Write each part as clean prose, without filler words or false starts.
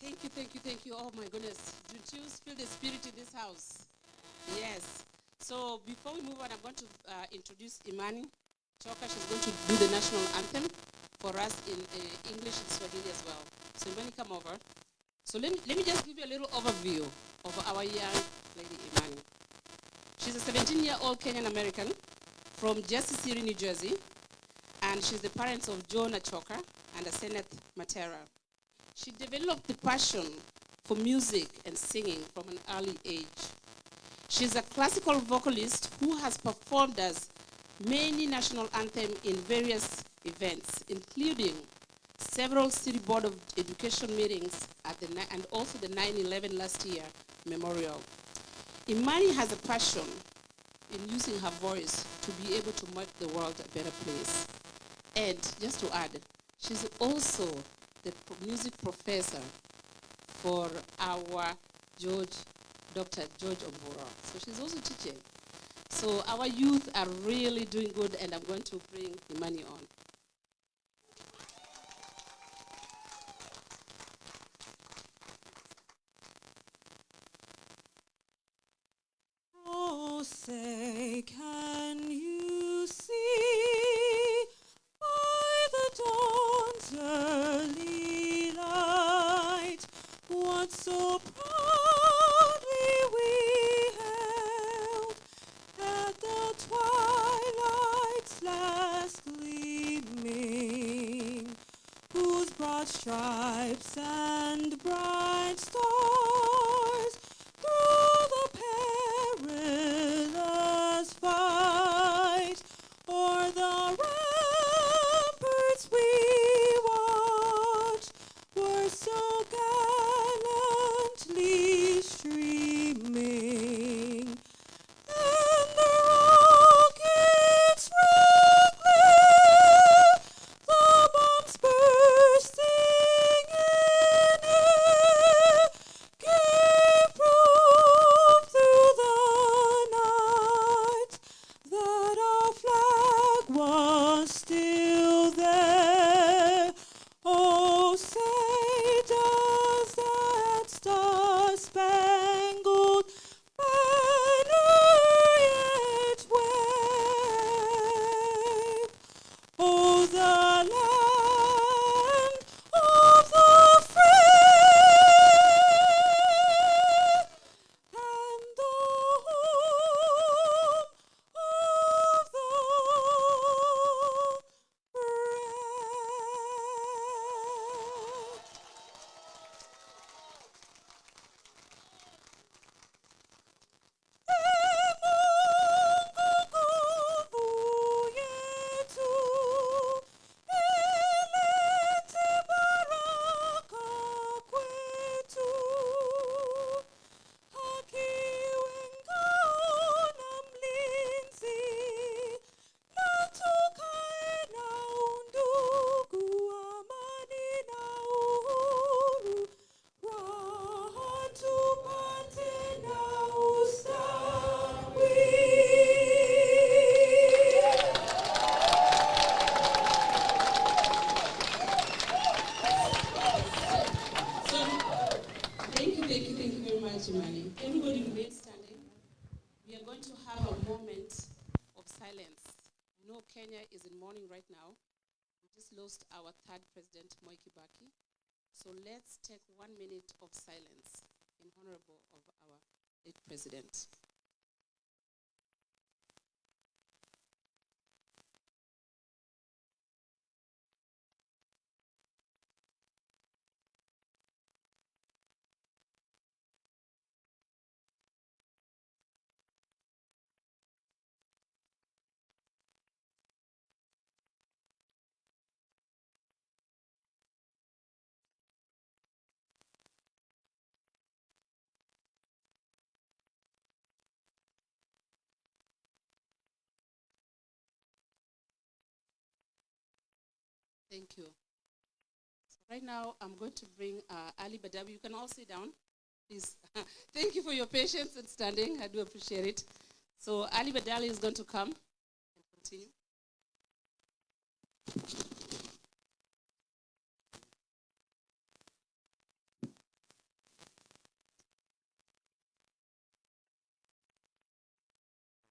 Thank you. Oh my goodness. Don't you feel the spirit in this house? Yes. So before we move on, I'm going to introduce Imani Choka. She's going to do the national anthem for us in English and Swahili as well. So Imani, come over. So let me just give you a little overview of our young lady Imani. She's a 17-year-old Kenyan American from Jersey City, New Jersey, and she's the parent of Jonah Choka and Asenath Matera. She developed the passion for music and singing from an early age. She's a classical vocalist who has performed as many national anthems in various events, including several City Board of Education meetings and also the 9/11 last year memorial. Imani has a passion in using her voice to be able to make the world a better place. And just to add, she's also the music professor for our Dr. George Ombora. So she's also teaching. So our youth are really doing good, and I'm going to bring Imani on. Oh, say, can you see by the dawn's early light what so proudly we held at the twilight's last gleaming, whose broad stripes and bright stars through the perilous fight o'er the ramparts we watched were so gallantly streaming, and the rockets red glare, the bombs bursting in air, gave proof through the night that our flag was still there. Oh, say, does that star-spangled banner yet wave? Oh, the land of the free and the home of the brave. So thank you very much, Imani. Everybody remain standing. We are going to have a moment of silence. You know Kenya is in mourning right now. We just lost our third president, Moi Kibaki. So let's take 1 minute of silence in honor of our late president. Thank you. So right now, I'm going to bring Ali Badawi. You can all sit down, please. Thank you for your patience and standing. I do appreciate it. So Ali Badali is going to come and continue.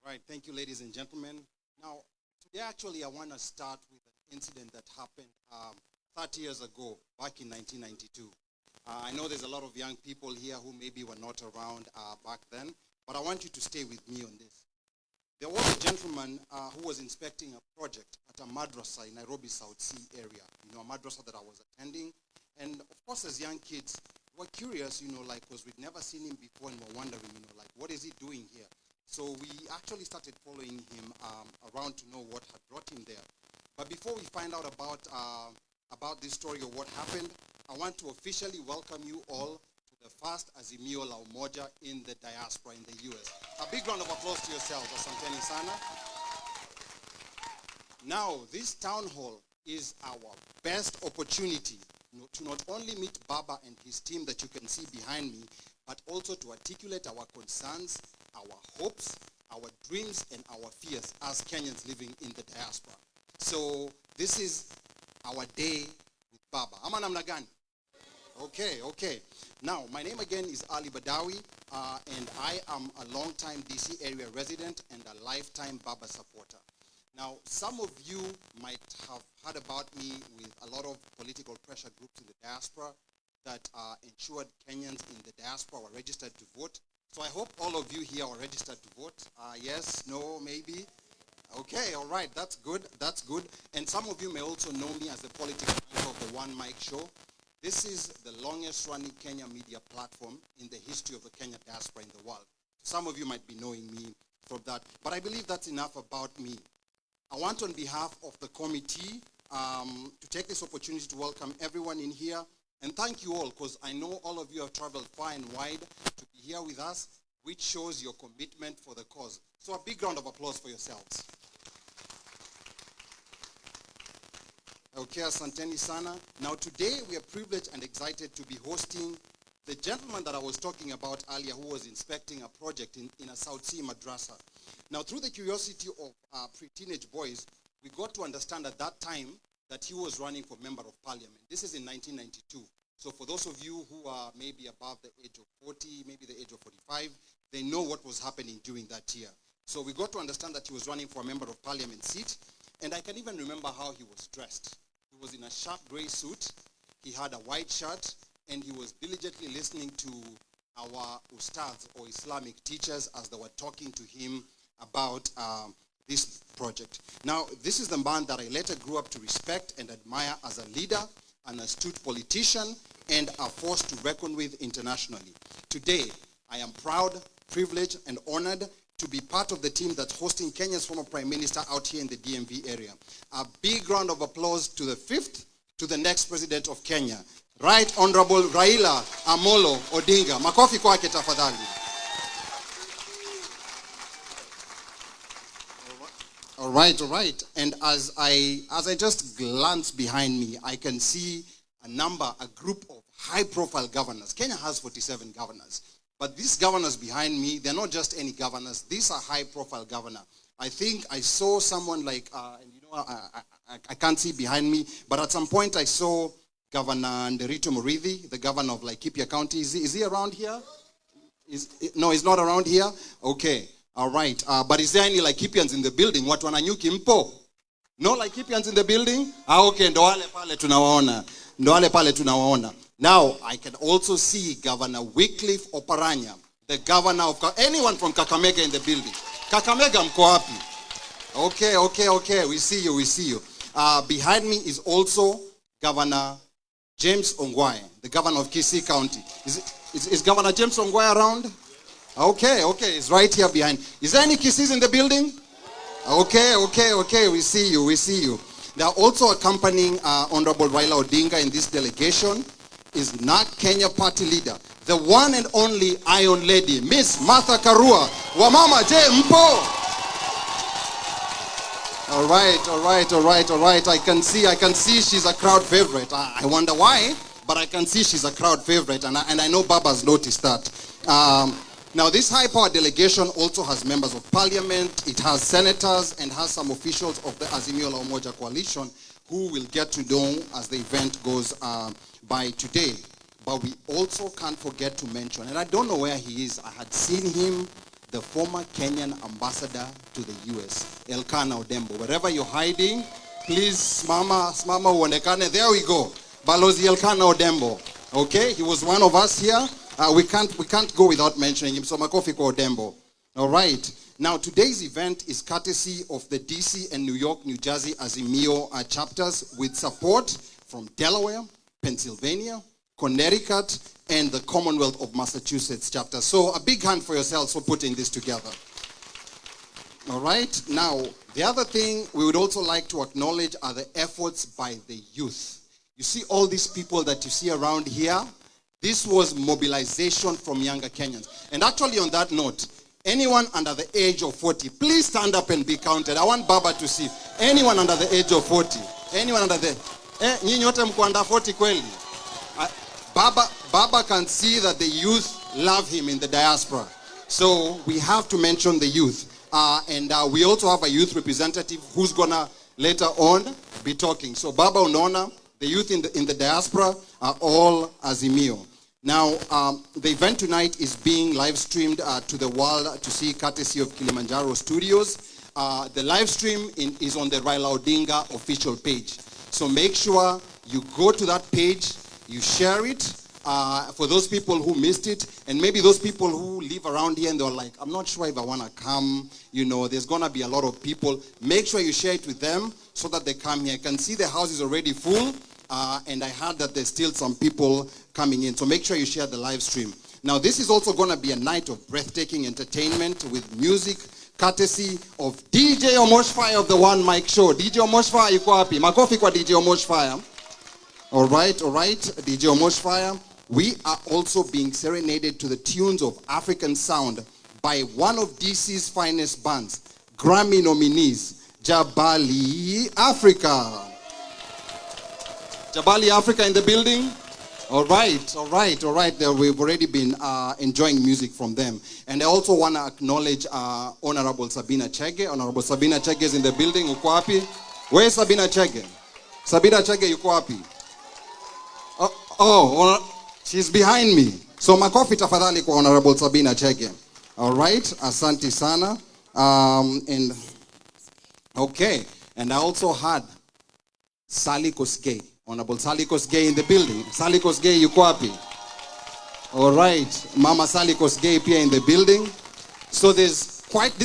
Right, thank you, ladies and gentlemen. Now, today actually I want to start with an incident that happened 30 years ago, back in 1992. I know there's a lot of young people here who maybe were not around back then, but I want you to stay with me on this. There was a gentleman who was inspecting a project at a madrasa in Nairobi South Sea area, a madrasa that I was attending. And of course, as young kids, we were curious, because we'd never seen him before and were wondering, what is he doing here? So we actually started following him around to know what had brought him there. But before we find out about this story or what happened, I want to officially welcome you all to the first Azimio la Umoja in the diaspora in the US. A big round of applause to yourselves. Asanteni sana. Now, this town hall is our best opportunity to not only meet Baba and his team that you can see behind me, but also to articulate our concerns, our hopes, our dreams, and our fears as Kenyans living in the diaspora. So this is our day with Baba. Ama namna gani? Okay. Now, my name again is Ali Badawi, and I am a long-time DC area resident and a lifetime Baba supporter. Now, some of you might have heard about me with a lot of political pressure groups in the diaspora that ensured Kenyans in the diaspora were registered to vote. So I hope all of you here are registered to vote. Yes, no, maybe. Okay, all right, that's good. And some of you may also know me as the political anchor of the One Mic Show. This is the longest running Kenya media platform in the history of the Kenya diaspora in the world. Some of you might be knowing me from that, but I believe that's enough about me. I want on behalf of the committee to take this opportunity to welcome everyone in here and thank you all, because I know all of you have traveled far and wide to be here with us, which shows your commitment for the cause. So a big round of applause for yourselves. Okay, asanteni sana. Now today we are privileged and excited to be hosting the gentleman that I was talking about earlier who was inspecting a project in a South Sea madrasa. Now through the curiosity of pre-teenage boys, we got to understand at that time that he was running for member of parliament. This is in 1992. So for those of you who are maybe above the age of 40, maybe the age of 45, they know what was happening during that year. So we got to understand that he was running for a member of parliament seat, and I can even remember how he was dressed. He was in a sharp gray suit, he had a white shirt, and he was diligently listening to our ustads or Islamic teachers as they were talking to him about this project. Now, this is the man that I later grew up to respect and admire as a leader, an astute politician, and a force to reckon with internationally. Today, I am proud, privileged, and honored to be part of the team that's hosting Kenya's former Prime Minister out here in the DMV area. A big round of applause to the fifth, to the next President of Kenya, Right Honorable Raila Amolo Odinga. Makofi kwake tafadhali. All right. And as I just glance behind me, I can see a group of high-profile governors. Kenya has 47 governors. But these governors behind me, they're not just any governors. These are high-profile governors. I think I saw someone like, I can't see behind me, but at some point I saw Governor Nderito Murithi, the governor of Laikipia County. Is he around here? No, he's not around here? Okay. All right, but is there any Laikipians in the building? Watu wananyuki mpo? No Laikipians in the building? Okay, ndo wale pale tunawaona. Now, I can also see Governor Wycliffe Oparanya, the governor of, anyone from Kakamega in the building? Kakamega mko wapi? Okay, we see you. Behind me is also Governor James Ongwae, the governor of Kisii County. Is Governor James Ongwae around? Okay, it's right here behind. Is there any Kisis in the building? Okay, we see you. They are also accompanying Honorable Raila Odinga in this delegation is NARC Kenya party leader, the one and only Iron Lady, Miss Martha Karua. Wamama je mpo? All right. I can see she's a crowd favorite. I wonder why, but I can see she's a crowd favorite, and I know Baba's noticed that. Now, this high-power delegation also has members of parliament, it has senators, and has some officials of the Azimio la Umoja coalition who will get to know as the event goes by today. But we also can't forget to mention, and I don't know where he is. I had seen him the former Kenyan ambassador to the US, Elkanah Odembo. Wherever you're hiding, please, Mama uonekane. There we go. Balozi Elkanah Odembo. Okay, he was one of us here. We can't go without mentioning him. So makofi kwa Odembo. All right. Now, today's event is courtesy of the DC and New York, New Jersey Azimio chapters with support from Delaware, Pennsylvania, Connecticut, and the Commonwealth of Massachusetts chapter. So a big hand for yourselves for putting this together. All right. Now, the other thing we would also like to acknowledge are the efforts by the youth. You see all these people that you see around here? This was mobilization from younger Kenyans. And actually on that note, anyone under the age of 40, please stand up and be counted. I want Baba to see. Anyone under the age of 40. Anyone under the... nyinyi wote mko under 40 kweli? Baba can see that the youth love him in the diaspora. So we have to mention the youth. And we also have a youth representative who's going to later on be talking. So Baba unaona, the youth in the diaspora are all Azimio. Now, the event tonight is being live streamed to the world to see courtesy of Kilimanjaro Studios. The live stream is on the Raila Odinga official page. So make sure you go to that page, you share it for those people who missed it, and maybe those people who live around here and they're like, I'm not sure if I want to come, there's going to be a lot of people. Make sure you share it with them so that they come here. I can see the house is already full, and I heard that there's still some people coming in. So make sure you share the live stream. Now, this is also going to be a night of breathtaking entertainment with music, courtesy of DJ Omoshfire of the One Mic Show. DJ Omoshfire, yuko wapi? Makofi kwa DJ Omoshfire. All right, DJ Omoshfire. We are also being serenaded to the tunes of African sound by one of DC's finest bands, Grammy nominees, Jabali Africa. Jabali Africa in the building? All right. We've already been enjoying music from them. And I also want to acknowledge Honorable Sabina Chege. Honorable Sabina Chege is in the building. Uko wapi? Where is Sabina Chege? Sabina Chege, yuko wapi? She's behind me. So makofi tafadhali kwa Honorable Sabina Chege. All right, asante sana. And I also had Sally Kosgei. Honorable Sally Kosgei in the building. Sally Kosgei, yuko wapi? All right, Mama Sally Kosgei pia in the building. So this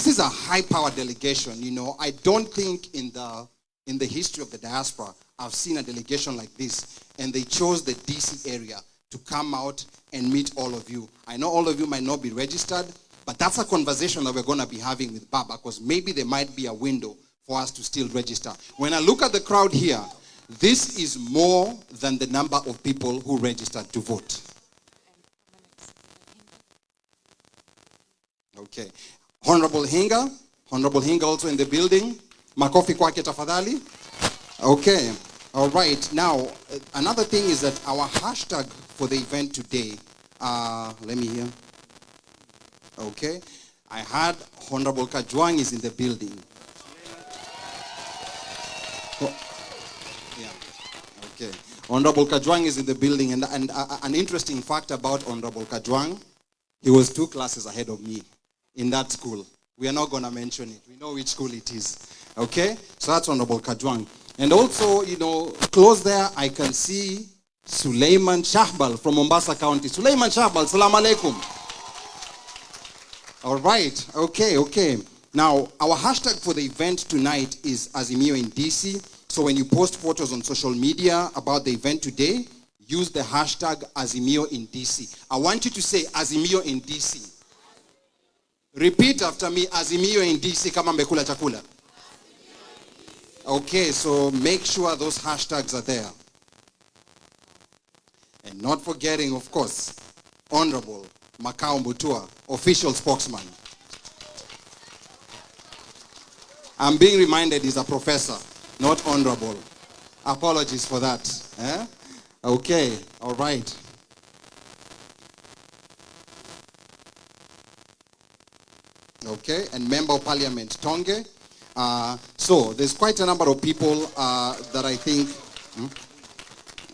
is a high-power delegation. I don't think in the history of the diaspora I've seen a delegation like this, and they chose the DC area to come out and meet all of you. I know all of you might not be registered, but that's a conversation that we're going to be having with Baba, because maybe there might be a window for us to still register. When I look at the crowd here, this is more than the number of people who registered to vote. Okay. Honorable Hinga also in the building. Makofi kwake tafadhali. Okay. All right. Now, another thing is that our hashtag for the event today, let me hear. Okay. I heard Honorable Kakwang is in the building. Okay. Honorable Kakwang is in the building, and an interesting fact about Honorable Kakwang, he was 2 classes ahead of me in that school. We are not going to mention it. We know which school it is. Okay? So that's Honorable Kakwang. And also, close there, I can see Suleiman Shahbal from Mombasa County. Suleiman Shahbal, salam alaikum. All right. Okay. Now, our hashtag for the event tonight is Azimio in DC. So when you post photos on social media about the event today, use the hashtag Azimio in DC. I want you to say Azimio in DC. Repeat after me, Azimio in DC kama mbekula chakula. Okay, so make sure those hashtags are there. And not forgetting, of course, Honorable Makao Mbutua, official spokesman. I'm being reminded he's a professor, not honorable. Apologies for that. Okay, all right. Okay, and Member of Parliament Tonge. So there's quite a number of people that I think.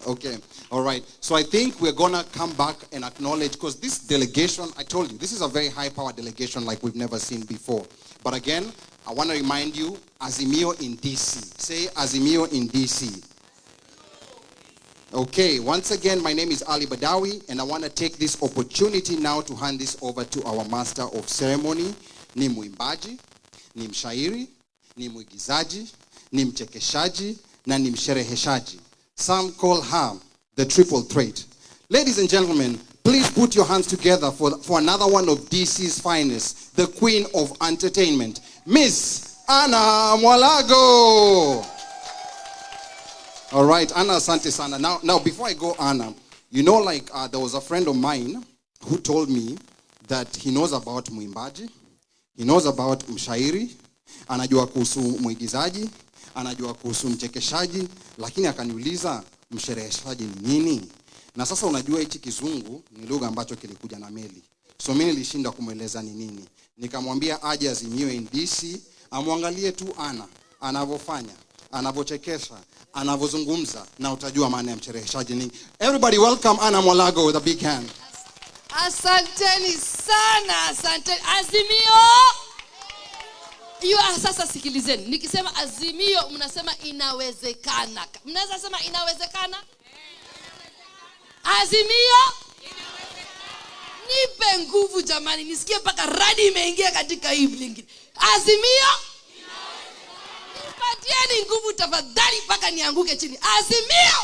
Okay, all right. So I think we're going to come back and acknowledge, because this delegation, I told you, this is a very high-power delegation like we've never seen before. But again, I want to remind you, Azimio in DC. Say Azimio in DC. Okay, once again, my name is Ali Badawi, and I want to take this opportunity now to hand this over to our master of ceremony. Ni mwimbaji, ni mshairi, ni mwigizaji, ni mchekeshaji, na ni mshereheshaji. Some call her the triple threat. Ladies and gentlemen, please put your hands together for another one of DC's finest, the queen of entertainment, Miss Anna Mwalago. All right, Anna, asante sana. Now, before I go, Anna, you know, like there was a friend of mine who told me that he knows about mwimbaji, he knows about mshairi, anajua kuhusu mwigizaji, anajua kuhusu mchekeshaji, lakini akaniuliza mshereheshaji ni nini? Na sasa unajua hichi kizungu ni lugha ambacho kilikuja na meli. So mimi nilishinda kumweleza ni nini. Nikamwambia aje Azimio in DC, amwangalie tu Ana anavyofanya, anavyochekesha, anavyozungumza, na utajua maana ya mshereheshaji nini. Everybody welcome Anna Mwalago with a big hand. Asanteni sana, asanteni. Azimio! Sasa sikilizeni. Nikisema Azimio, mnasema inawezekana. Mnaweza sema inawezekana? Azimio? Nipe nguvu jamani, nisikie mpaka radi imeingia katika hii blingi. Azimio? Nipatieni nguvu tafadhali mpaka nianguke chini. Azimio?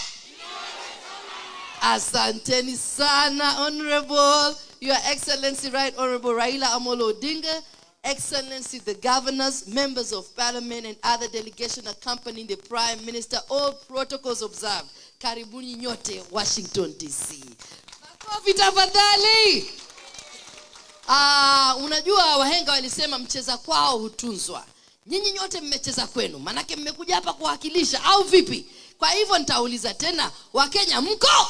Asanteni sana, Honorable, Your Excellency, Right Honorable Raila Amolo Odinga, Excellency, the governors, members of parliament, and other delegation accompanying the Prime Minister, all protocols observed. Karibuni nyote, Washington, D.C. Makofi tafadhali. Unajua wahenga walisema mcheza kwao hutunzwa. Nyinyi nyote mmecheza kwenu, manake mmekuja hapa kuwakilisha au vipi? Kwa hivyo nitauliza tena, Wakenya mko?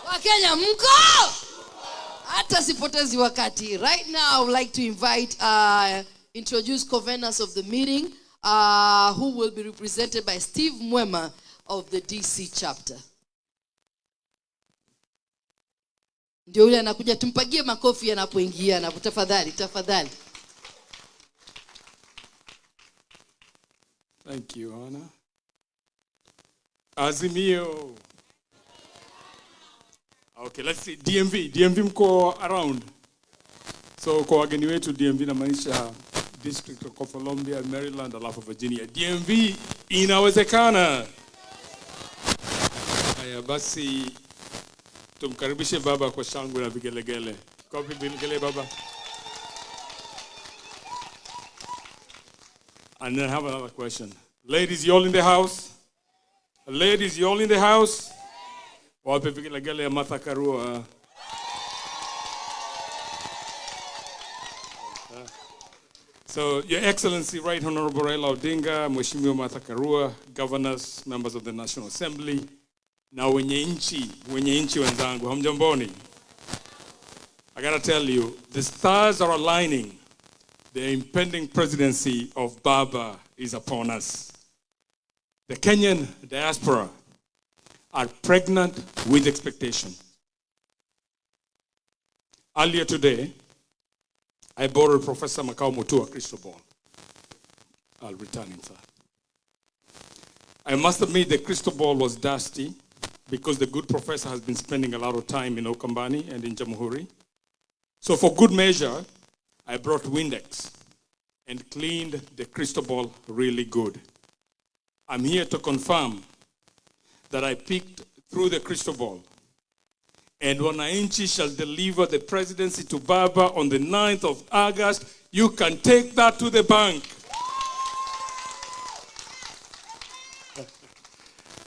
Wakenya mko? Hata sipotezi wakati. Right now I would like to invite introduce conveners of the meeting who will be represented by Steve Mwema of the DC chapter. Ndio yule anakuja, tumpagie makofi anapoingia na tafadhali. Thank you, Anna. Azimio. Okay, let's see. DMV mko around. So kwa wageni wetu DMV na maanisha District of Columbia, Maryland, alafu Virginia. DMV inawezekana. Haya basi tumkaribishe baba kwa shangwe na vigelegele. Kopi vigelegele baba. And then I have another question. Ladies, you all in the house? Ladies, you all in the house? Wape vigelegele ya Martha Karua. So, Your Excellency, Right Honorable Raila Odinga, Mheshimiwa Martha Karua, governors, members of the National Assembly, na wenye nchi wenzangu, hamjamboni. I gotta tell you, the stars are aligning. The impending presidency of Baba is upon us. The Kenyan diaspora are pregnant with expectation. Earlier today, I borrowed Professor Makao Mutua Cristobal. I'll return him, sir. I must admit the Cristobal was dusty because the good professor has been spending a lot of time in Okambani and in Jamhuri. So for good measure, I brought Windex and cleaned the Cristobal really good. I'm here to confirm that I picked through the Cristobal. And Wananchi shall deliver the presidency to Baba on the 9th of August. You can take that to the bank.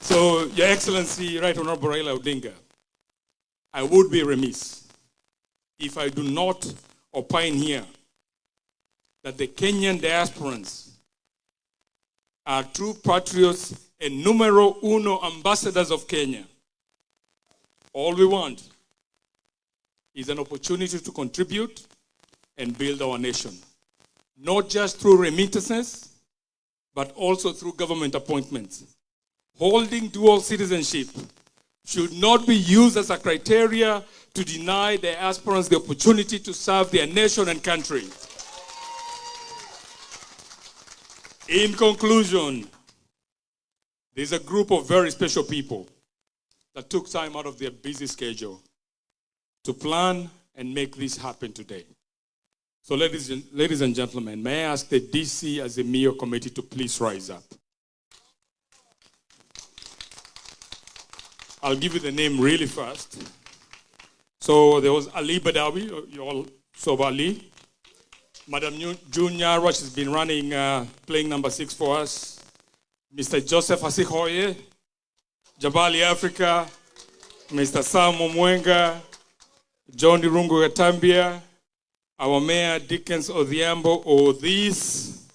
So, Your Excellency, Right Honorable Raila Odinga, I would be remiss if I do not opine here that the Kenyan diasporans are true patriots and numero uno ambassadors of Kenya. All we want is an opportunity to contribute and build our nation, not just through remittances, but also through government appointments. Holding dual citizenship should not be used as a criteria to deny the aspirants the opportunity to serve their nation and country. In conclusion, there's a group of very special people that took time out of their busy schedule to plan and make this happen today. So ladies and gentlemen, may I ask the DC Azimio committee to please rise up. I'll give you the name really fast. So there was Ali Badawi, you all saw Ali. Madam June Nyarwa, she's been running, playing number 6 for us. Mr. Joseph Asihoye, Jabali Africa, Mr. Sam Omwenga, John Irungu Gatambia, our Mayor Dickens Odhiambo Odhis,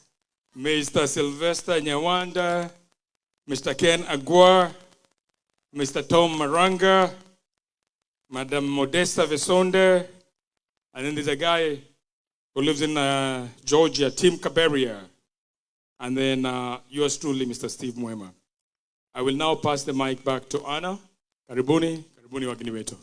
Mr. Sylvester Nyawanda, Mr. Ken Agua, Mr. Tom Maranga, Madam Modesta Vesonde, and then there's a guy who lives in Georgia, Tim Kaberia, and then yours truly, Mr. Steve Mwema. I will now pass the mic back to Anna. Karibuni wageni wetu.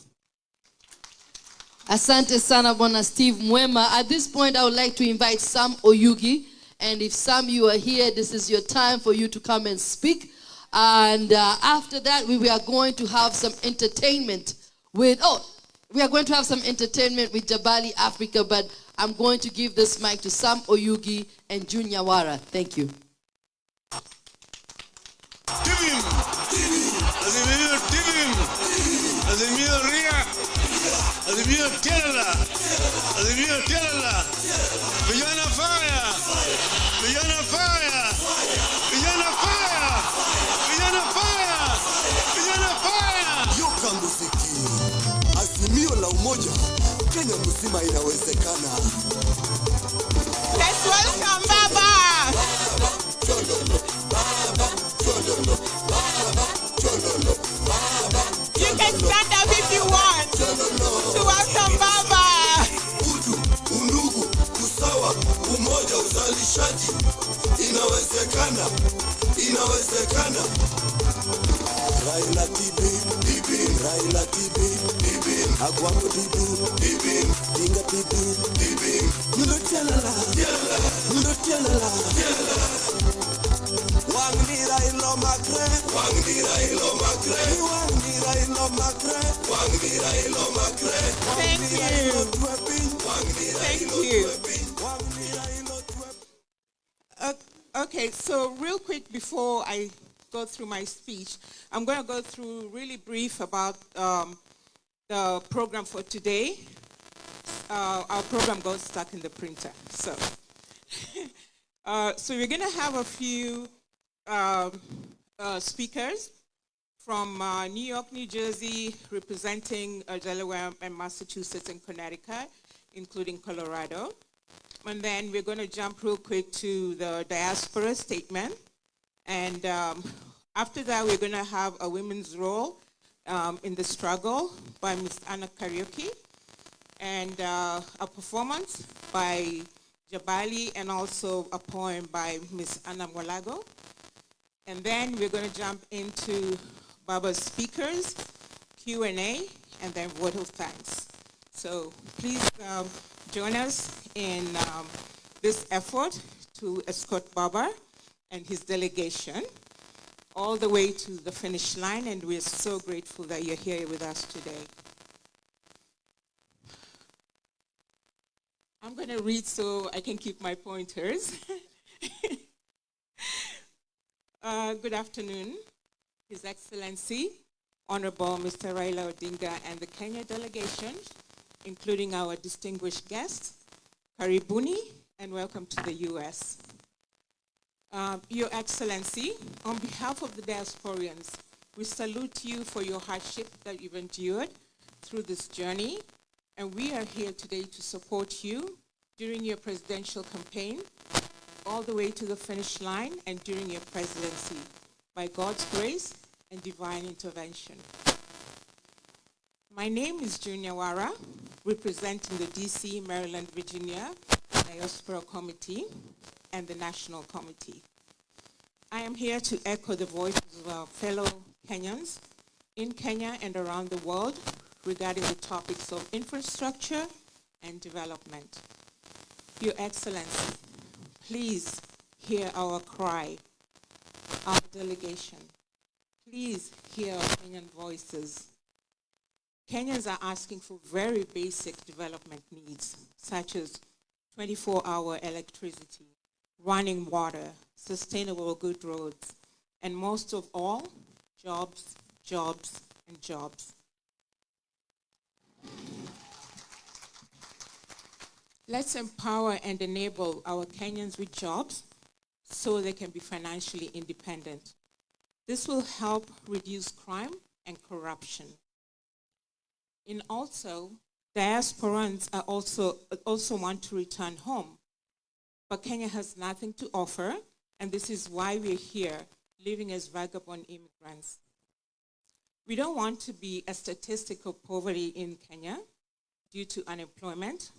Asante sana Bwana Steve Mwema. At this point, I would like to invite Sam Oyugi. And if Sam, you are here, this is your time for you to come and speak. And after that, we are going to have some entertainment with Jabali Africa, but I'm going to give this mic to Sam Oyugi and June Nyawara. Thank you. Azimio Ria, Azimio Kerala, Vijana Fire, Vijana Fire, Vijana Fire, Vijana Fire, Vijana Fire. Yoka muziki, Azimio la umoja, Kenya mzima inawezekana. Let's welcome Baba. You can stand up if you want to welcome Baba. Udu, undugu, usawa, umoja, uzalishaji. Inawezekana, inawezekana. Raila Tibi, Raila Tibi, Agwambo Tibi, Dinga Tibi, Nundo Tialala, Nundo Tialala. Wangira ilo magre, wangira ilo magre, wangira ilo magre, wangira ilo magre. Thank you. Okay, so real quick before I go through my speech, I'm going to go through really brief about the program for today. Our program got stuck in the printer, so so we're going to have a few speakers from New York, New Jersey, representing Delaware and Massachusetts and Connecticut, including Colorado. And then we're going to jump real quick to the diaspora statement. And after that, we're going to have a women's role in the struggle by Ms. Anna Karaoke, and a performance by Jabali, and also a poem by Ms. Anna Mwalago. And then we're going to jump into Baba's speakers, Q&A, and then vote of thanks. So please join us in this effort to escort Baba and his delegation all the way to the finish line, and we're so grateful that you're here with us today. I'm going to read so I can keep my pointers. Good afternoon, His Excellency, Honorable Mr. Raila Odinga, and the Kenya delegation, including our distinguished guests. Karibuni, and welcome to the U.S. Your Excellency, on behalf of the diasporians, we salute you for your hardship that you've endured through this journey, and we are here today to support you during your presidential campaign, all the way to the finish line, and during your presidency, by God's grace and divine intervention. My name is June Nyawara, representing the DC, Maryland, Virginia Diaspora Committee and the National Committee. I am here to echo the voices of our fellow Kenyans in Kenya and around the world regarding the topics of infrastructure and development. Your Excellency, please hear our cry, our delegation. Please hear our Kenyan voices. Kenyans are asking for very basic development needs, such as 24-hour electricity, running water, sustainable good roads, and most of all, jobs, jobs, and jobs. Let's empower and enable our Kenyans with jobs so they can be financially independent. This will help reduce crime and corruption. And also, diasporans are also want to return home. But Kenya has nothing to offer, and this is why we're here, living as vagabond immigrants. We don't want to be a statistic of poverty in Kenya due to unemployment.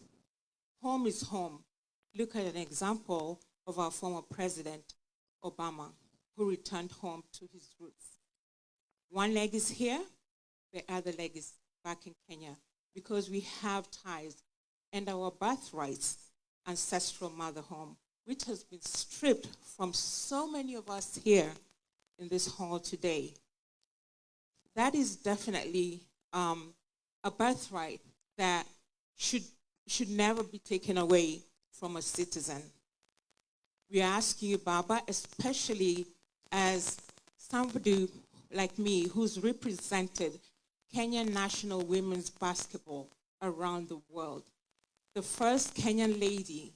Home is home. Look at an example of our former president, Obama, who returned home to his roots. One leg is here, the other leg is back in Kenya, because we have ties and our birthrights, ancestral mother home, which has been stripped from so many of us here in this hall today. That is definitely a birthright that should never be taken away from a citizen. We are asking you, Baba, especially as somebody like me who's represented Kenyan national women's basketball around the world, the first Kenyan lady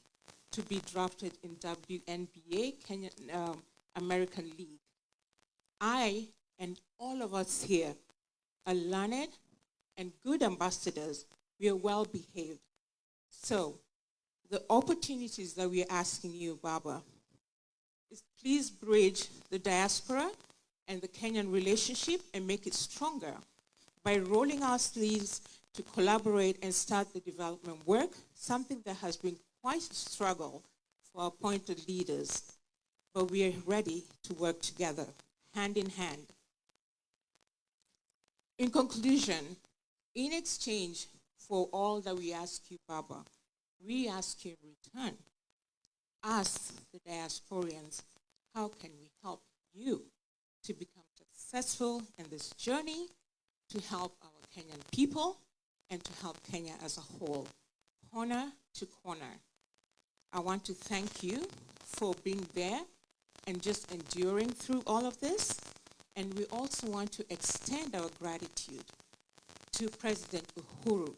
to be drafted in WNBA, Kenyan American League. I and all of us here are learned and good ambassadors. We are well behaved. So the opportunities that we are asking you, Baba, is please bridge the diaspora and the Kenyan relationship and make it stronger by rolling our sleeves to collaborate and start the development work, something that has been quite a struggle for appointed leaders. But we are ready to work together, hand in hand. In conclusion, in exchange for all that we ask you, Baba, we ask you in return, us, the diasporians, how can we help you to become successful in this journey, to help our Kenyan people, and to help Kenya as a whole, corner to corner. I want to thank you for being there and just enduring through all of this. And we also want to extend our gratitude to President Uhuru,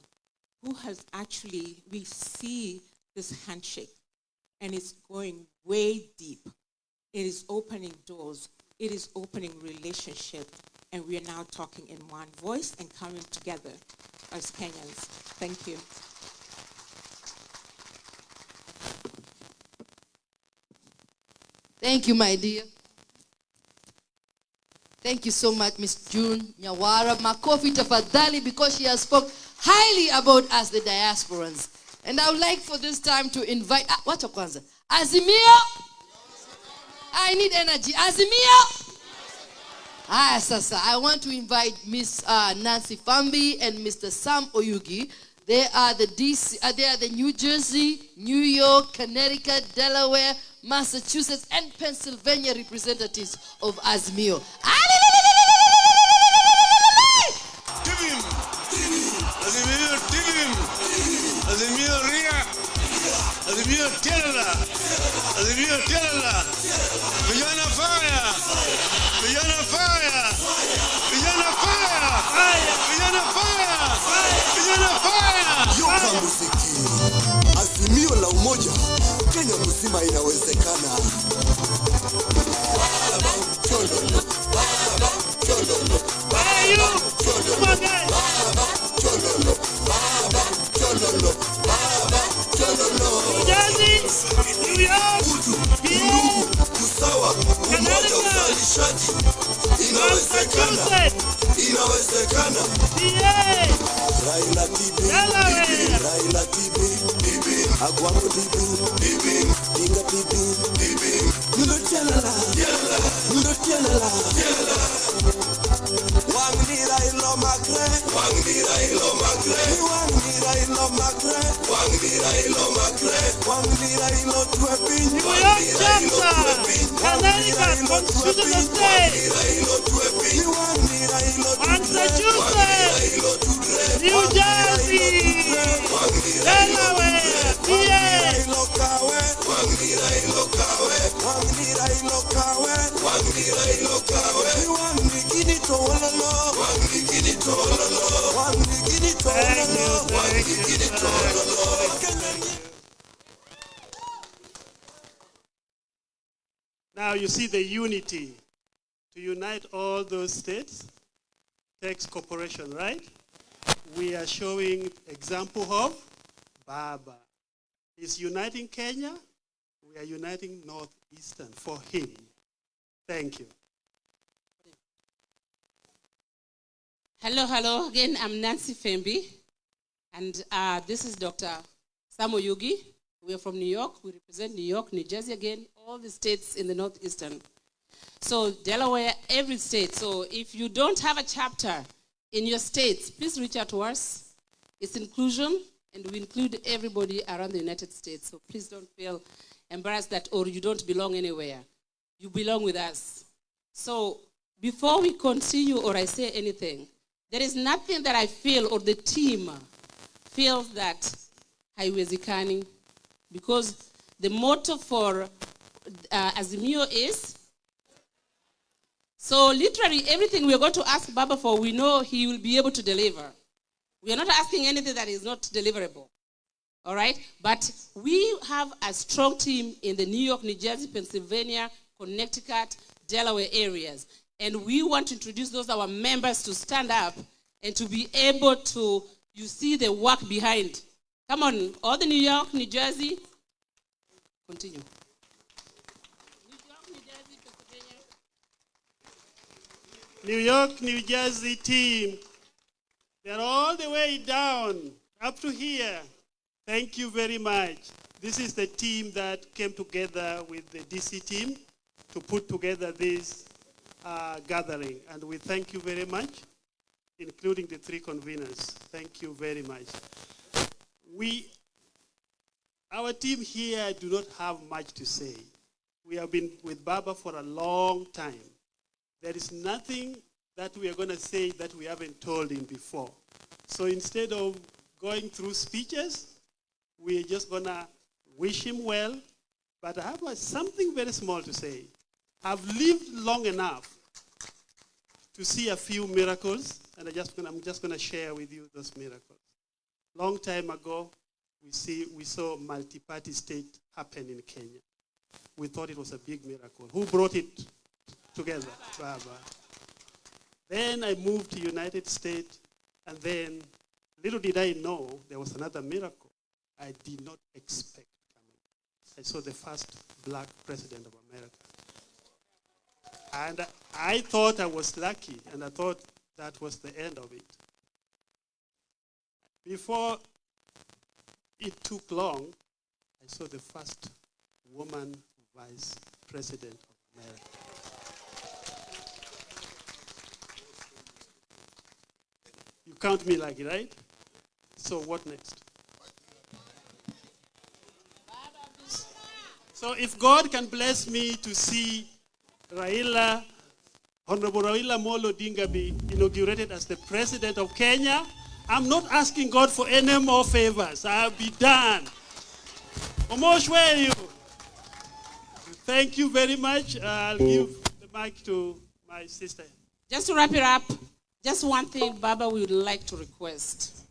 who has actually, we see this handshake, and it's going way deep. It is opening doors. It is opening relationships. And we are now talking in one voice and coming together as Kenyans. Thank you. Thank you, my dear. Thank you so much, Miss June Nyawara. Makofi tafadhali, because she has spoke highly about us, the diasporans. And I would like for this time to invite, wacha kwanza, Azimio. I need energy. Azimio. Sasa, I want to invite Miss Nancy Fambi and Mr. Sam Oyugi. They are the they are the New Jersey, New York, Connecticut, Delaware, Massachusetts, and Pennsylvania representatives of Azimio. Tibim! Azimio Tibim! Azimio Ria! Azimio Kerala! Azimio Kerala! Vijana Fire! Vijana Fire! Vijana Fire! Vijana Fire! Vijana Fire! Yoka muziki, azimio la umoja, Kenya mzima inawezekana. Baba chololo, baba chololo, baba chololo, baba chololo, baba chololo, baba chololo. New York! Utu, usawa, umoja, uzalishaji, inawezekana. Inawezekana. Raila Tibi, Raila Tibi, Agwango Tibi, Dinga Tibi, Nudo Tialala, Wangdira Wangira ilo magre. Wangira ilo magre. Wangira ilo magre. Wangira ilo tuepi. New York chapter, Connecticut, Constitutional State, Massachusetts, New Jersey, Delaware, Now you see the unity. To unite all those states takes cooperation, right? We are showing example of Baba. He's uniting Kenya. We are uniting Northeastern for him. Thank you. Hello again. I'm Nancy Fembi, and this is Dr. Samo Yugi. We are from New York. We represent New York, New Jersey again, all the states in the Northeastern. So Delaware, every state. So if you don't have a chapter in your states, please reach out to us. It's inclusion, and we include everybody around the United States. So please don't feel embarrassed that, or you don't belong anywhere. You belong with us. So before we continue or I say anything, there is nothing that I feel or the team feels that haiwezekani, because the motto for Azimio is, so literally everything we're going to ask Baba for, we know he will be able to deliver. We are not asking anything that is not deliverable. All right? But we have a strong team in the New York, New Jersey, Pennsylvania, Connecticut, Delaware areas. And we want to introduce those our members to stand up and to be able to, you see the work behind. Come on, all the New York, New Jersey. Continue. New York, New Jersey team. They're all the way down, up to here. Thank you very much. This is the team that came together with the DC team to put together this gathering. And we thank you very much, including the three conveners. Thank you very much. Our team here do not have much to say. We have been with Baba for a long time. There is nothing that we are going to say that we haven't told him before. So instead of going through speeches, we're just going to wish him well. But I have something very small to say. I've lived long enough to see a few miracles, and I'm just going to share with you those miracles. Long time ago, we saw multi-party state happen in Kenya. We thought it was a big miracle. Who brought it together? Baba. Then I moved to United States, and then little did I know there was another miracle I did not expect coming. I saw the first black president of America. And I thought I was lucky, and I thought that was the end of it. Before it took long, I saw the first woman vice president of America. You count me lucky, right? So what next? So if God can bless me to see Honorable Raila Molo Odinga be inaugurated as the president of Kenya, I'm not asking God for any more favors. I'll be done. Omosh, where are you? Thank you very much. I'll give the mic to my sister. Just to wrap it up, just one thing Baba would like to request.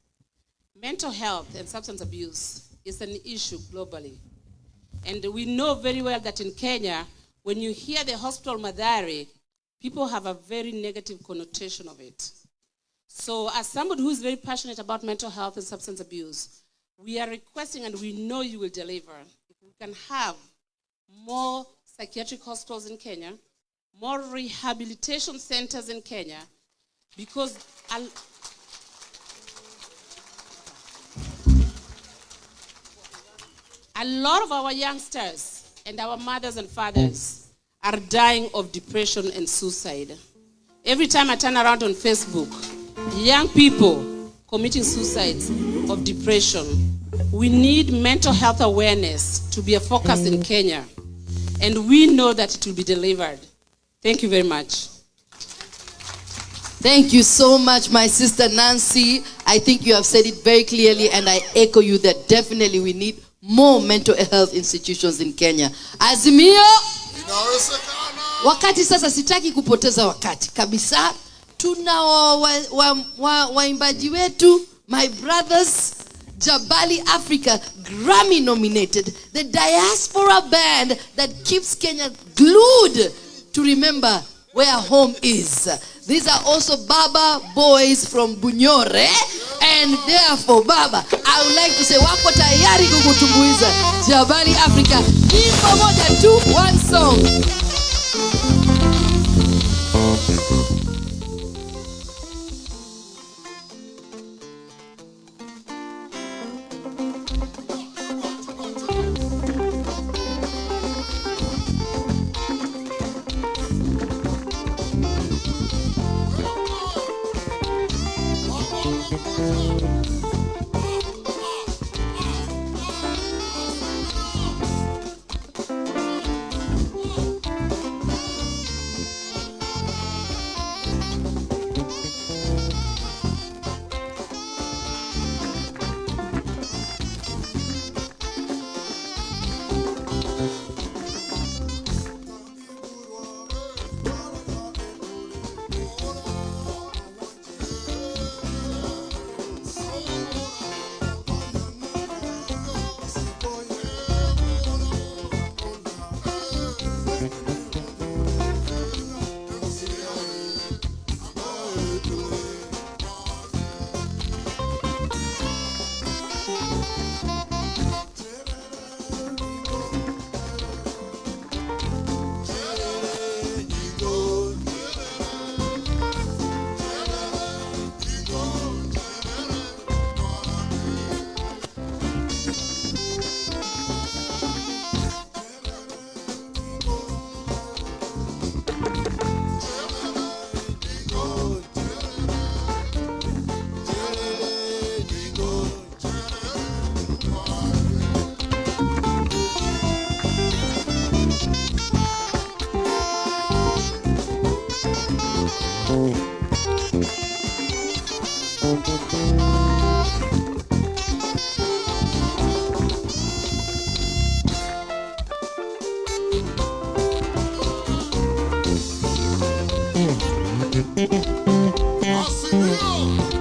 Mental health and substance abuse is an issue globally. And we know very well that in Kenya, when you hear the hospital Madari, people have a very negative connotation of it. So as somebody who is very passionate about mental health and substance abuse, we are requesting, and we know you will deliver, if we can have more psychiatric hospitals in Kenya, more rehabilitation centers in Kenya, because a lot of our youngsters and our mothers and fathers are dying of depression and suicide. Every time I turn around on Facebook, young people committing suicides of depression. We need mental health awareness to be a focus in Kenya. And we know that it will be delivered. Thank you very much. Thank you so much, my sister Nancy. I think you have said it very clearly, and I echo you that definitely we need more mental health institutions in Kenya. Azimio, Inawezekana. wakati sasa sitaki kupoteza wakati kabisa. Tuna waimbaji wetu, my brothers, Jabali Africa, Grammy nominated, the diaspora band that keeps Kenya glued to remember where home is. These are also Baba boys from Bunyore, and therefore Baba, I would like to say wako tayari kukutumbuiza Jabali Africa. Nyimbo moja tu, one song.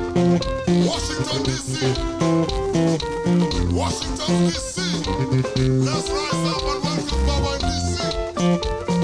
Washington, D.C. Washington, D.C. Let's rise up and welcome Baba in D.C.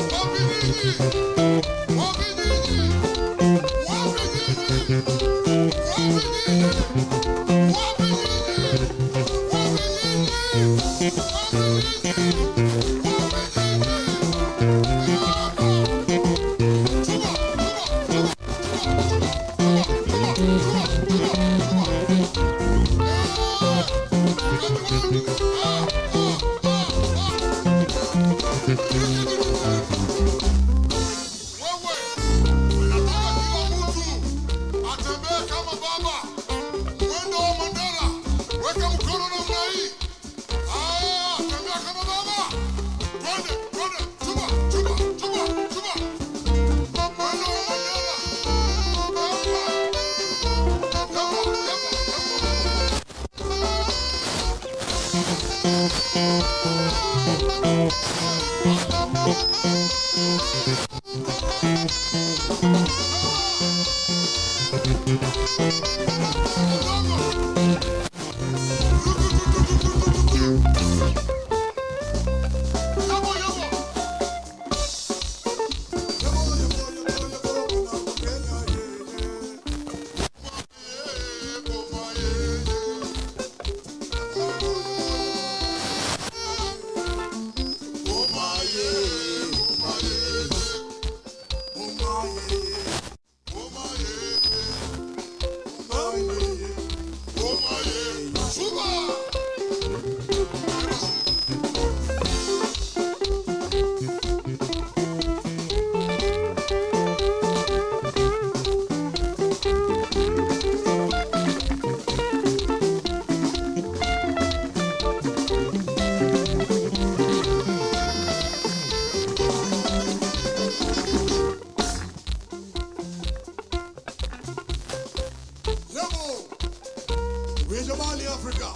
Africa.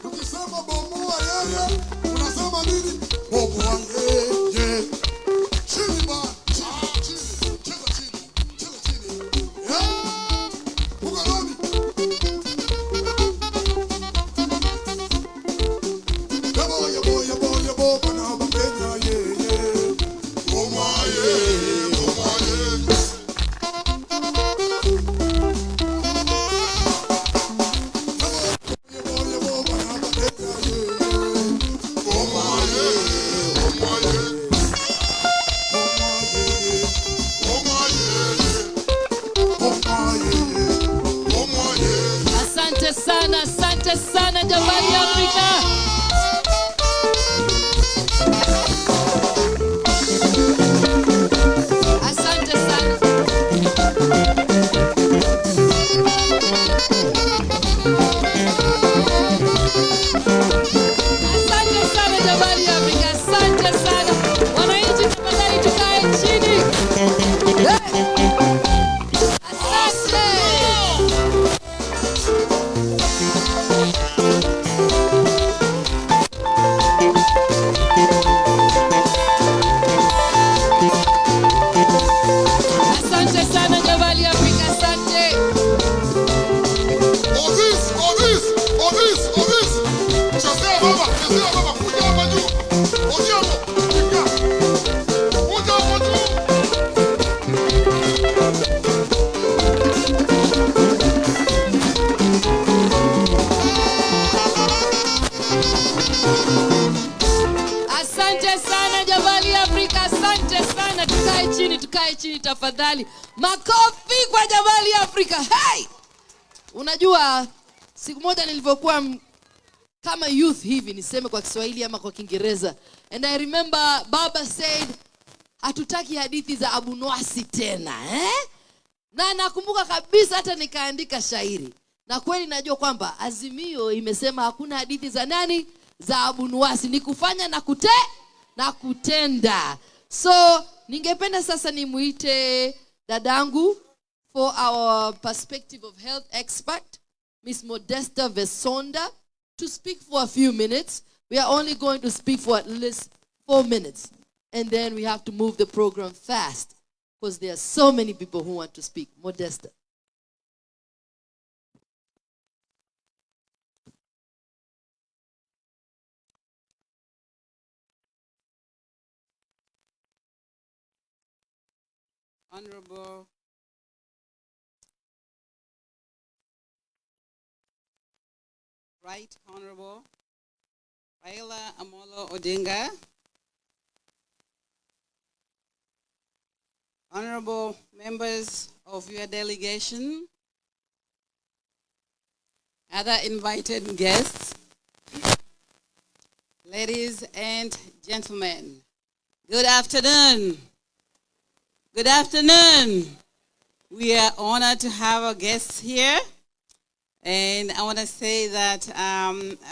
Ukisema bomoa yeye, unasema nini? Bomoa yeye. Chini bana. Chini. Cheza chini. Cheza chini. Yeah. Ukoloni. Yabo, bana bakenya yeye. Bomoa yeye. Bomoa yeye. Asante sana Jabali Afrika. Asante sana. Asante sana Jabali Afrika. Asante sana. Wananchi tafadhali tukae chini. Asante. Asante sana Jabali Afrika, asante. Obis. Chezea baba, kuja hapa juu. Odiamo, kuja. Kuja hapa juu. Asante sana Jabali Afrika, asante sana. Tukae chini tafadhali. Makofi kwa Jabali Afrika. Hey! Unajua siku moja nilivyokuwa kama youth hivi, niseme kwa Kiswahili ama kwa Kiingereza, and I remember Baba said hatutaki hadithi za Abu Nwasi tena, na nakumbuka kabisa hata nikaandika shairi. Na kweli najua kwamba Azimio imesema hakuna hadithi za nani? Za Abu Nwasi. Ni kufanya na kutenda. So ningependa sasa nimuite dadangu for our perspective of health expert, Miss Modesta Vesonda, to speak for a few minutes. We are only going to speak for at least 4 minutes. And then we have to move the program fast because there are so many people who want to speak. Modesta. Honorable Right Honorable Raila Amolo Odinga, honorable members of your delegation, other invited guests, ladies and gentlemen, good afternoon. Good afternoon. We are honored to have our guests here. And I want to say that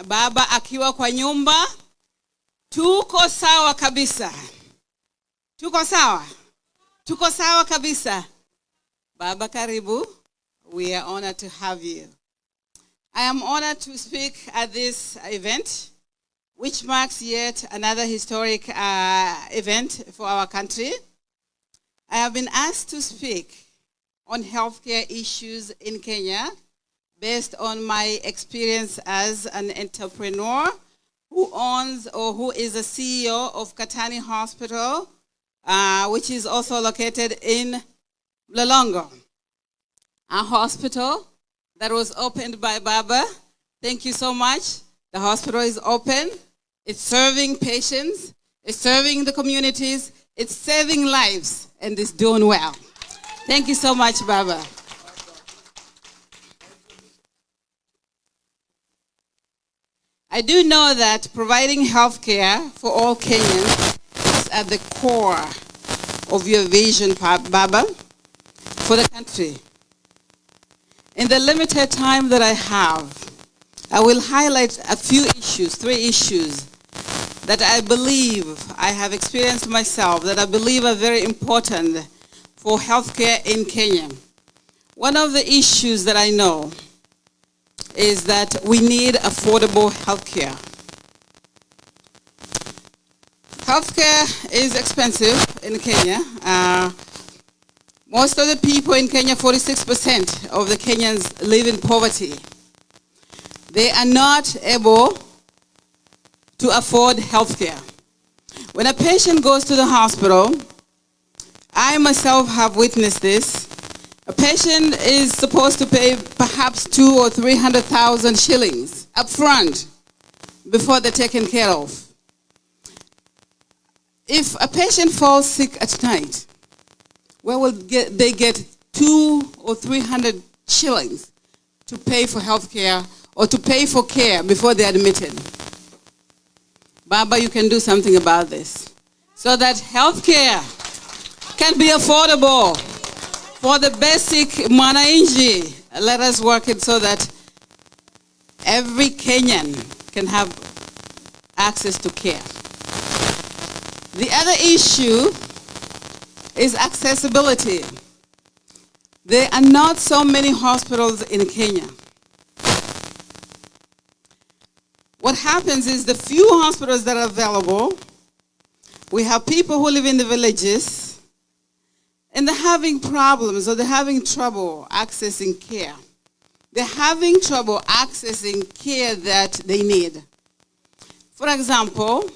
Baba akiwa kwa nyumba, tuko sawa kabisa. Tuko sawa kabisa. Baba karibu. We are honored to have you. I am honored to speak at this event, which marks yet another historic event for our country. I have been asked to speak on healthcare issues in Kenya based on my experience as an entrepreneur who owns or who is a CEO of Katani Hospital, which is also located in Lolongo, a hospital that was opened by Baba. Thank you so much. The hospital is open. It's serving patients. It's serving the communities. It's saving lives, and it's doing well. Thank you so much, Baba. I do know that providing health care for all Kenyans is at the core of your vision, Baba, for the country. In the limited time that I have, I will highlight a few issues, 3 issues, that I believe I have experienced myself, that I believe are very important for healthcare in Kenya. One of the issues that I know is that we need affordable healthcare. Healthcare is expensive in Kenya. Most of the people in Kenya, 46% of the Kenyans live in poverty. They are not able to afford healthcare. When a patient goes to the hospital, I myself have witnessed this. A patient is supposed to pay perhaps 200,000 or 300,000 shillings up front before they're taken care of. If a patient falls sick at night, where will they get 200 or 300 shillings to pay for health care or to pay for care before they're admitted? Baba, you can do something about this so that health care can be affordable for the basic mwananchi. Let us work it so that every Kenyan can have access to care. The other issue is accessibility. There are not so many hospitals in Kenya. What happens is the few hospitals that are available, we have people who live in the villages and they're having problems or they're having trouble accessing care. They're having trouble accessing care that they need. For example,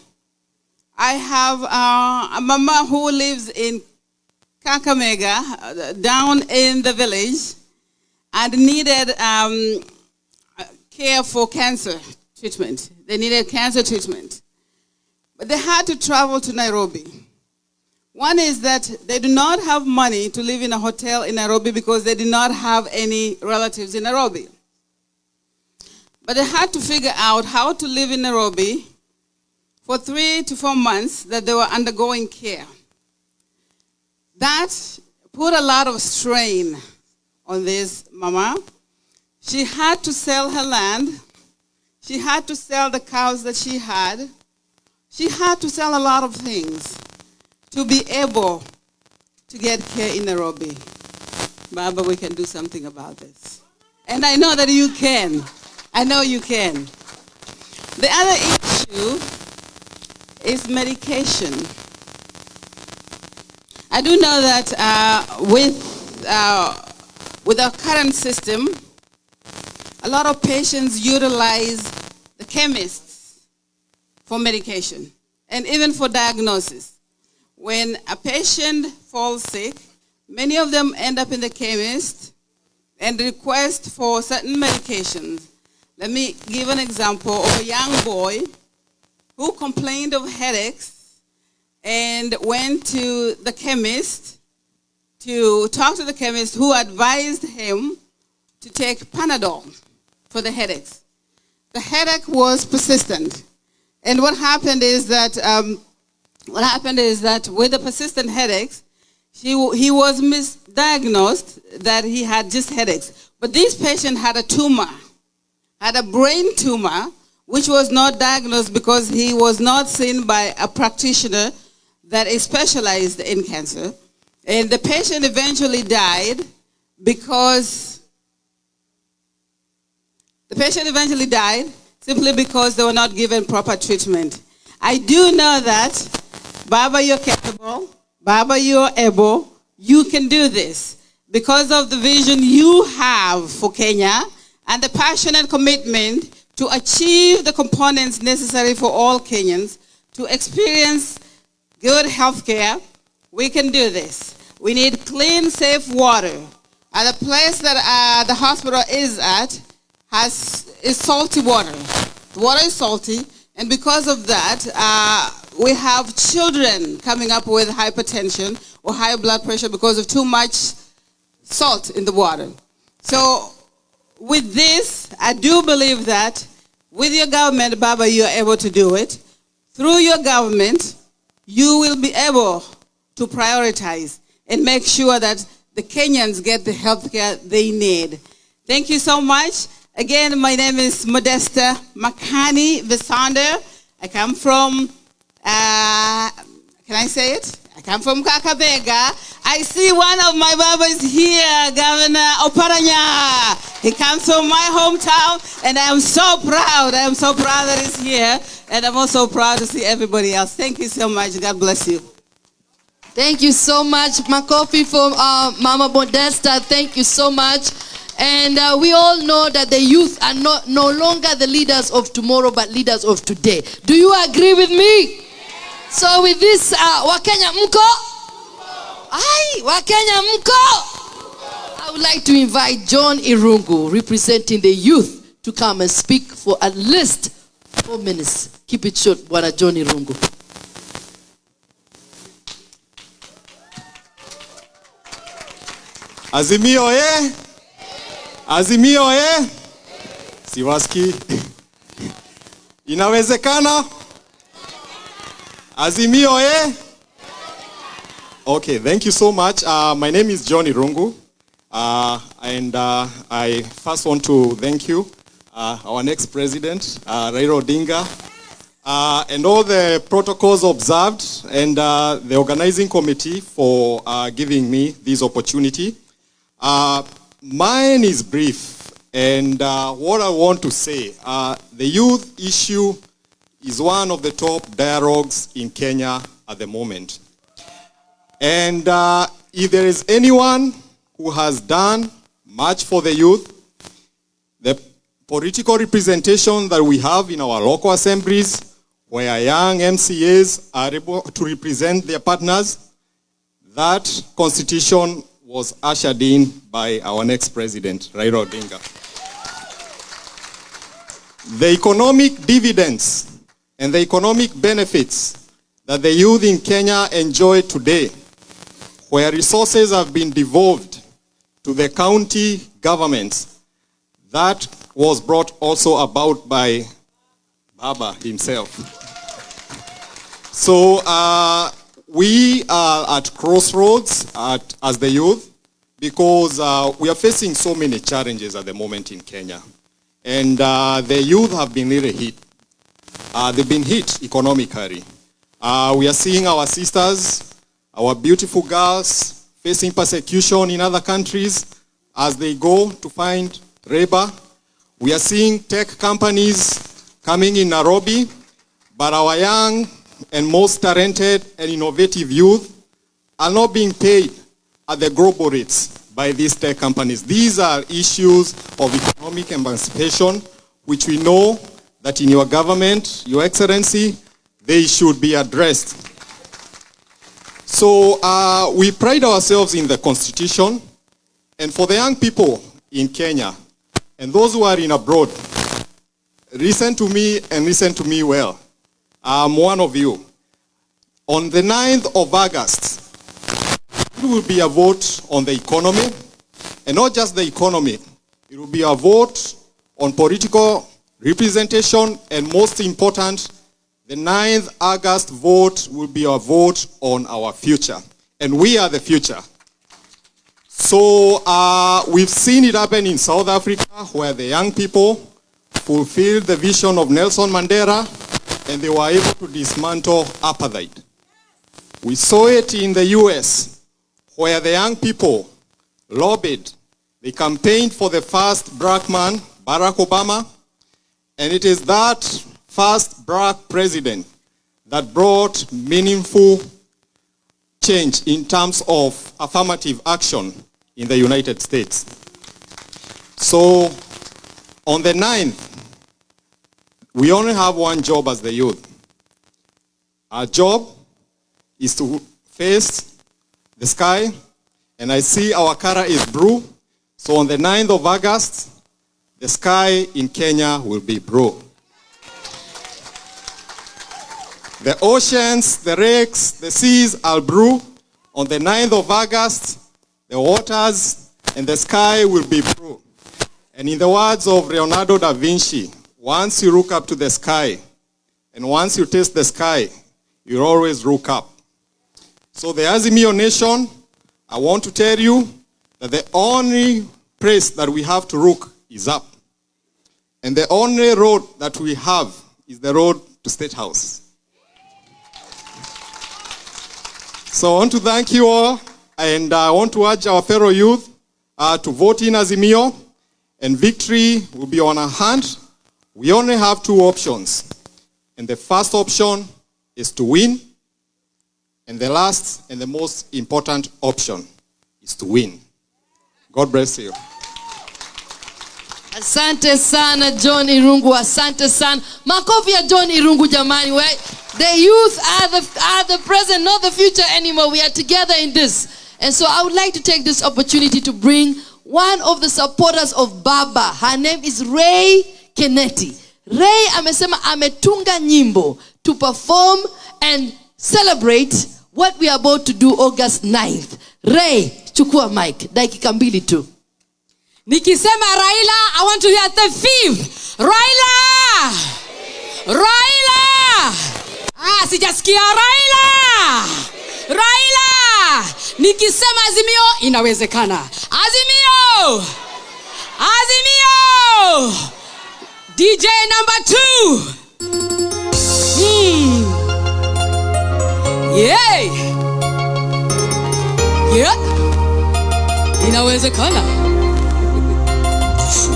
I have a mama who lives in Kakamega, down in the village, and needed care for cancer treatment. They needed cancer treatment. But they had to travel to Nairobi. One is that they do not have money to live in a hotel in Nairobi because they did not have any relatives in Nairobi. But they had to figure out how to live in Nairobi for 3 to 4 months that they were undergoing care. That put a lot of strain on this mama. She had to sell her land. She had to sell the cows that she had. She had to sell a lot of things to be able to get care in Nairobi. Baba, we can do something about this. And I know that you can. I know you can. The other issue is medication. I do know that with our current system, a lot of patients utilize the chemists for medication and even for diagnosis. When a patient falls sick, many of them end up in the chemist and request for certain medications. Let me give an example of a young boy who complained of headaches and went to the chemist to talk to the chemist, who advised him to take Panadol for the headaches. The headache was persistent. And what happened is that with the persistent headaches, he was misdiagnosed that he had just headaches. But this patient had a tumor, had a brain tumor, which was not diagnosed because he was not seen by a practitioner that is specialized in cancer. And the patient eventually died simply because they were not given proper treatment. I do know that, Baba, you're capable. Baba, you're able. You can do this because of the vision you have for Kenya and the passion and commitment to achieve the components necessary for all Kenyans to experience good health care. We can do this. We need clean, safe water. And the place that the hospital is at is salty water. The water is salty, and because of that, we have children coming up with hypertension or high blood pressure because of too much salt in the water. So with this, I do believe that with your government, Baba, you are able to do it. Through your government, you will be able to prioritize and make sure that the Kenyans get the health care they need. Thank you so much. Again, my name is Modesta Makani Visander. I come from, can I say it? I come from Kakamega. I see one of my Babas here, Governor Oparanya. He comes from my hometown, and I am so proud. I am so proud that he's here, and I'm also proud to see everybody else. Thank you so much. God bless you. Thank you so much, Makofi, for Mama Modesta. Thank you so much. And we all know that the youth are no longer the leaders of tomorrow, but leaders of today. Do you agree with me? So with this, Wakenya mko? Ai, Wakenya mko? I would like to invite John Irungu, representing the youth, to come and speak for at least 4 minutes. Keep it short, Bwana John Irungu. Azimio eh? Azimio eh? Siwaski. Inawezekana? Azimio eh? Okay, thank you so much. My name is John Irungu. And I first want to thank you, our next president, Raila Odinga, and all the protocols observed, and the organizing committee for giving me this opportunity. Mine is brief, and what I want to say, the youth issue is one of the top dialogues in Kenya at the moment. And if there is anyone who has done much for the youth, the political representation that we have in our local assemblies, where young MCAs are able to represent their partners, that constitution was ushered in by our next president, Raila Odinga. The economic dividends and the economic benefits that the youth in Kenya enjoy today, where resources have been devolved to the county governments, that was brought also about by Baba himself. So we are at crossroads as the youth, because we are facing so many challenges at the moment in Kenya. And the youth have been really hit. They've been hit economically. We are seeing our sisters, our beautiful girls, facing persecution in other countries as they go to find labor. We are seeing tech companies coming in Nairobi, but our young and most talented and innovative youth are not being paid at the global rates by these tech companies. These are issues of economic emancipation, which we know that in your government, Your Excellency, they should be addressed. So we pride ourselves in the Constitution, and for the young people in Kenya and those who are in abroad, listen to me and listen to me well. I'm one of you. On the 9th of August, it will be a vote on the economy, and not just the economy. It will be a vote on political representation, and most important, the 9th August vote will be a vote on our future. And we are the future. So we've seen it happen in South Africa, where the young people fulfilled the vision of Nelson Mandela, and they were able to dismantle apartheid. We saw it in the US, where the young people lobbied. They campaigned for the first black man, Barack Obama, and it is that first black president that brought meaningful change in terms of affirmative action in the United States. So on the 9th, we only have one job as the youth. Our job is to face the sky, and I see our color is blue. So on the 9th of August, the sky in Kenya will be blue. The oceans, the lakes, the seas are blue. On the 9th of August, the waters and the sky will be blue. And in the words of Leonardo da Vinci, once you look up to the sky, and once you taste the sky, you always look up. So the Azimio Nation, I want to tell you that the only place that we have to look is up. And the only road that we have is the road to State House. So I want to thank you all, and I want to urge our fellow youth to vote in Azimio. and victory will be on our hand, we only have two options. And the first option is to win. And the last and the most important option is to win. God bless you. Asante sana John Irungu, asante sana. Makofi ya John Irungu jamani. The youth are the present, not the future anymore. We are together in this. And so I would like to take this opportunity to bring one of the supporters of Baba. Her name is Ray Keneti. Ray amesema ametunga nyimbo to perform and celebrate what we are about to do August 9th. Ray, chukua mic. Dakika mbili tu. Nikisema Raila, I want to hear the fifth. Raila! Raila! Sijasikia Raila! Raila! Nikisema Azimio, inawezekana. Azimio! Azimio! DJ number 2. Yeah! Yeah! Inawezekana.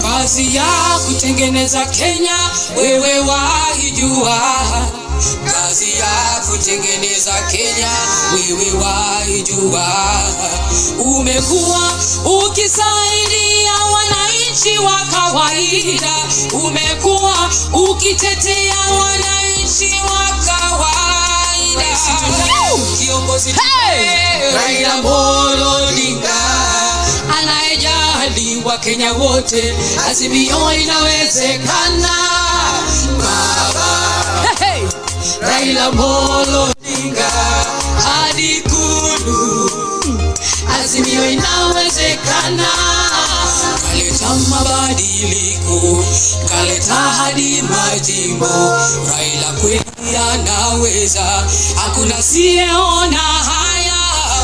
Kazi ya kutengeneza Kenya wewe waijua. Kazi ya kutengeneza Kenya wewe waijua. Umekuwa ukisaidia wananchi wa kawaida. Umekuwa ukitetea wananchi wa kawaida. Kiongozi Raila Amolo Odinga anayejali wa Kenya wote. Azimio inawezekana. Baba Raila Amolo Odinga hadi Ikulu. Azimio inawezekana. Kaleta mabadiliko, kaleta hadi majimbo. Raila kweli anaweza, hakuna siyeona haya.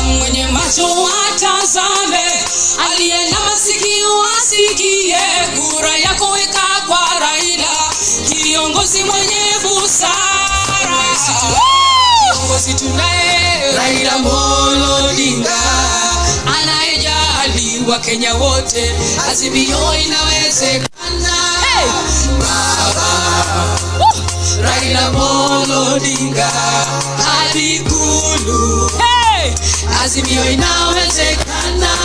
Mwenye macho atazame, aliye na masikio asikie. Kura yako weka kwa Raila, kiongozi mwenye busara. Kiongozi tunaye Raila Amolo Odinga anayejali wa Kenya wote. Azimio inawezekana. Baba Raila Amolo Odinga hadi Ikulu. Azimio inawezekana.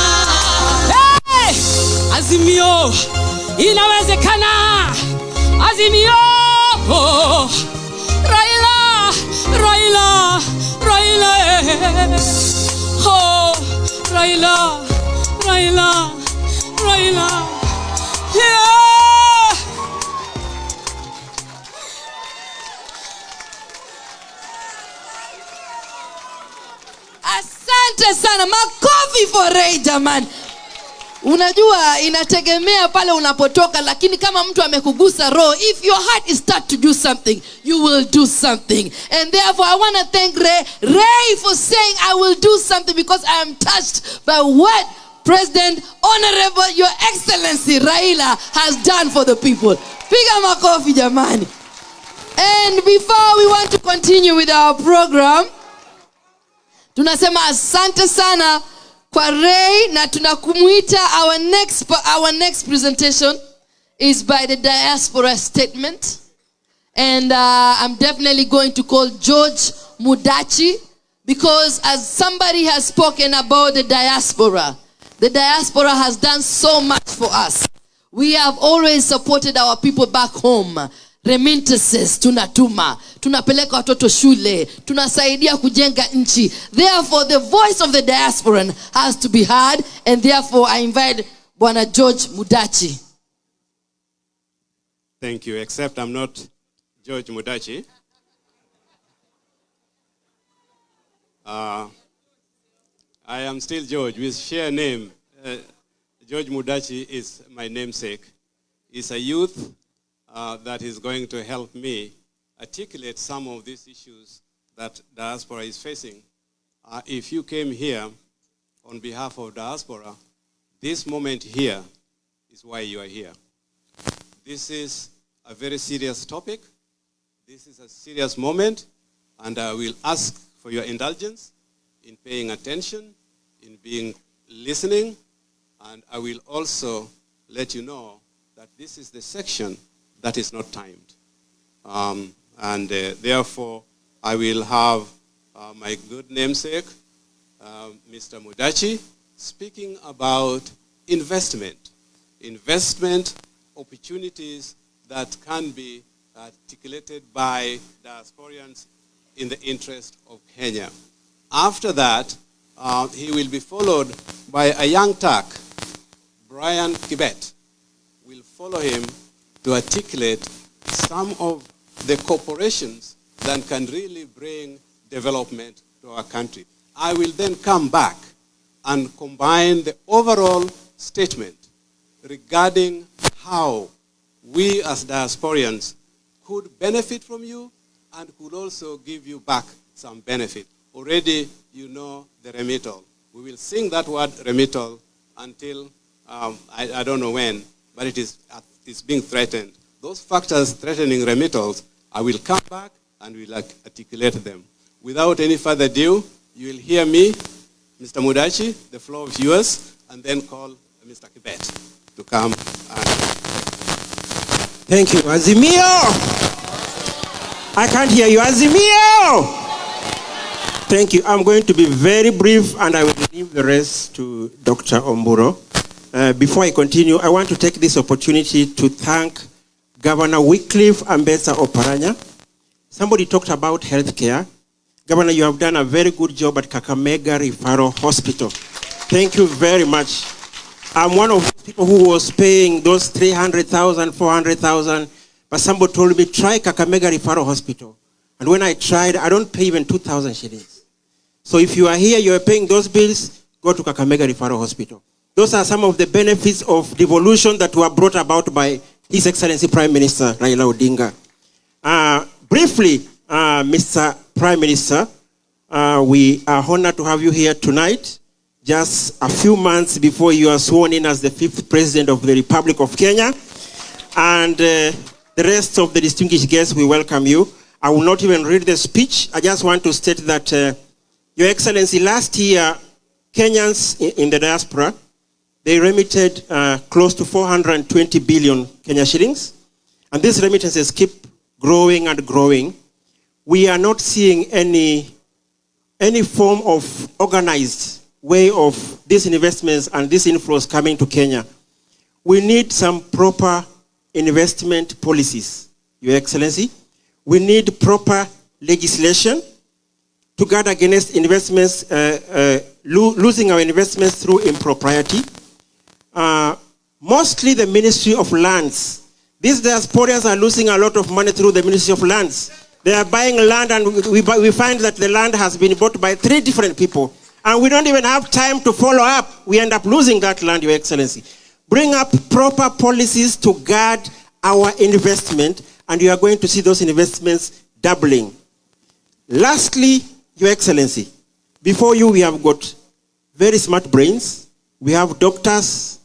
Azimio inawezekana. Azimio. Raila, Raila, Raila. Raila, Raila, Raila. Yeah. Asante sana. Makofi for Ray jamani. Unajua inategemea pale unapotoka, lakini kama mtu amekugusa roho, if your heart is start to do something, you will do something. And therefore I want to thank Ray for saying I will do something, because I am touched by what President Honorable Your Excellency Raila has done for the people. Piga makofi jamani. And before we want to continue with our program, tunasema asante sana kwa Ray, na tunakumuita our next presentation is by the diaspora statement. And I'm definitely going to call George Mudachi, because as somebody has spoken about the diaspora has done so much for us. We have always supported our people back home. Remittances tunatuma, tunapeleka watoto shule, tunasaidia kujenga nchi. Therefore the voice of the diaspora has to be heard, and therefore I invite Bwana George Mudachi. Thank you, except I'm not George Mudachi. I am still George. We share a name. George Mudachi is my namesake. He's a youth that is going to help me articulate some of these issues that diaspora is facing. If you came here on behalf of diaspora, this moment here is why you are here. This is a very serious topic. This is a serious moment, and I will ask for your indulgence in paying attention, in being listening, and I will also let you know that this is the section that is not timed. Therefore, I will have my good namesake, Mr. Mudachi, speaking about investment opportunities that can be articulated by diasporians in the interest of Kenya. After that, he will be followed by a young Turk, Brian Kibet, will follow him to articulate some of the corporations that can really bring development to our country. I will then come back and combine the overall statement regarding how we as diasporians could benefit from you and could also give you back some benefit. Already you know the remittal. We will sing that word remittal until, I don't know when, but it's being threatened. Those factors threatening remittals, I will come back and will articulate them. Without any further ado, you will hear me, Mr. Mudachi, the floor is yours, and then call Mr. Kibet to come. Thank you. Azimio! I can't hear you. Azimio! Thank you. I'm going to be very brief, and I will leave the rest to Dr. Omburo. Before I continue, I want to take this opportunity to thank Governor Wycliffe Ambassador Oparanya. Somebody talked about healthcare. Governor, you have done a very good job at Kakamega Referral Hospital. Thank you very much. I'm one of those people who was paying those 300,000, 400,000, but somebody told me, try Kakamega Referral Hospital. And when I tried, I don't pay even 2,000 shillings. So if you are here, you are paying those bills, go to Kakamega Referral Hospital. Those are some of the benefits of devolution that were brought about by His Excellency Prime Minister Raila Odinga. Briefly, Mr. Prime Minister, we are honored to have you here tonight, just a few months before you are sworn in as the 5th President of the Republic of Kenya. And the rest of the distinguished guests, we welcome you. I will not even read the speech. I just want to state that, Your Excellency, last year, Kenyans in the diaspora, they remitted close to 420 billion Kenya shillings. And these remittances keep growing and growing. We are not seeing any form of organized way of these investments and these inflows coming to Kenya. We need some proper investment policies, Your Excellency. We need proper legislation to guard against investments, losing our investments through impropriety. Mostly the Ministry of Lands. These diasporians are losing a lot of money through the Ministry of Lands. They are buying land, and we find that the land has been bought by 3 different people. And we don't even have time to follow up. We end up losing that land, Your Excellency. Bring up proper policies to guard our investment, and you are going to see those investments doubling. Lastly, Your Excellency, before you we have got very smart brains. We have doctors,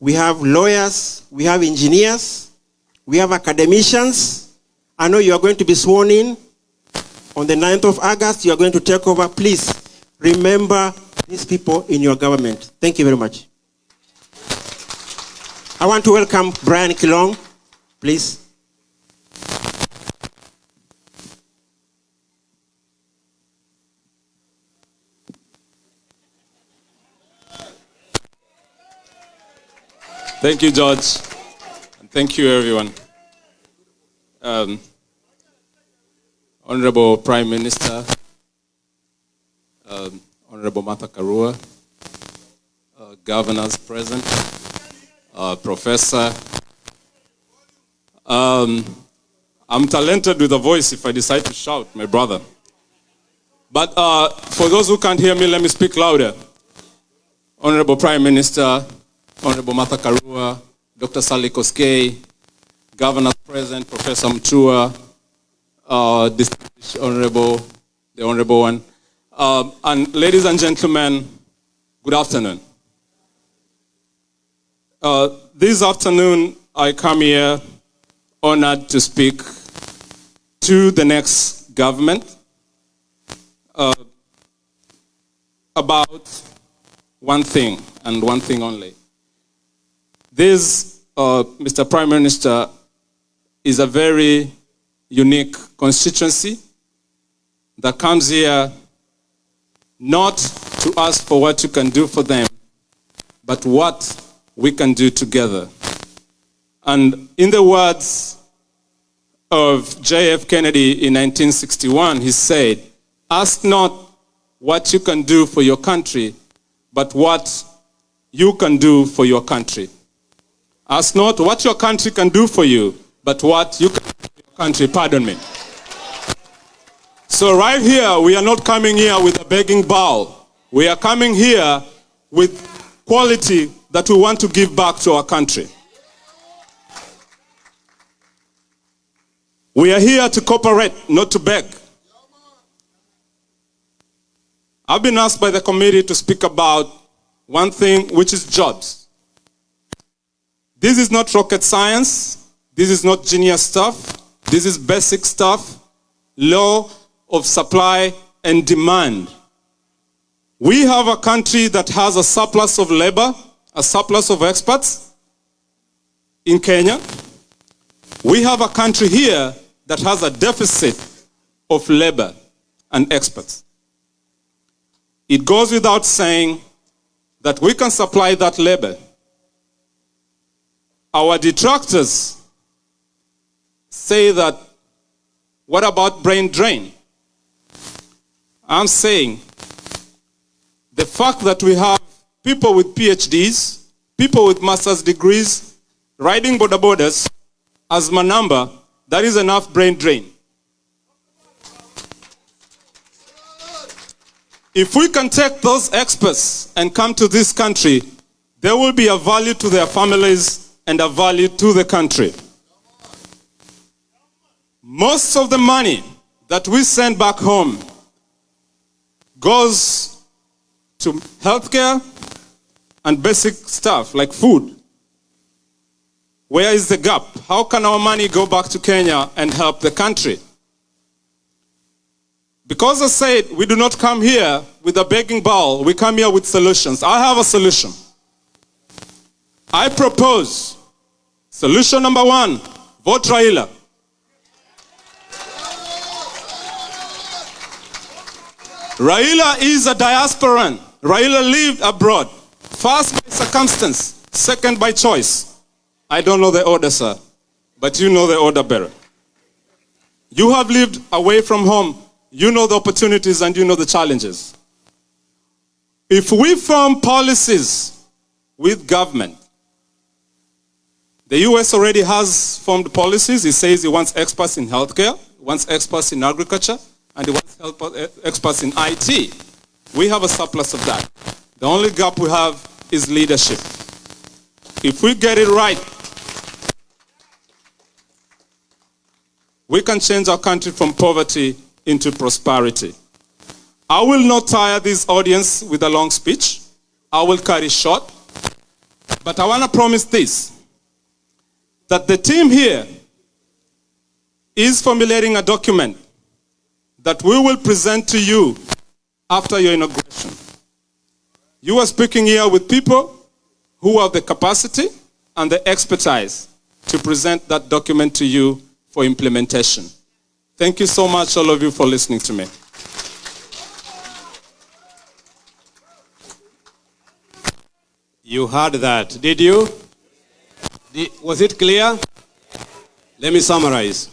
we have lawyers, we have engineers, we have academicians. I know you are going to be sworn in on the 9th of August. You are going to take over. Please remember these people in your government. Thank you very much. I want to welcome Brian Kilong, please. Thank you, George. And thank you, everyone. Honorable Prime Minister, Honorable Martha Karua, governors present, Professor. I'm talented with a voice if I decide to shout, my brother. But for those who can't hear me, let me speak louder. Honorable Prime Minister, Honorable Martha Karua, Dr. Sally Koskei, Governors present, Professor Mchua, distinguished Honorable, the Honorable one, and ladies and gentlemen, good afternoon. This afternoon, I come here honored to speak to the next government about one thing and one thing only. This Mr. Prime Minister, is a very unique constituency that comes here not to ask for what you can do for them, but what we can do together. And in the words of J.F. Kennedy in 1961, he said, "Ask not what you can do for your country, but what you can do for your country." Ask not what your country can do for you, but what you can do for your country. Pardon me. So right here, we are not coming here with a begging bowl. We are coming here with quality that we want to give back to our country. We are here to cooperate, not to beg. I've been asked by the committee to speak about one thing, which is jobs. This is not rocket science. This is not genius stuff. This is basic stuff. Law of supply and demand. We have a country that has a surplus of labor, a surplus of experts in Kenya. We have a country here that has a deficit of labor and experts. It goes without saying that we can supply that labor. Our detractors say that, what about brain drain? I'm saying the fact that we have people with PhDs, people with master's degrees, riding border borders as my number, that is enough brain drain. If we can take those experts and come to this country, there will be a value to their families and a value to the country. Most of the money that we send back home goes to healthcare and basic stuff like food. Where is the gap? How can our money go back to Kenya and help the country? Because I said we do not come here with a begging bowl, we come here with solutions. I have a solution. I propose solution number 1, vote Raila. Raila is a diasporan. Raila lived abroad. First by circumstance, second by choice. I don't know the order, sir, but you know the order better. You have lived away from home. You know the opportunities and you know the challenges. If we form policies with government, the US already has formed policies. It says it wants experts in healthcare, wants experts in agriculture, and it wants experts in IT. We have a surplus of that. The only gap we have is leadership. If we get it right, we can change our country from poverty into prosperity. I will not tire this audience with a long speech. I will cut it short. But I want to promise this, that the team here is formulating a document that we will present to you after your inauguration. You are speaking here with people who have the capacity and the expertise to present that document to you for implementation. Thank you so much, all of you, for listening to me. You heard that, did you? Was it clear? Let me summarize.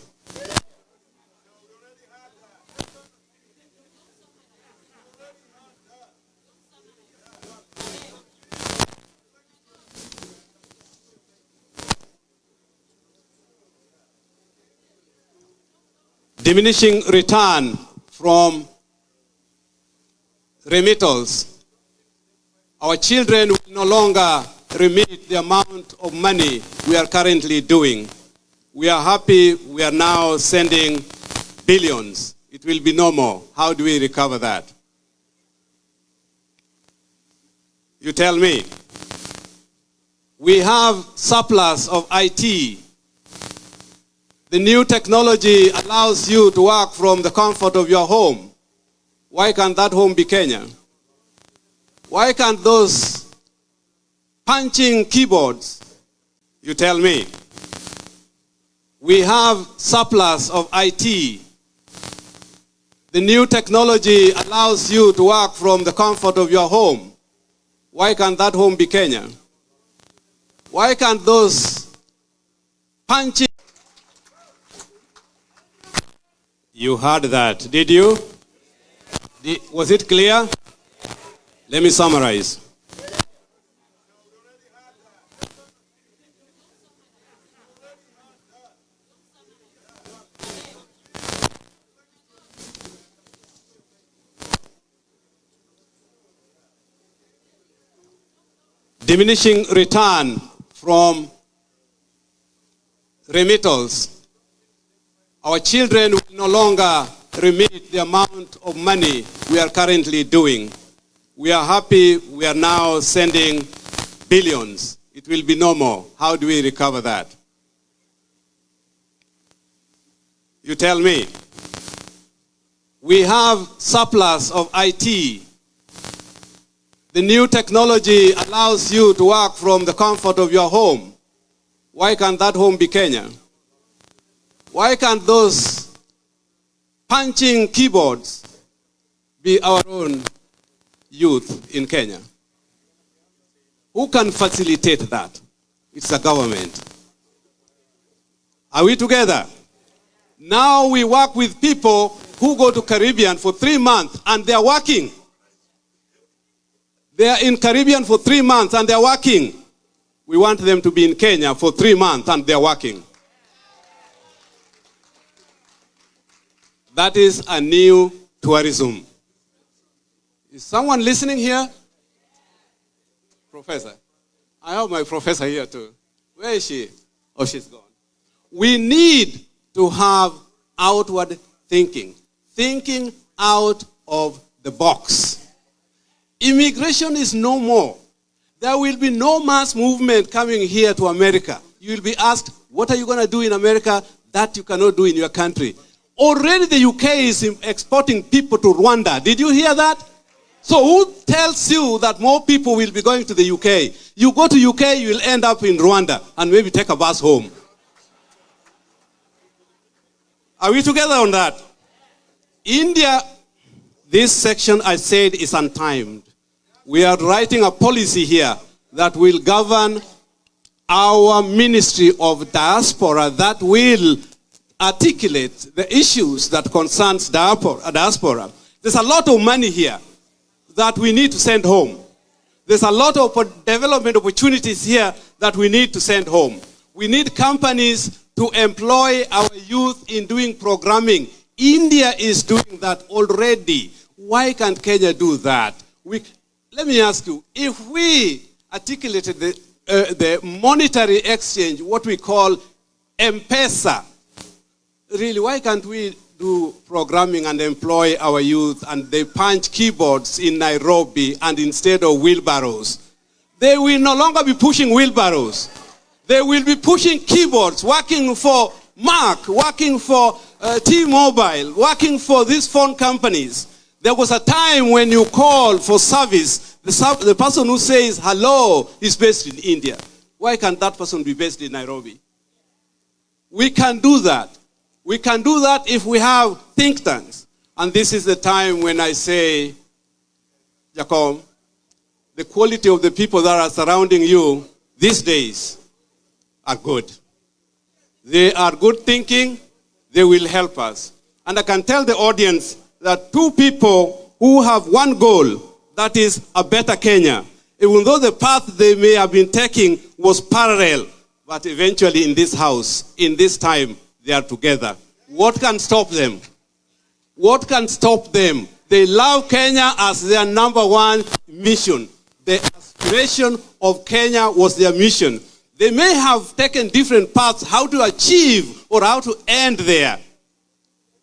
Diminishing return from remittals. Our children will no longer remit the amount of money we are currently doing. We are happy we are now sending billions. It will be no more. How do we recover that? You tell me. We have surplus of IT. The new technology allows you to work from the comfort of your home. Why can't that home be Kenya? Why can't those punching keyboards You tell me. We have surplus of IT. The new technology allows you to work from the comfort of your home. Why can't that home be Kenya? Why can't those punching? You heard that, did you? Was it clear? Let me summarize. Diminishing return from remittals. Our children will no longer remit the amount of money we are currently doing. We are happy we are now sending billions. It will be no more. How do we recover that? You tell me. We have surplus of IT. The new technology allows you to work from the comfort of your home. Why can't that home be Kenya? Why can't those punching keyboards be our own youth in Kenya? Who can facilitate that? It's the government. Are we together? Now we work with people who go to Caribbean for 3 months and they are working. They are in Caribbean for 3 months and they are working. We want them to be in Kenya for 3 months and they are working. That is a new tourism. Is someone listening here? Professor. I have my professor here too. Where is she? Oh, she's gone. We need to have outward thinking. Thinking out of the box. Immigration is no more. There will be no mass movement coming here to America. You will be asked, what are you going to do in America that you cannot do in your country? Already the UK is exporting people to Rwanda. Did you hear that? So who tells you that more people will be going to the UK? You go to UK, you will end up in Rwanda and maybe take a bus home. Are we together on that? India, this section I said is untimed. We are writing a policy here that will govern our Ministry of Diaspora that will articulate the issues that concerns diaspora. There's a lot of money here that we need to send home. There's a lot of development opportunities here that we need to send home. We need companies to employ our youth in doing programming. India is doing that already. Why can't Kenya do that? Let me ask you, if we articulated the monetary exchange, what we call M-Pesa, really, why can't we do programming and employ our youth and they punch keyboards in Nairobi and instead of wheelbarrows? They will no longer be pushing wheelbarrows. They will be pushing keyboards, working for Mark, working for T-Mobile, working for these phone companies. There was a time when you call for service, the person who says hello is based in India. Why can't that person be based in Nairobi? We can do that. We can do that if we have think tanks. And this is the time when I say, Jacob, the quality of the people that are surrounding you these days are good. They are good thinking. They will help us. And I can tell the audience that 2 people who have one goal, that is a better Kenya, even though the path they may have been taking was parallel, but eventually in this house, in this time, they are together. What can stop them? What can stop them? They love Kenya as their #1 mission. The aspiration of Kenya was their mission. They may have taken different paths how to achieve or how to end there.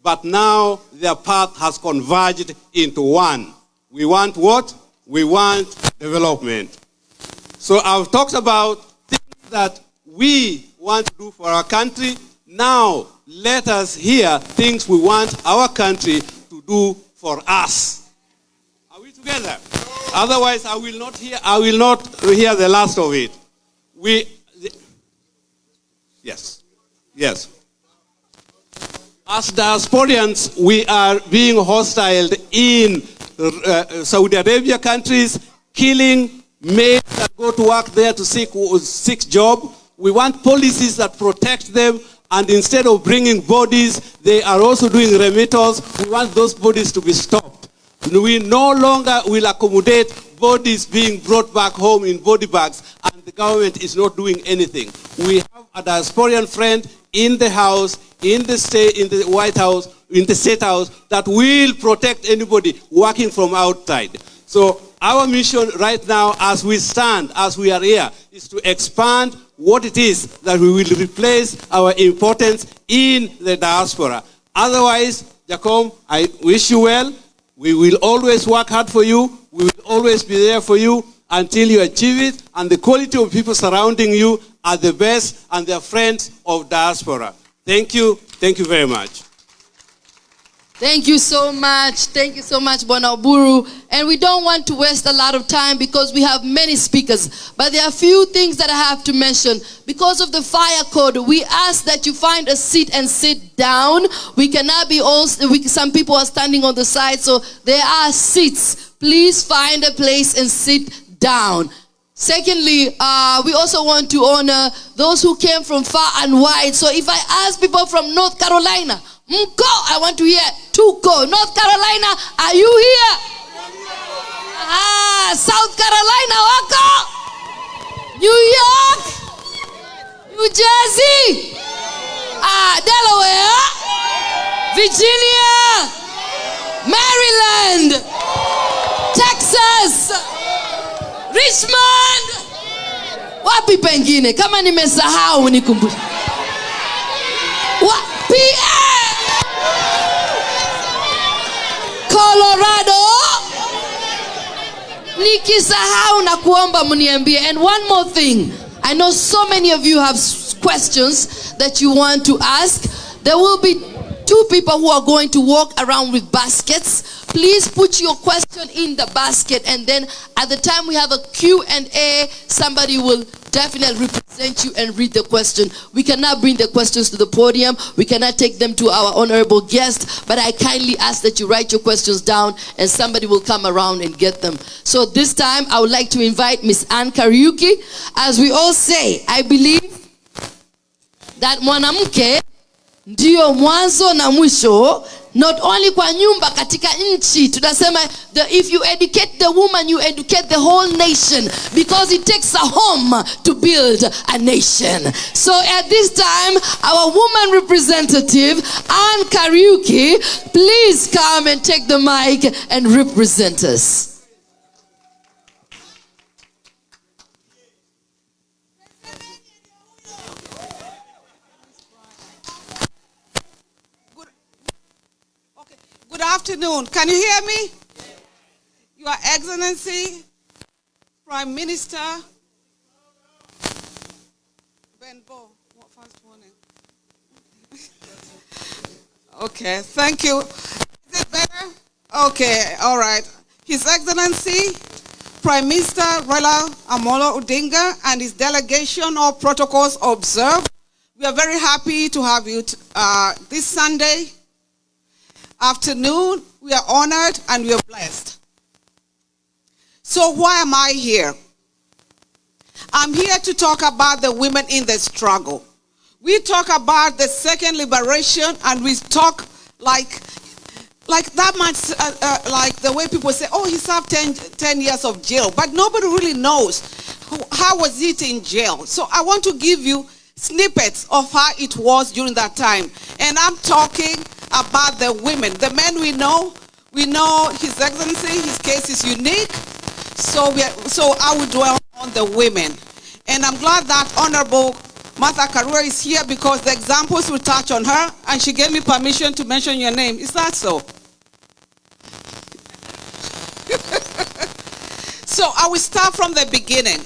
But now their path has converged into one. We want what? We want development. So I've talked about things that we want to do for our country. Now let us hear things we want our country to do for us. Are we together? Otherwise I will not hear the last of it. Yes. Yes. As diasporians, we are being hostile in Saudi Arabia countries, killing maids that go to work there to seek job. We want policies that protect them, and instead of bringing bodies, they are also doing remittals. We want those bodies to be stopped. We no longer will accommodate bodies being brought back home in body bags, and the government is not doing anything. We have a diasporian friend in the House, in the state, in the White House, in the State House, that will protect anybody working from outside. So our mission right now, as we stand, as we are here, is to expand what it is that we will replace our importance in the diaspora. Otherwise, Jacob, I wish you well. We will always work hard for you. We will always be there for you until you achieve it. And the quality of people surrounding you are the best, and they are friends of diaspora. Thank you. Thank you very much. Thank you so much. Thank you so much, Bwana Oburu. And we don't want to waste a lot of time because we have many speakers. But there are a few things that I have to mention. Because of the fire code, we ask that you find a seat and sit down. We cannot be all, some people are standing on the side, so there are seats. Please find a place and sit down. Secondly, we also want to honor those who came from far and wide. So if I ask people from North Carolina, Mko, I want to hear Tuko. North Carolina, are you here? South Carolina, wako? New York? New Jersey? Delaware? Virginia? Maryland? Texas? Richmond? Wapi pengine? Kama nimesahau nikumbushe. PA? Colorado? Nikisahau na kuomba mniambie. And one more thing. I know so many of you have questions that you want to ask. There will be 2 people who are going to walk around with baskets. Please put your question in the basket, and then at the time we have a Q&A, somebody will definitely represent you and read the question. We cannot bring the questions to the podium. We cannot take them to our honorable guest, but I kindly ask that you write your questions down and somebody will come around and get them. So this time I would like to invite Miss Ann Kariuki. As we all say, I believe that mwanamke ndio mwanzo na mwisho, not only kwa nyumba, katika nchi. Tunasema, if you educate the woman, you educate the whole nation, because it takes a home to build a nation. So at this time, our woman representative, Ann Kariuki, please come and take the mic and represent us. Good afternoon. Can you hear me? Your Excellency, Prime Minister Benbow. What first warning? Okay, thank you. Is it better? Okay, all right. His Excellency, Prime Minister Raila Amolo Odinga and his delegation, all protocols observed. We are very happy to have you this Sunday afternoon. We are honored and we are blessed. So why am I here? I'm here to talk about the women in the struggle. We talk about the second liberation, and we talk like that much, like the way people say, oh, he served 10 years of jail, but nobody really knows how was it in jail. So I want to give you snippets of how it was during that time. And I'm talking about the women. The men we know His Excellency, his case is unique. So I will dwell on the women. And I'm glad that Honorable Martha Karua is here, because the examples will touch on her, and she gave me permission to mention your name. Is that so? So I will start from the beginning.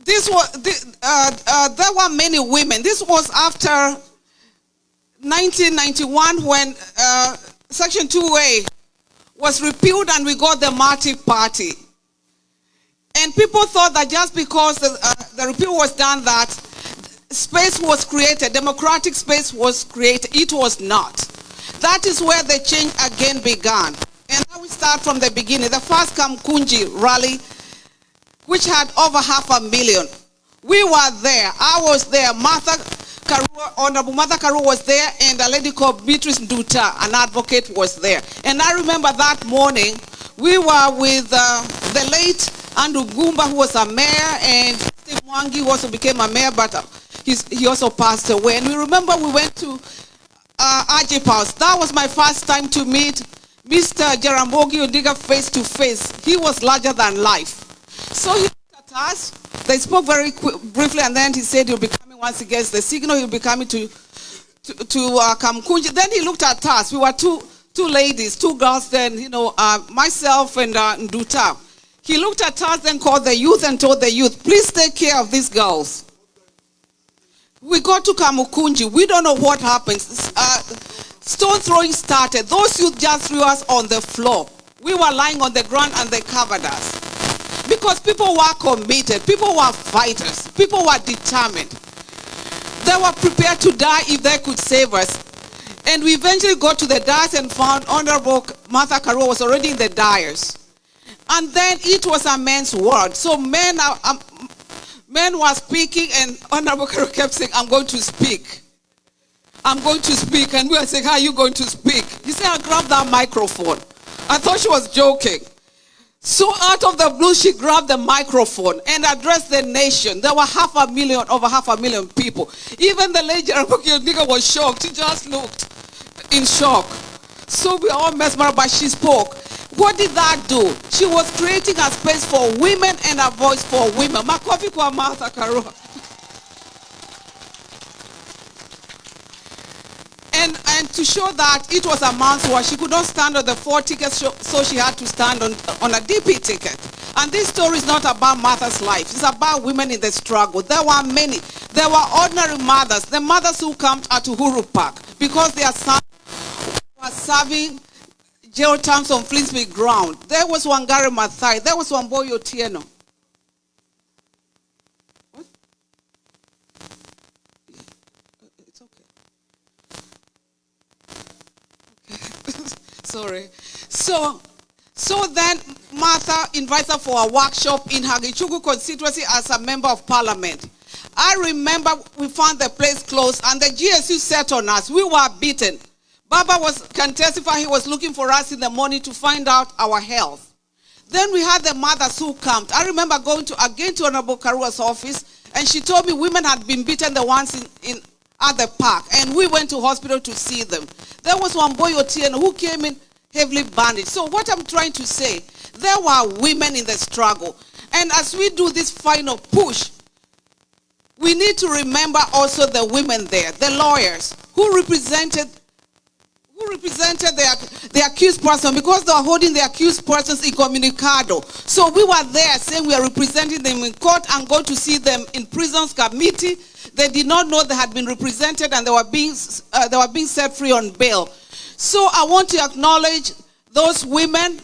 There were many women. This was after 1991, when Section 2A was repealed and we got the multi-party. And people thought that just because the repeal was done, that space was created, democratic space was created. It was not. That is where the change again began. And now we start from the beginning. The first Kamkunji rally, which had over 500,000. We were there. I was there. Honorable Martha Karua was there, and a lady called Beatrice Nduta, an advocate, was there. And I remember that morning, we were with the late Andrew Gumba, who was a mayor, and Steve Mwangi, who also became a mayor, but he also passed away. And we remember we went to Ajip's house. That was my first time to meet Mr. Jaramogi Oginga face to face. He was larger than life. So he looked at us. They spoke very briefly, and then he said he'll be coming once he gets the signal. He'll be coming to Kamkunji. Then he looked at us. We were two ladies, two girls. Then myself and Nduta. He looked at us, then called the youth and told the youth, "Please take care of these girls." We got to Kamukunji. We don't know what happened. Stone throwing started. Those youth just threw us on the floor. We were lying on the ground and they covered us. Because people were committed. People were fighters. People were determined. They were prepared to die if they could save us. And we eventually got to the dais and found Honorable Martha Karua was already in the dais. And then it was a man's world. So men were speaking, and Honorable Karua kept saying, "I'm going to speak. I'm going to speak." And we were saying, "How are you going to speak?" He said, "I'll grab that microphone." I thought she was joking. So out of the blue, she grabbed the microphone and addressed the nation. There were over 500,000 people. Even the lady Jaramogi Oginga was shocked. She just looked in shock. So we all mesmerized, but she spoke. What did that do? She was creating a space for women and a voice for women. Makofi kwa Martha Karua. And to show that it was a man's war, she could not stand on the 4 tickets, so she had to stand on a DP ticket. And this story is not about Martha's life. It's about women in the struggle. There were many. There were ordinary mothers, the mothers who camped at Uhuru Park because their sons were serving jail terms on Flinsby ground. There was Wangari Maathai. There was Wamboy Otieno. What? It's okay. Sorry. So then Martha invites her for a workshop in Hagichugu constituency as a member of parliament. I remember we found the place closed and the GSU set on us. We were beaten. Baba can testify he was looking for us in the morning to find out our health. Then we had the mothers who camped. I remember going to Honorable Karua's office, and she told me women had been beaten the ones at the park, and we went to hospital to see them. There was one boy Otieno who came in heavily bandaged. So what I'm trying to say, there were women in the struggle. And as we do this final push, we need to remember also the women there, the lawyers who represented the accused person, because they were holding the accused persons incommunicado. So we were there saying we are representing them in court and going to see them in prisons committee. They did not know they had been represented and they were being set free on bail. So I want to acknowledge those women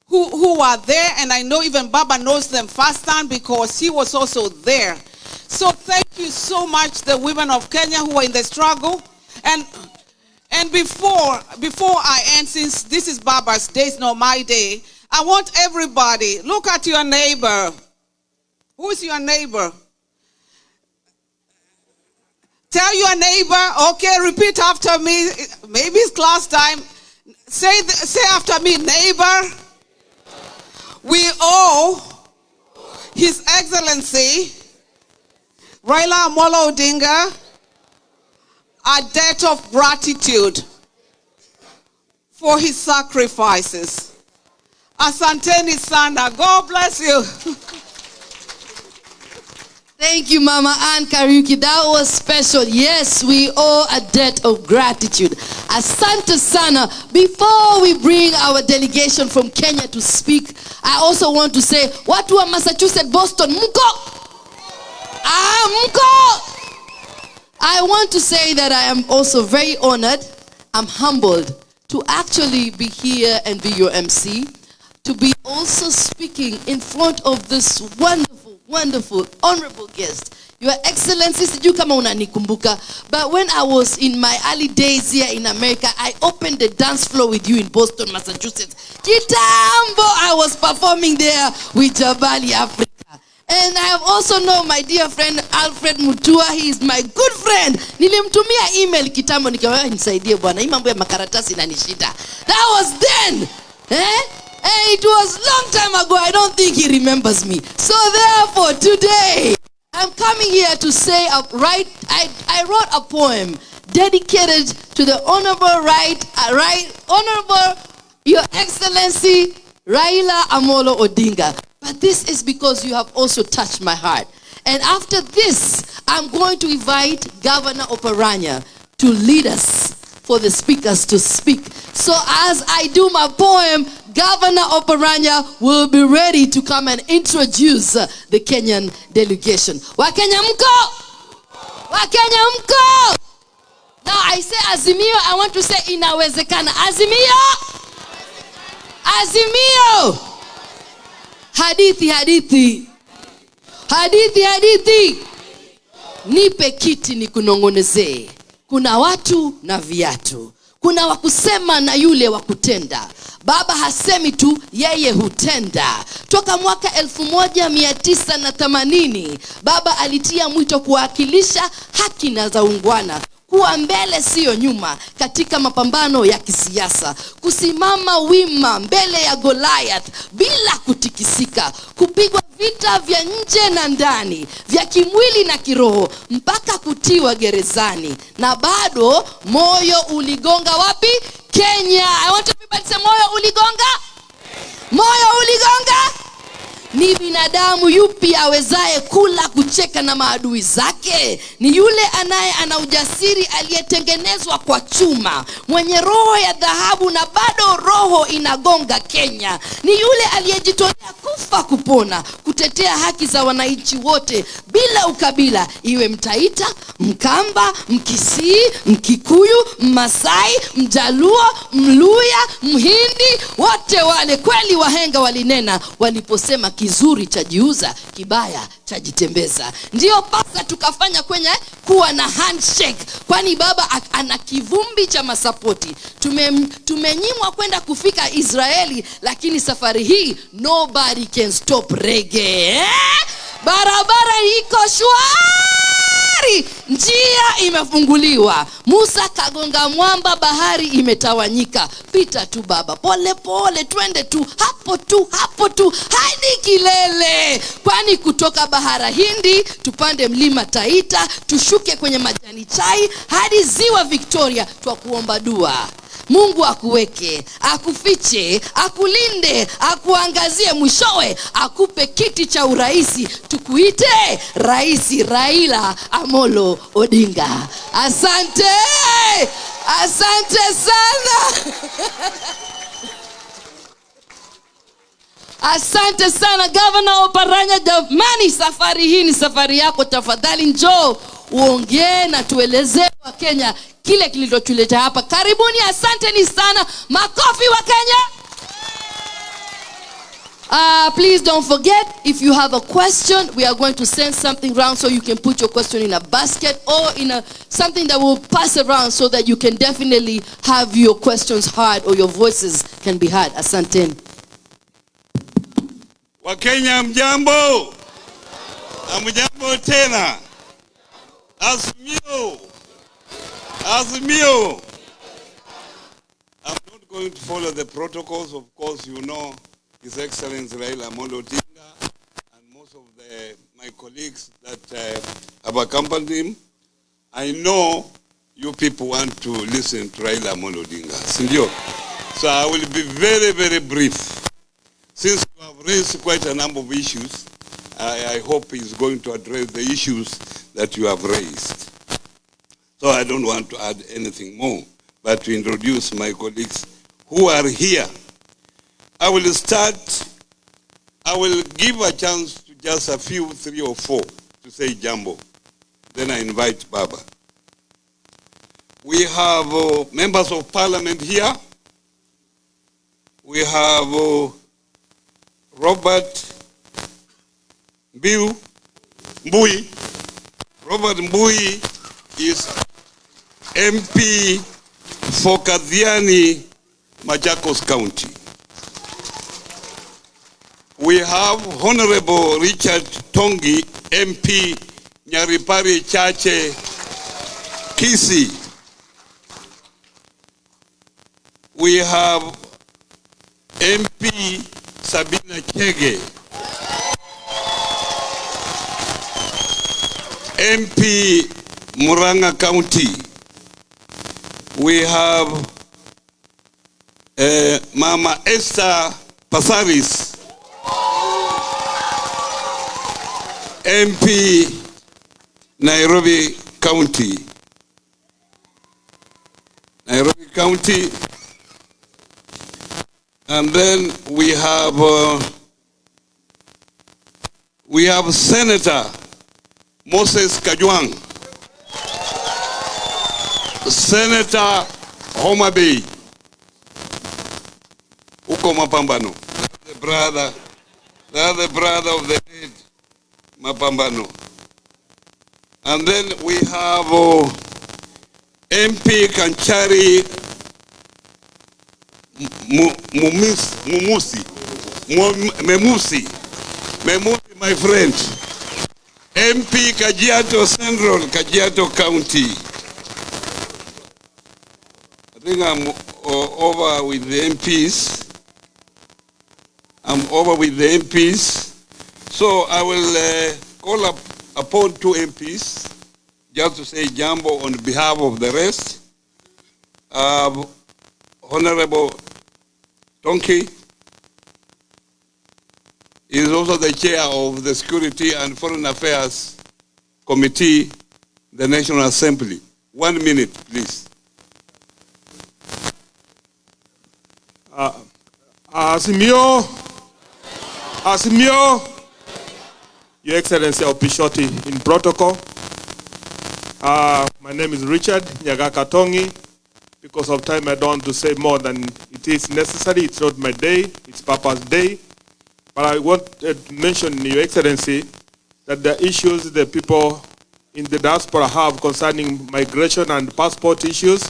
who were there, and I know even Baba knows them firsthand because he was also there. So thank you so much, the women of Kenya who were in the struggle. And before I end, since this is Baba's day, it's not my day, I want everybody, look at your neighbor. Who is your neighbor? Tell your neighbor, okay, repeat after me. Maybe it's class time. Say after me, neighbor. We owe His Excellency Raila Amolo Odinga a debt of gratitude for his sacrifices. Asanteni sana. God bless you. Thank you, Mama Ann Kariuki. That was special. Yes, we owe a debt of gratitude. Asante sana. Before we bring our delegation from Kenya to speak, I also want to say, watu wa Massachusetts, Boston, mko? Mko? I want to say that I am also very honored. I'm humbled to actually be here and be your MC, to be also speaking in front of this wonderful, honorable guest. Your Excellency, sijui kama unanikumbuka, but when I was in my early days here in America, I opened the dance floor with you in Boston, Massachusetts. Kitambo, I was performing there with Jabali, Africa. And I have also known my dear friend Alfred Mutua. He is my good friend. Nilimtumia email kitambo nikamwambia nisaidie bwana, hii mambo ya makaratasi inanishida. That was then. And it was long time ago. I don't think he remembers me. So therefore, today, I'm coming here to say, I wrote a poem dedicated to the Honorable Honorable Your Excellency Raila Amolo Odinga. But this is because you have also touched my heart. And after this, I'm going to invite Governor Oparanya to lead us for the speakers to speak. So as I do my poem, Governor Oparanya will be ready to come and introduce the Kenyan delegation. Wakenya mko? Wakenya mko? Now I say Azimio, I want to say Inawezekana. Azimio? Azimio! Hadithi, hadithi. Hadithi, hadithi. Nipe kiti nikunong'onezee. Kuna watu na viatu. Kuna wakusema na yule wakutenda. Baba hasemi tu, yeye hutenda. Toka mwaka 1980, baba alitia mwito kuwakilisha haki na za ungwana, kuwa mbele sio nyuma katika mapambano ya kisiasa, kusimama wima mbele ya Goliath bila kutikisika, kupigwa vita vya nje na ndani, vya kimwili na kiroho, mpaka kutiwa gerezani. Na bado moyo uligonga wapi? Kenya. I want everybody to say moyo uligonga? Moyo uligonga? Ni binadamu yupi awezaye kula kucheka na maadui zake? Ni yule ana ujasiri aliyetengenezwa kwa chuma, mwenye roho ya dhahabu na bado roho inagonga Kenya. Ni yule aliyejitolea kufa kupona, kutetea haki za wananchi wote bila ukabila, iwe Mtaita, Mkamba, Mkisii, Mkikuyu, Mmasai, Mjaluo, Mluya, Mhindi, wote wale kweli wahenga walinena waliposema kizuri chajiuza, kibaya chajitembeza. Ndio pasa tukafanya kwenye kuwa na handshake, kwani baba ana kivumbi cha masapoti. Tumenyimwa kwenda kufika Israeli, lakini safari hii nobody can stop reggae. Barabara iko shwari, njia imefunguliwa. Musa kagonga mwamba, bahari imetawanyika. Pita tu baba, pole pole, twende tu hapo tu hadi kilele. Kwani kutoka bahara Hindi tupande mlima Taita, tushuke kwenye majani chai hadi ziwa Victoria, twakuomba dua. Mungu akuweke, akufiche, akulinde, akuangazie, mwishowe akupe kiti cha uraisi, tukuite Raisi Raila Amolo Odinga. Asante! Asante sana! Asante sana Governor Oparanya. Jamani, safari hii ni safari yako, tafadhali njoo uongee na tueleze wa Kenya kile kilichotuleta hapa. Karibuni, asanteni sana. Makofi wa Kenya. Please don't forget, if you have a question, we are going to send something around so you can put your question in a basket or in something that will pass around so that you can definitely have your questions heard or your voices can be heard. Asanteni. Wa Kenya mjambo. Amjambo tena. Azimio. Azimio. I'm not going to follow the protocols. Of course, you know His Excellency Raila Amolo Odinga and most of my colleagues that have accompanied him. I know you people want to listen to Raila Amolo Odinga. So I will be very, very brief. Since you have raised quite a number of issues, I hope he's going to address the issues that you have raised. So I don't want to add anything more, but to introduce my colleagues who are here. I will give a chance to just a few, 3 or 4, to say jambo. Then I invite Baba. We have members of parliament here. We have Robert Mbui, Robert Mbui is MP for Kadhiani, Machakos County. We have Honorable Richard Tongi, MP, Nyaripari Chache, Kisii. We have MP Sabina Chege, MP Muranga County. We have Mama Esther Pasaris, MP Nairobi County. Nairobi County. And then we have Senator Moses Kakwang, Senator Homa Bay, Uko Mapambano, the brother of the late Mapambano. And then we have MP Kanchari Memusi, my friend. MP Kajiado Central, Kajiado County. I think I'm over with the MPs. So I will call upon two MPs just to say jambo on behalf of the rest. Honorable Tonki is also the chair of the Security and Foreign Affairs Committee, the National Assembly. 1 minute, please. Azimio, Your Excellency Opishoti in protocol. My name is Richard Nyagaka-Tongi. Because of time, I don't want to say more than it is necessary. It's not my day, it's Papa's day. But I want to mention, Your Excellency, that the issues the people in the diaspora have concerning migration and passport issues,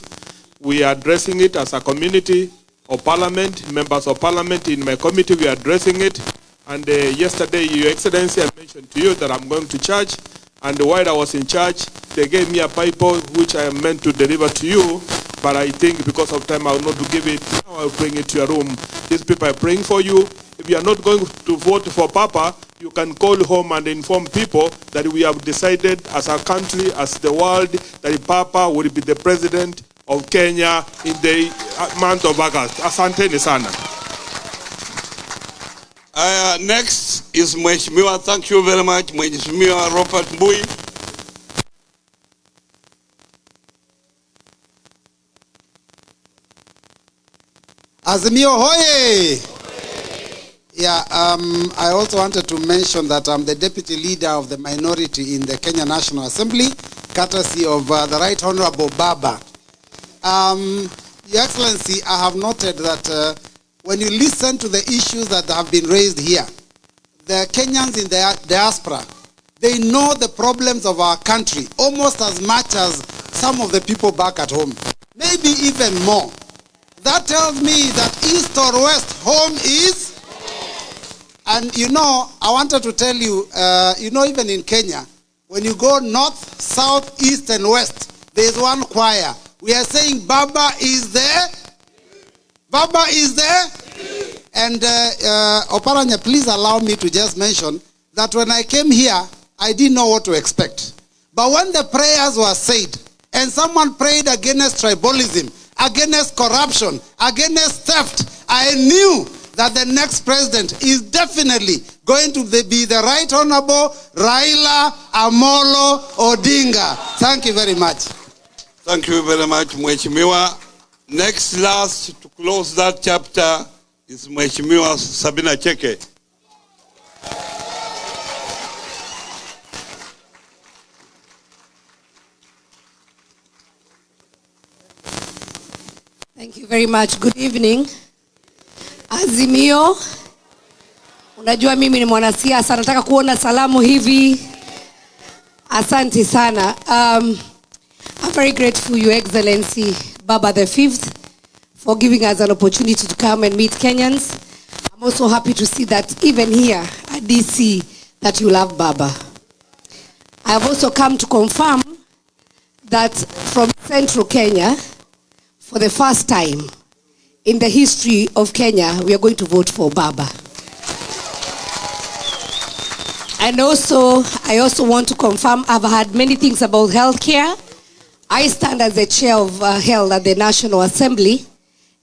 we are addressing it as a community of parliament, members of parliament in my committee, we are addressing it. And yesterday, Your Excellency, I mentioned to you that I'm going to church, and while I was in church, they gave me a Bible which I am meant to deliver to you, but I think because of time I will not give it. Now I will bring it to your room. These people are praying for you. If you are not going to vote for Papa, you can call home and inform people that we have decided as a country, as the world, that Papa will be the president of Kenya in the month of August. Asanteni sana. Next is Mheshimiwa. Thank you very much, Mheshimiwa Robert Mbui. Azimio hoye! Yeah, I also wanted to mention that I'm the deputy leader of the minority in the Kenya National Assembly, courtesy of the Right Honorable Baba. Your Excellency, I have noted that when you listen to the issues that have been raised here, the Kenyans in the diaspora, they know the problems of our country almost as much as some of the people back at home, maybe even more. That tells me that east or west, home is. And you know, I wanted to tell you, even in Kenya, when you go north, south, east, and west, there's one choir. We are saying, Baba is there. Baba is there. And Oparanya, please allow me to just mention that when I came here, I didn't know what to expect. But when the prayers were said, and someone prayed against tribalism, against corruption, against theft, I knew that the next president is definitely going to be the Right Honorable Raila Amolo Odinga. Thank you very much. Thank you very much, Mheshimiwa. Next, last, to close that chapter is Mheshimiwa Sabina Cheke. Thank you very much. Good evening. Azimio. Unajua mimi ni mwanasiasa, nataka kuona salamu hivi. Asante sana. I'm very grateful, Your Excellency Baba the Fifth, for giving us an opportunity to come and meet Kenyans. I'm also happy to see that even here at DC that you love Baba. I have also come to confirm that from Central Kenya, for the first time in the history of Kenya, we are going to vote for Baba. And also, I also want to confirm, I've heard many things about healthcare. I stand as the chair of health at the National Assembly,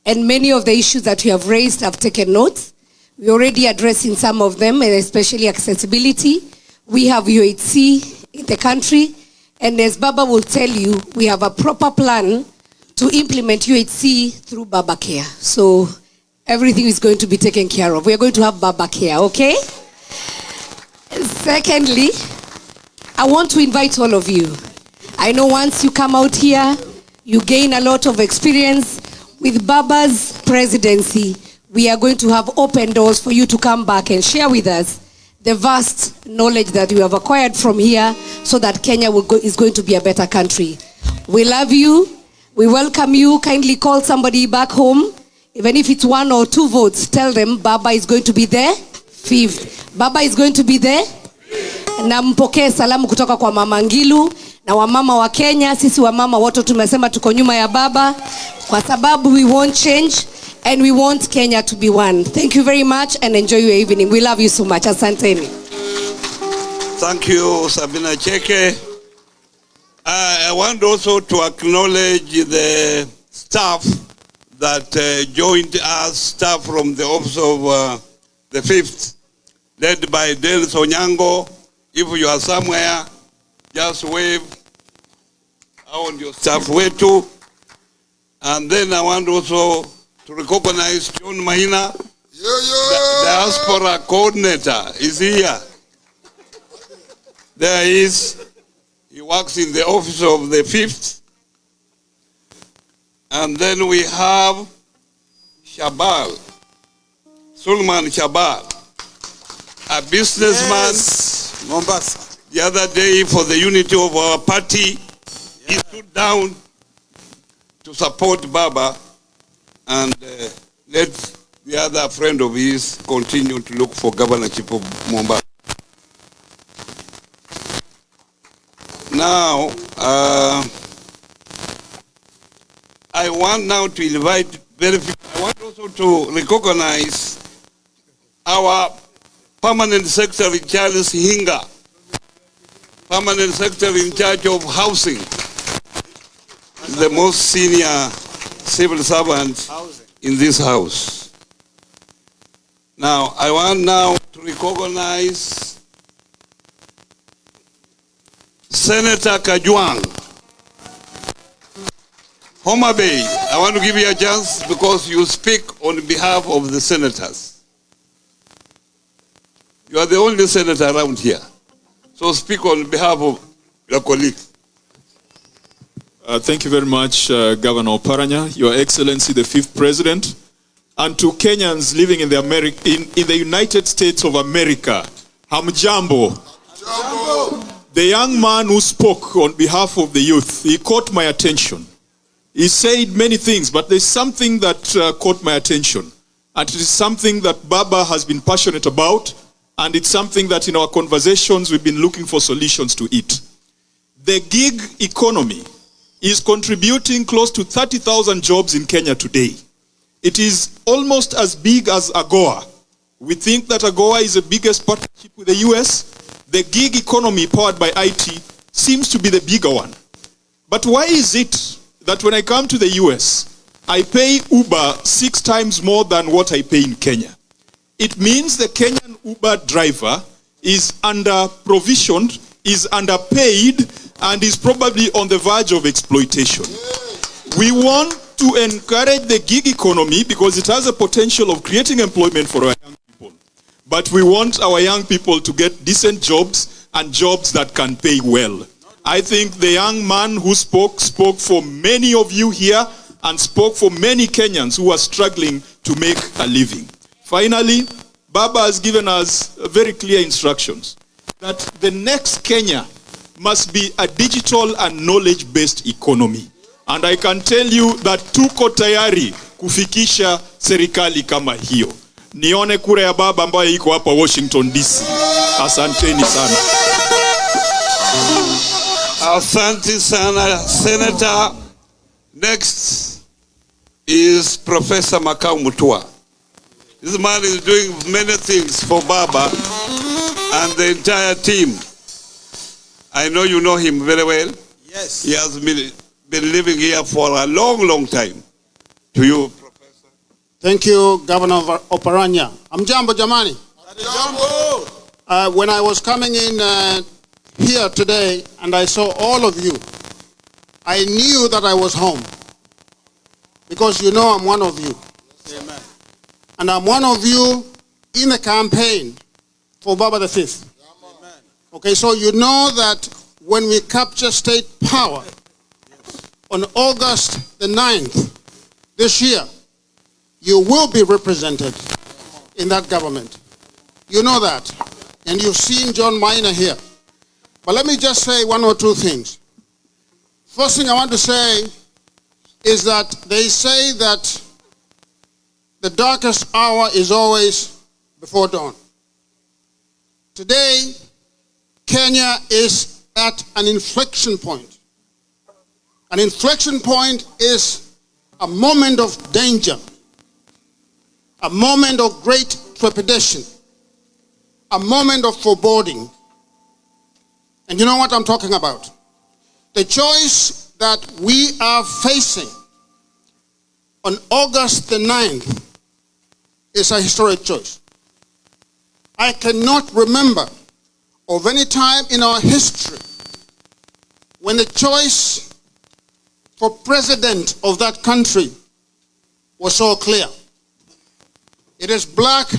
and many of the issues that you have raised, I've taken notes. We're already addressing some of them, and especially accessibility. We have UHC in the country, and as Baba will tell you, we have a proper plan to implement UHC through Baba Care. So everything is going to be taken care of. We are going to have Baba Care, okay? Secondly, I want to invite all of you. I know once you come out here, you gain a lot of experience. With Baba's presidency, we are going to have open doors for you to come back and share with us the vast knowledge that you have acquired from here so that Kenya is going to be a better country. We love you. We welcome you. Kindly call somebody back home. Even if it's 1 or 2 votes, tell them Baba is going to be there. Fifth. Baba is going to be there. Na mpokee salamu kutoka kwa Mama Ngilu na wamama wa Kenya. Sisi wamama wote tumesema tuko nyuma ya Baba kwa sababu we want change and we want Kenya to be one. Thank you very much and enjoy your evening. We love you so much. Asanteni. Thank you, Sabina Cheke. I want also to acknowledge the staff that joined us, staff from the office of the Fifth, led by Del Sonyango. If you are somewhere, just wave on your staff wetu. And then I want also to recognize John Mahina, the diaspora coordinator, is here. There he is. He works in the office of the Fifth. And then we have Shabal, Sulman Shabal, a businessman. Yes. Mombasa. The other day for the unity of our party, he stood down to support Baba and let the other friend of his continue to look for governorship of Mombasa. Now, I want now to invite I want also to recognize our Permanent Secretary Charles Hinga, Permanent Secretary in charge of housing, the most senior civil servant in this house. Now, I want now to recognize Senator Kakwang, Homa Bay. I want to give you a chance because you speak on behalf of the senators. You are the only senator around here. So speak on behalf of your colleagues. Thank you very much, Governor Oparanya, Your Excellency, the Fifth President, and to Kenyans living in the United States of America. Hamjambo. The young man who spoke on behalf of the youth, he caught my attention. He said many things, but there's something that caught my attention. And it is something that Baba has been passionate about, and it's something that in our conversations we've been looking for solutions to it. The gig economy is contributing close to 30,000 jobs in Kenya today. It is almost as big as AGOA. We think that AGOA is the biggest partnership with the US. The gig economy powered by IT seems to be the bigger one. But why is it that when I come to the US, I pay Uber 6 times more than what I pay in Kenya? It means the Kenyan Uber driver is under-provisioned, is underpaid, and is probably on the verge of exploitation. We want to encourage the gig economy because it has a potential of creating employment for our young people. But we want our young people to get decent jobs and jobs that can pay well. I think the young man who spoke for many of you here and spoke for many Kenyans who are struggling to make a living. Finally, Baba has given us very clear instructions that the next Kenya must be a digital and knowledge-based economy. And I can tell you that tuko tayari kufikisha serikali kama hiyo. Nione kura ya baba ambayo iko hapa Washington DC. Asanteni sana. Asante sana, Senator. Next is Professor Makau Mutua. This man is doing many things for Baba and the entire team. I know you know him very well. Yes. He has been living here for a long, long time. To you, Professor. Thank you, Governor of Oparanya. Jambo jamani. When I was coming in here today and I saw all of you, I knew that I was home. Because you know I'm one of you. Amen. And I'm one of you in the campaign for Baba the Fifth. Amen. Okay, so you know that when we capture state power on August the 9th this year, you will be represented in that government. You know that. And you've seen John Minor here. But let me just say one or two things. First thing I want to say is that they say that the darkest hour is always before dawn. Today, Kenya is at an inflection point. An inflection point is a moment of danger, a moment of great trepidation, a moment of foreboding. And you know what I'm talking about? The choice that we are facing on August the 9th is a historic choice. I cannot remember of any time in our history when the choice for president of that country was so clear. It is black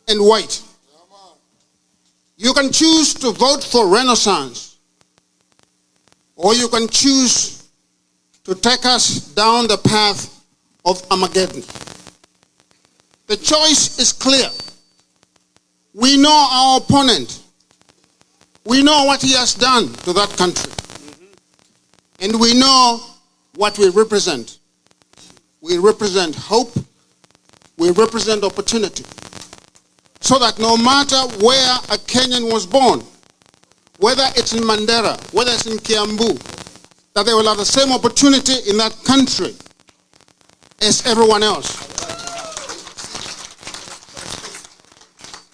and white. You can choose to vote for Renaissance, or you can choose to take us down the path of Armageddon. The choice is clear. We know our opponent. We know what he has done to that country. And we know what we represent. We represent hope. We represent opportunity. So that no matter where a Kenyan was born, whether it's in Mandera, whether it's in Kiambu, that they will have the same opportunity in that country as everyone else.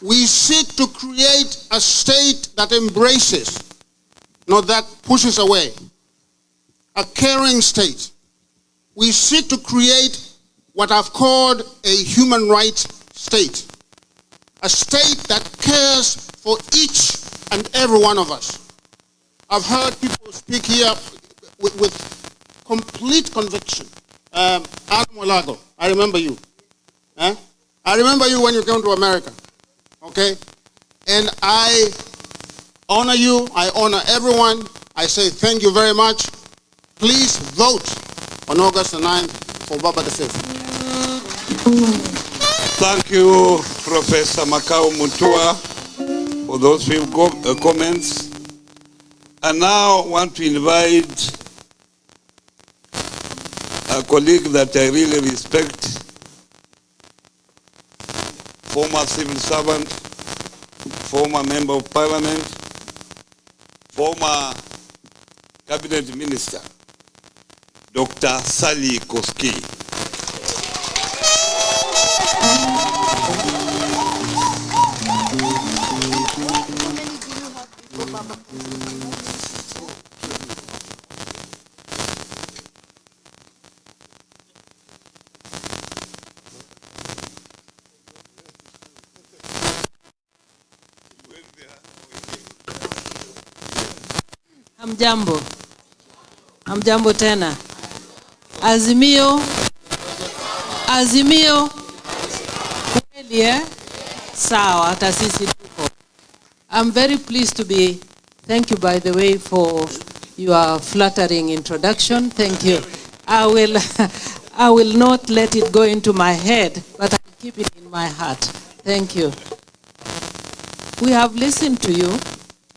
We seek to create a state that embraces, not that pushes away. A caring state. We seek to create what I've called a human rights state. A state that cares for each and every one of us. I've heard people speak here with complete conviction. Adam Walago, I remember you. I remember you when you came to America. Okay? And I honor you. I honor everyone. I say thank you very much. Please vote on August the 9th for Baba the 5th. Thank you, Professor Makau Mutua, for those few comments. And now I want to invite a colleague that I really respect, former civil servant, former member of parliament, former cabinet minister, Dr. Sally Koski. Hamjambo. Hamjambo tena. Azimio. Azimio. Kweli Sawa, hata sisi tuko. I'm very pleased to be, thank you by the way for your flattering introduction. Thank you. I will not let it go into my head, but I'll keep it in my heart. Thank you. We have listened to you,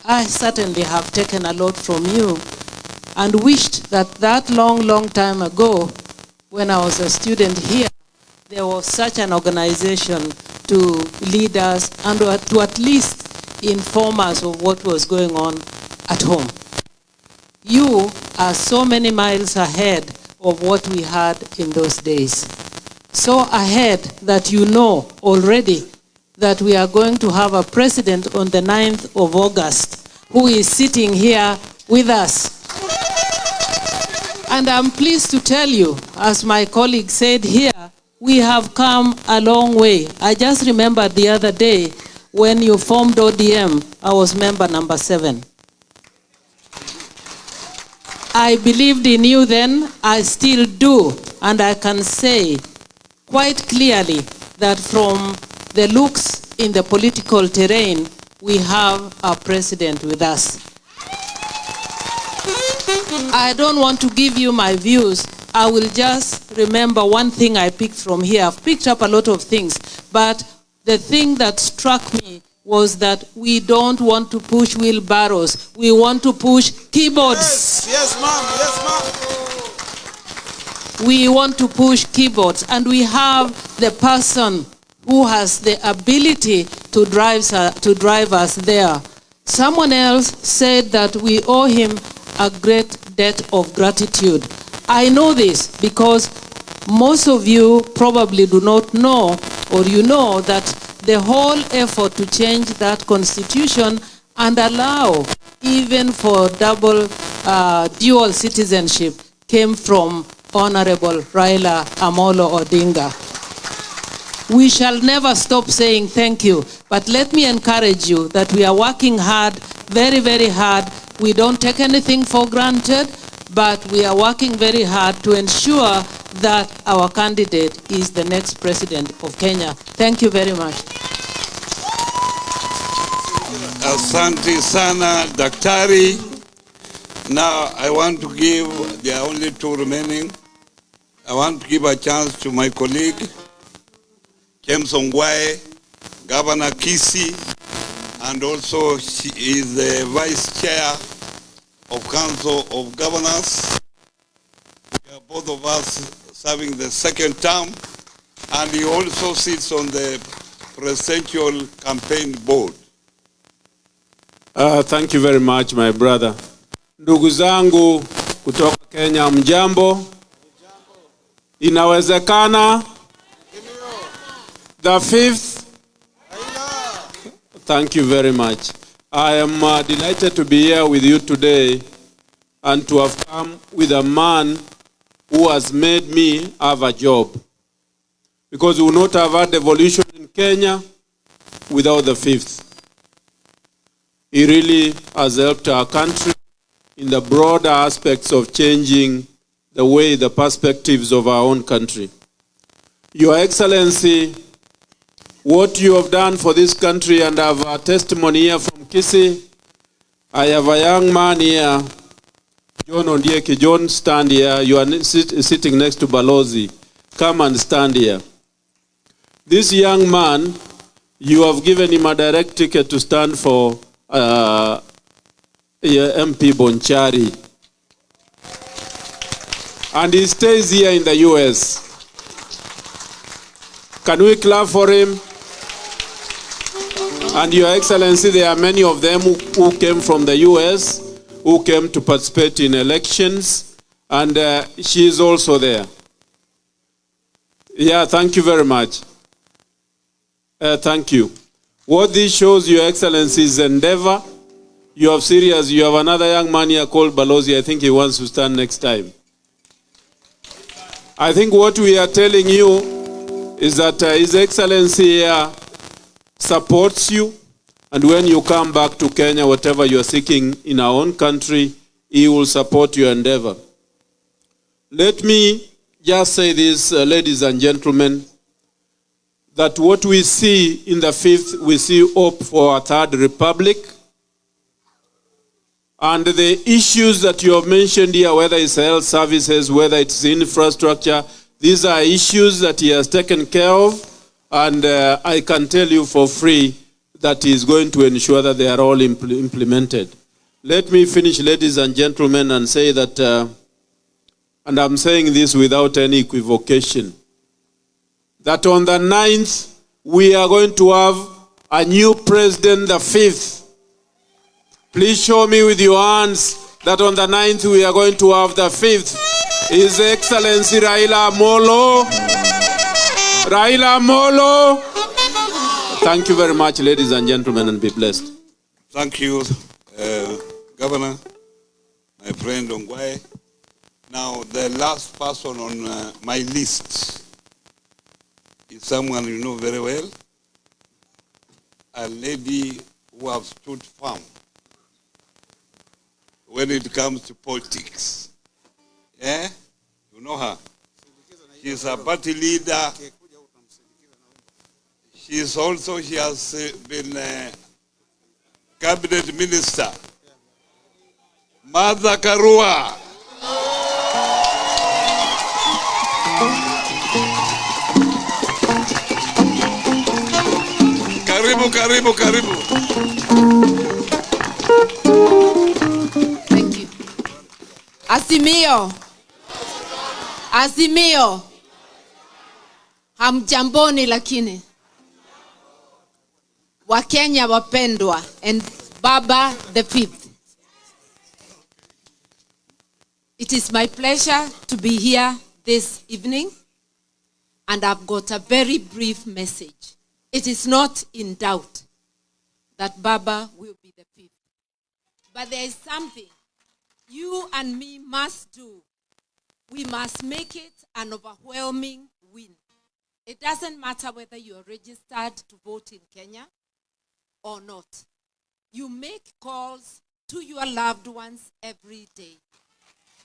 I certainly have taken a lot from you and wished that long time ago, when I was a student here, there was such an organization to lead us and to at least inform us of what was going on at home. You are so many miles ahead of what we had in those days. So ahead that you know already that we are going to have a president on the 9th of August who is sitting here with us. And I'm pleased to tell you, as my colleague said here, we have come a long way. I just remember the other day when you formed ODM, I was member number 7. I believed in you then, I still do, and I can say quite clearly that from the looks in the political terrain, we have a president with us. I don't want to give you my views. I will just remember one thing I picked from here. I've picked up a lot of things, but the thing that struck me was that we don't want to push wheelbarrows. We want to push keyboards. Yes, ma'am. Yes, ma'am. We want to push keyboards, and we have the person who has the ability to drive us there. Someone else said that we owe him a great debt of gratitude. I know this because most of you probably do not know, or you know that the whole effort to change that constitution and allow even for dual citizenship came from Honorable Raila Amolo Odinga. We shall never stop saying thank you, but let me encourage you that we are working hard, very, very hard. We don't take anything for granted, but we are working very hard to ensure that our candidate is the next president of Kenya. Thank you very much. Asante sana, Daktari. Now I want to give, there are only 2 remaining. I want to give a chance to my colleague, James Ongwae, Governor Kisi, and also she is the Vice Chair of Council of Governors. We are both of us serving the 2nd term, and he also sits on the Presidential Campaign Board. Thank you very much, my brother. Ndugu zangu kutoka Kenya, mjambo. Inawezekana. The 5th. Thank you very much. I am delighted to be here with you today and to have come with a man who has made me have a job. Because we would not have had evolution in Kenya without the 5th. He really has helped our country in the broader aspects of changing the way, the perspectives of our own country. Your Excellency, what you have done for this country, and I have a testimony here from Kisii. I have a young man here, John Ondieki. John, stand here. You are sitting next to Balozi. Come and stand here. This young man, you have given him a direct ticket to stand for MP Bonchari. And he stays here in the US. Can we clap for him? And Your Excellency, there are many of them who came from the US, who came to participate in elections, and she is also there. Yeah, thank you very much. Thank you. What this shows, Your Excellency, is endeavor. You have serious. You have another young man here called Balozi. I think he wants to stand next time. I think what we are telling you is that His Excellency here supports you, and when you come back to Kenya, whatever you are seeking in our own country, he will support your endeavor. Let me just say this, ladies and gentlemen, that what we see in the 5th, we see hope for a 3rd republic. And the issues that you have mentioned here, whether it's health services, whether it's infrastructure, these are issues that he has taken care of. And I can tell you for free that he is going to ensure that they are all implemented. Let me finish, ladies and gentlemen, and say that, and I'm saying this without any equivocation, that on the 9th, we are going to have a new president, the 5th. Please show me with your hands that on the 9th, we are going to have the 5th. His Excellency Raila Amolo. Raila Amolo. Thank you very much, ladies and gentlemen, and be blessed. Thank you, Governor, my friend Ongwae. Now, the last person on my list is someone you know very well, a lady who has stood firm when it comes to politics. Yeah? You know her. She's a party leader. She has been a cabinet minister. Martha Karua. Karibu. Thank you. Azimio. Hamjamboni lakini. Wakenya wapendwa and Baba the 5th. It is my pleasure to be here this evening, and I've got a very brief message. It is not in doubt that Baba will be the 5th. But there is something you and me must do. We must make it an overwhelming win. It doesn't matter whether you are registered to vote in Kenya or not. You make calls to your loved ones every day.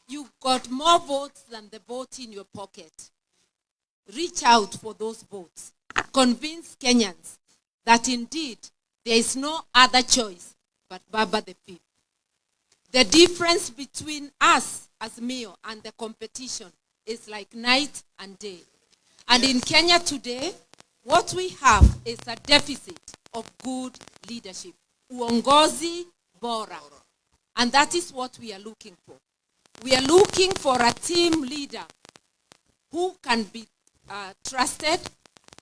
You've got more votes than the vote in your pocket. Reach out for those votes. Convince Kenyans that indeed there is no other choice but Baba the 5th. The difference between us as Azimio and the competition is like night and day. And in Kenya today, what we have is a deficit of good leadership. Uongozi bora. And that is what we are looking for. We are looking for a team leader who can be trusted,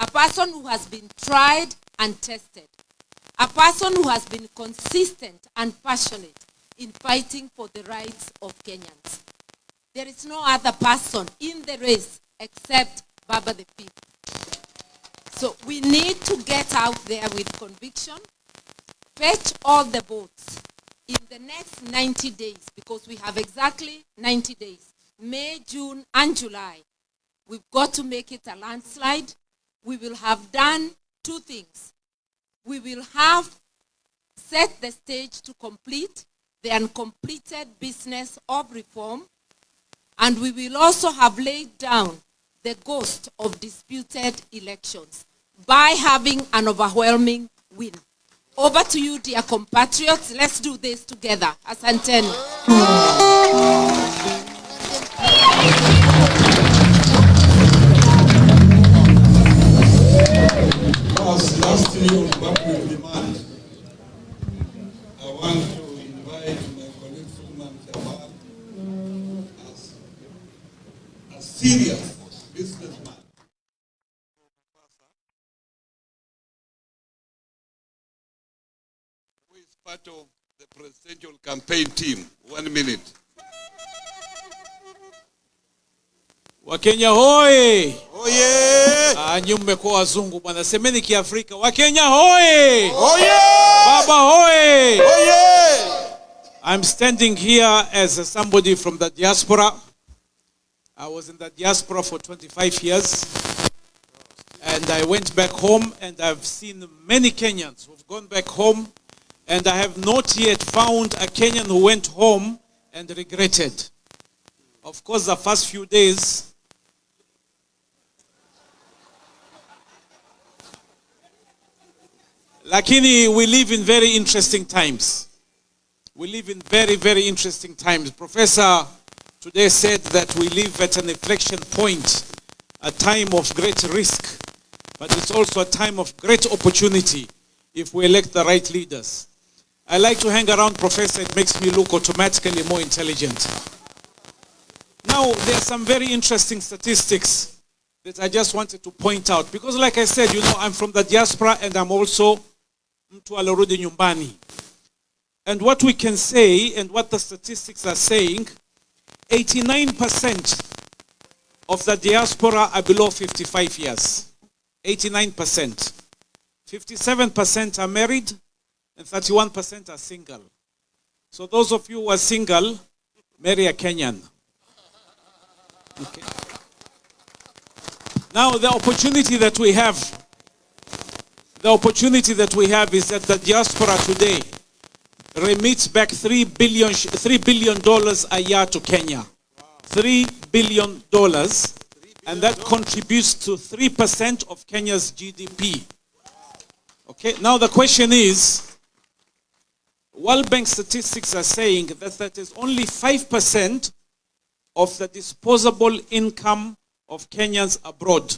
a person who has been tried and tested, a person who has been consistent and passionate in fighting for the rights of Kenyans. There is no other person in the race except Baba the 5th. So we need to get out there with conviction, fetch all the votes in the next 90 days, because we have exactly 90 days, May, June, and July. We've got to make it a landslide. We will have done two things. We will have set the stage to complete the uncompleted business of reform, and we will also have laid down the ghost of disputed elections by having an overwhelming win. Over to you, dear compatriots. Let's do this together. Asanteni. Lastly, on public demand, I want to invite my colleague Suleiman Jabali as a serious businessman. Who is part of the presidential campaign team. 1 minute. Wakenya hoi! Oye! Nyinyi mmekuwa wazungu bwana, semeni Kiafrika. Wakenya hoi! Oye! Baba hoi! Oye! I'm standing here as somebody from the diaspora. I was in the diaspora for 25 years. And I went back home, and I've seen many Kenyans who've gone back home, and I have not yet found a Kenyan who went home and regretted. Of course, the first few days, lakini we live in very interesting times. We live in very, very interesting times. Professor today said that we live at an inflection point, a time of great risk, but it's also a time of great opportunity if we elect the right leaders. I like to hang around Professor. It makes me look automatically more intelligent. Now, there are some very interesting statistics that I just wanted to point out. Because like I said, you know, I'm from the diaspora and I'm also mtu alorudi nyumbani. And what we can say and what the statistics are saying, 89% of the diaspora are below 55 years. 89%. 57% are married and 31% are single. So those of you who are single, marry a Kenyan. Okay. Now the opportunity that we have is that the diaspora today remits back $3 billion a year to Kenya. $3 billion, and that contributes to 3% of Kenya's GDP. Okay, now the question is, World Bank statistics are saying that is only 5% of the disposable income of Kenyans abroad.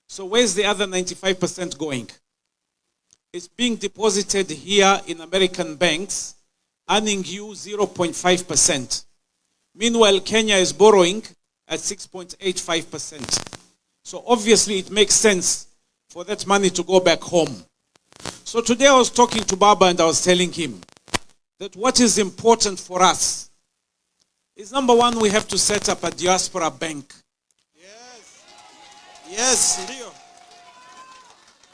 So where's the other 95% going? It's being deposited here in American banks, earning you 0.5%. Meanwhile, Kenya is borrowing at 6.85%. So obviously it makes sense for that money to go back home. So today I was talking to Baba and I was telling him that what is important for us is, number one, we have to set up a diaspora bank. Yes.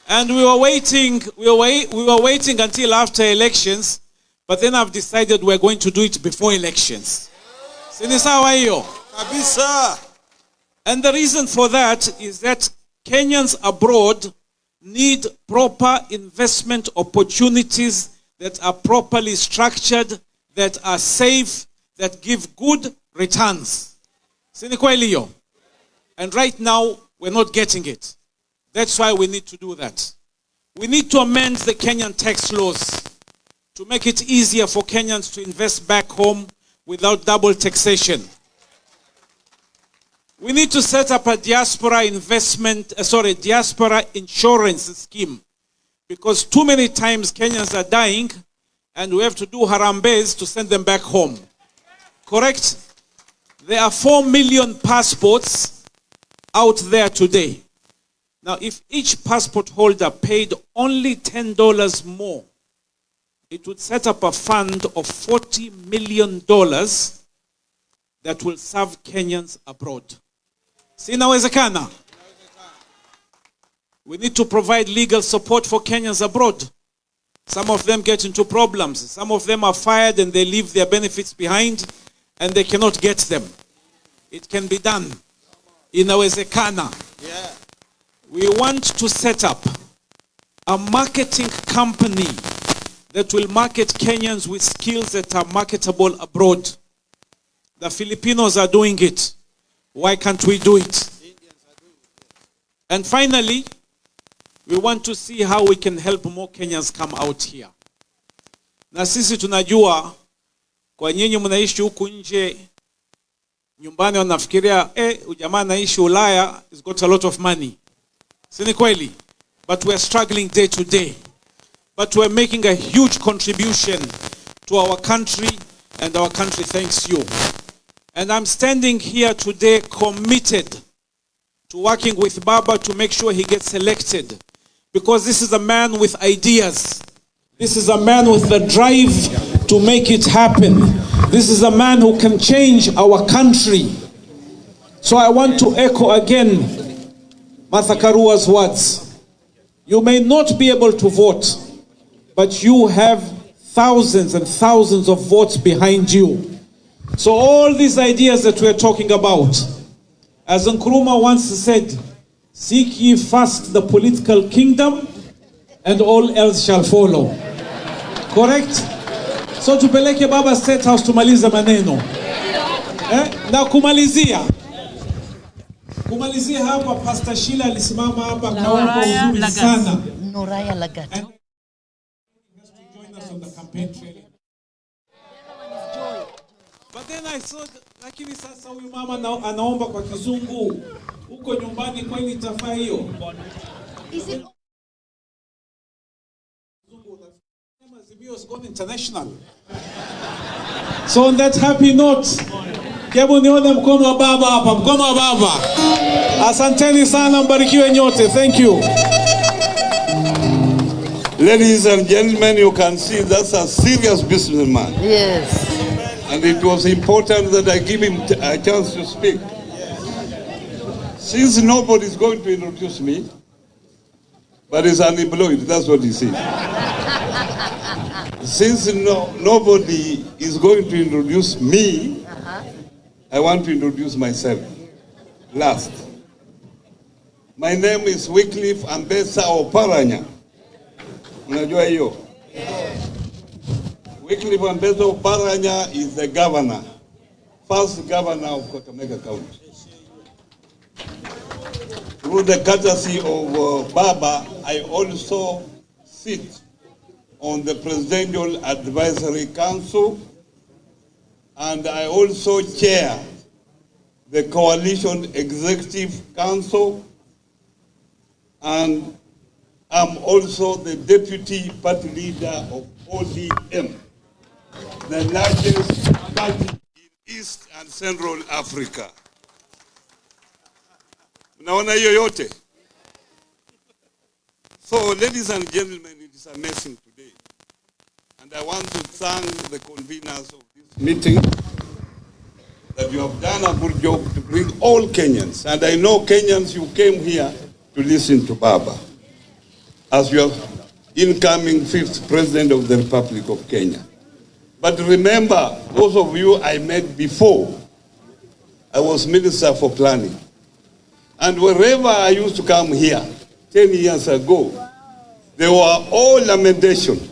And we were waiting until after elections, but then I've decided we're going to do it before elections. Sinisawa hiyo? Kabisa. And the reason for that is that Kenyans abroad need proper investment opportunities that are properly structured, that are safe, that give good returns. Sini kweli hiyo? And right now, we're not getting it. That's why we need to do that. We need to amend the Kenyan tax laws to make it easier for Kenyans to invest back home without double taxation. We need to set up a diaspora insurance scheme, because too many times Kenyans are dying and we have to do harambes to send them back home. Correct? There are 4 million passports out there today. Now, if each passport holder paid only $10 more, it would set up a fund of $40 million that will serve Kenyans abroad. Inawezekana. We need to provide legal support for Kenyans abroad. Some of them get into problems. Some of them are fired and they leave their benefits behind and they cannot get them. It can be done. Inawezekana. Yeah. We want to set up a marketing company that will market Kenyans with skills that are marketable abroad. The Filipinos are doing it. Why can't we do it? And finally, we want to see how we can help more Kenyans come out here. Na sisi tunajua kwa nyinyi mnaishi huku nje, nyumbani wanafikiria ujamaa anaishi Ulaya, he's got a lot of money. Sini kweli? But we're struggling day to day. But we're making a huge contribution to our country, and our country thanks you. And I'm standing here today committed to working with Baba to make sure he gets elected. Because this is a man with ideas. This is a man with the drive to make it happen. This is a man who can change our country. So I want to echo again Martha Karua's words. You may not be able to vote, but you have thousands and thousands of votes behind you. So all these ideas that we're talking about, as Nkrumah once said, seek ye first the political kingdom and all else shall follow. Correct? So tupeleke Baba State House tumalize maneno. Na kumalizia hapa, Pastor Sheila alisimama hapa kaomba uzuri sana. Noraya Lagat. On the campaign trail. But then I saw, lakini sasa huyu mama anaomba kwa kizungu. Huko nyumbani kweli itafaa hiyo? Azimio's gone international. So on that happy note, hebu nione mkono wa baba hapa, mkono wa baba. Asanteni sana, mbarikiwe nyote. Thank you. Ladies and gentlemen, you can see that's a serious businessman. Yes. And it was important that I give him a chance to speak. Since nobody is going to introduce me, but he's unemployed, that's what he says. Since nobody is going to introduce me, I want to introduce myself last. My name is Wycliffe Ambesa Oparanya. Unajua hiyo? Wycliffe Ambesa Oparanya is the governor, first governor of Kakamega County. Through the courtesy of Baba, I also sit on the Presidential Advisory Council, and I also chair the Coalition Executive Council, and I'm also the Deputy Party Leader of ODM, the largest party in East and Central Africa. Unaona hiyo yote? So, ladies and gentlemen, it is amazing today. And I want to thank the conveners of this meeting that you have done a good job to bring all Kenyans. And I know Kenyans, you came here to listen to Baba as your incoming 5th President of the Republic of Kenya. But remember, those of you I met before, I was Minister for Planning. And wherever I used to come here 10 years ago, there were all lamentations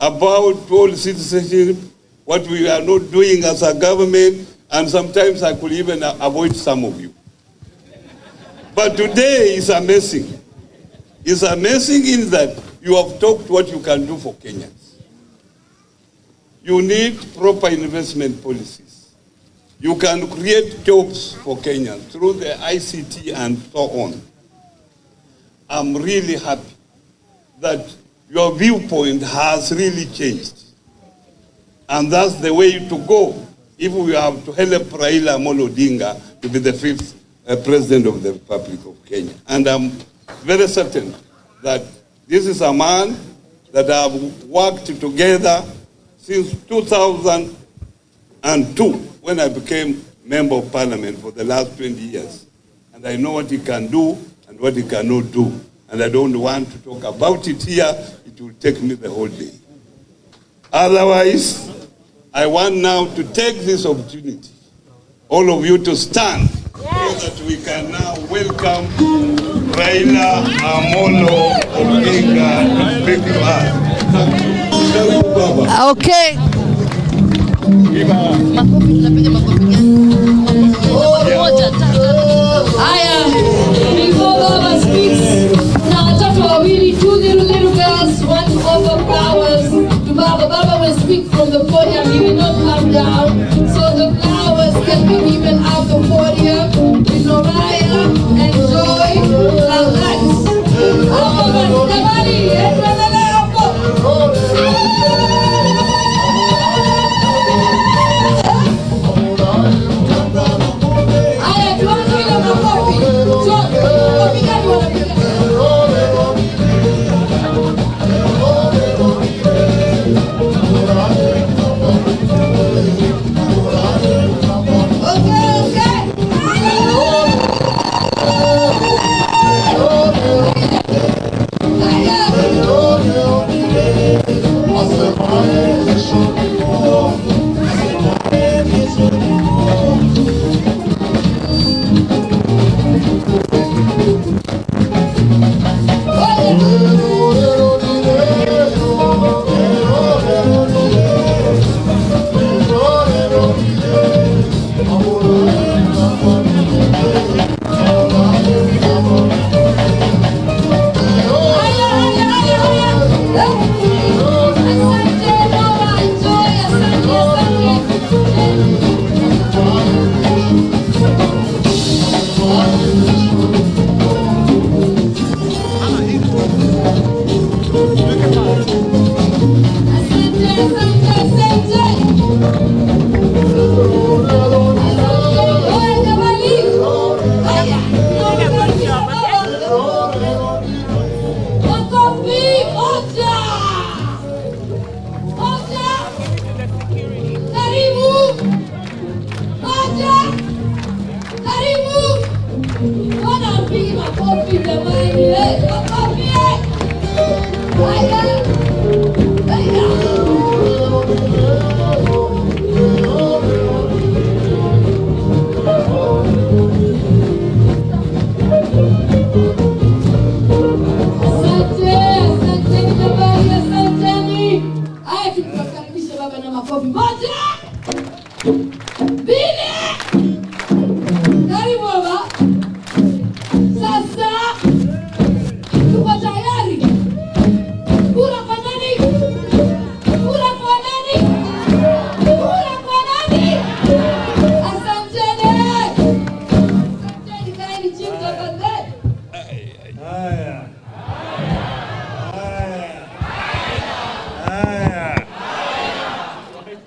about all citizenship, what we are not doing as a government, and sometimes I could even avoid some of you. But today is amazing. It's amazing in that you have talked what you can do for Kenyans. You need proper investment policies. You can create jobs for Kenyans through the ICT and so on. I'm really happy that your viewpoint has really changed. And that's the way to go if we have to help Raila Amolo Odinga to be the 5th President of the Republic of Kenya. And I'm very certain that this is a man that have worked together since 2002 when I became Member of Parliament for the last 20 years. And I know what he can do and what he cannot do. And I don't want to talk about it here. It will take me the whole day. Otherwise, I want now to take this opportunity, all of you to stand, so that we can now welcome Raila Amolo Odinga to speak to us. Thank you, Baba. Okay. Haya, before Baba speaks, na watoto wawili, two little girls want to offer flowers to Baba. Baba will speak from the podium, he will not come down. So the flowers can be given out the podium with Noraya and Joy and Lex. Jabali,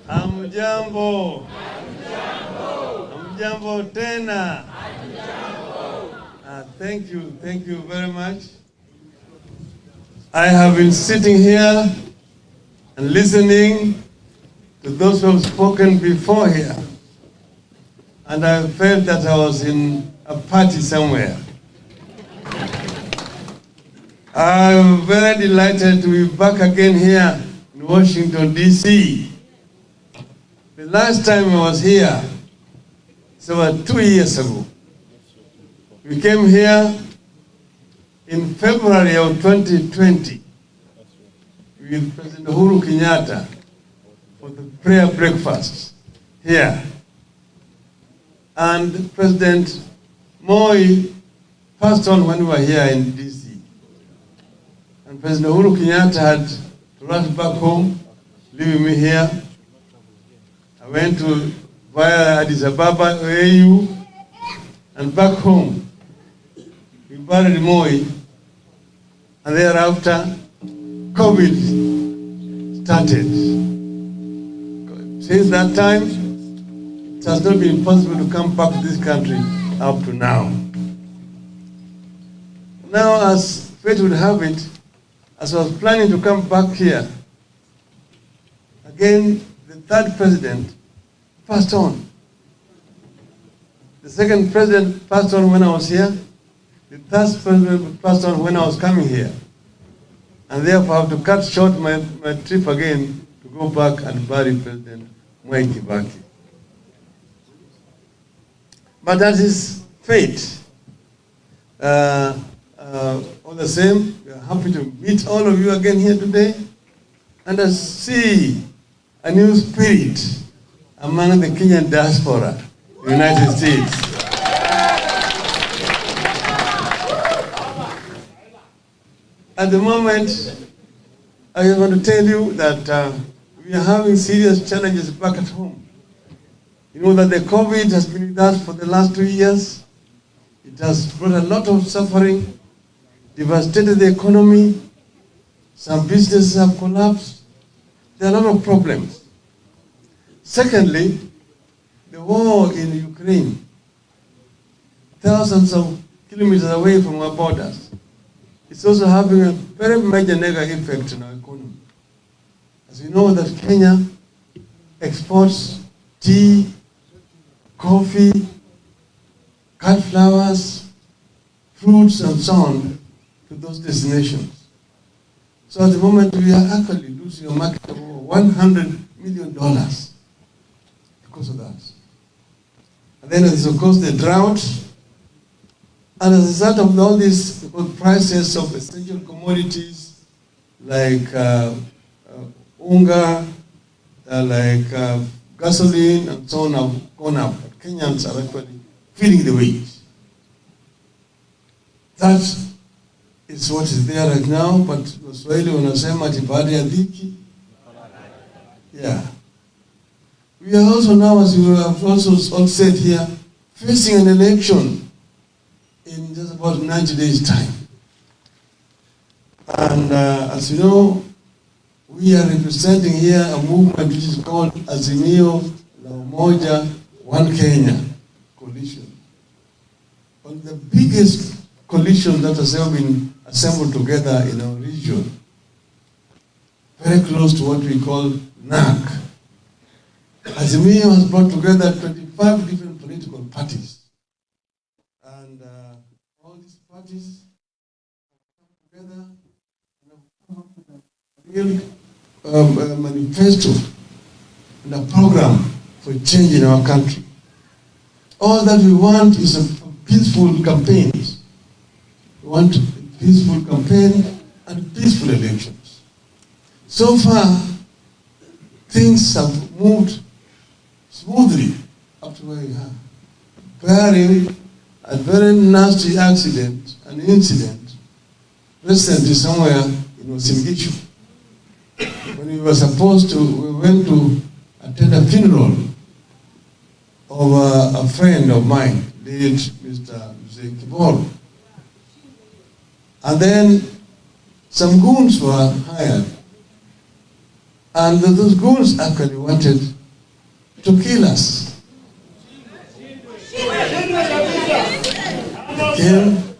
Hamjambo. Hamjambo tena. Thank you very much. I have been sitting here and listening to those who have spoken before here, and I felt that I was in a party somewhere. I'm very delighted to be back again here in Washington, D.C. The last time I was here, so about 2 years ago. We came here in February of 2020 with President Uhuru Kenyatta for the prayer breakfast here. And President Moi passed on when we were here in DC. And President Uhuru Kenyatta had to rush back home, leaving me here. I went to via Addis Ababa, AU, and back home. We buried Moi, and thereafter, COVID started. Since that time, it has not been possible to come back to this country up to now. Now, as fate would have it, as I was planning to come back here, again, the third president passed on. The second president passed on when I was here. The third president passed on when I was coming here. And therefore I have to cut short my trip again to go back and bury President Mwai Kibaki. But that is fate. All the same, we are happy to meet all of you again here today and I see a new spirit among the Kenyan diaspora, the United States. At the moment, I just want to tell you that we are having serious challenges back at home. You know that the COVID has been with us for the last 2 years. It has brought a lot of suffering, devastated the economy. Some businesses have collapsed. There are a lot of problems. Secondly, the war in Ukraine, thousands of kilometers away from our borders, it's also having a very major negative effect on our economy. As you know that Kenya exports tea, coffee, cut flowers, fruits and so on to those destinations. So at the moment we are actually losing a market of over $100 million because of that. And then there's of course the drought. And as a result of all these prices of essential commodities like unga, like gasoline and so on have gone up. But Kenyans are actually feeling the weight. That is what is there right now, but Waswahili wanasema ati baada ya dhiki. Yeah. We are also now, as you have also all said here, facing an election in just about 90 days' time. And as you know, we are representing here a movement which is called Azimio la Umoja One Kenya coalition. One of the biggest coalition that has ever been assembled together in our region. Very close to what we call NAC. Azimio has brought together 25 different political parties. And all these parties come together and have a manifesto and a program for change in our country. All that we want is a peaceful campaigns. We want a peaceful campaign and peaceful elections. So far, things have moved smoothly up to where we are. Barring a very nasty accident, an incident, recently somewhere in Osingishu. When we were supposed to, we went to attend a funeral of a friend of mine, late Mr. Kibor. And then some goons were hired. And those goons actually wanted to kill us. They came,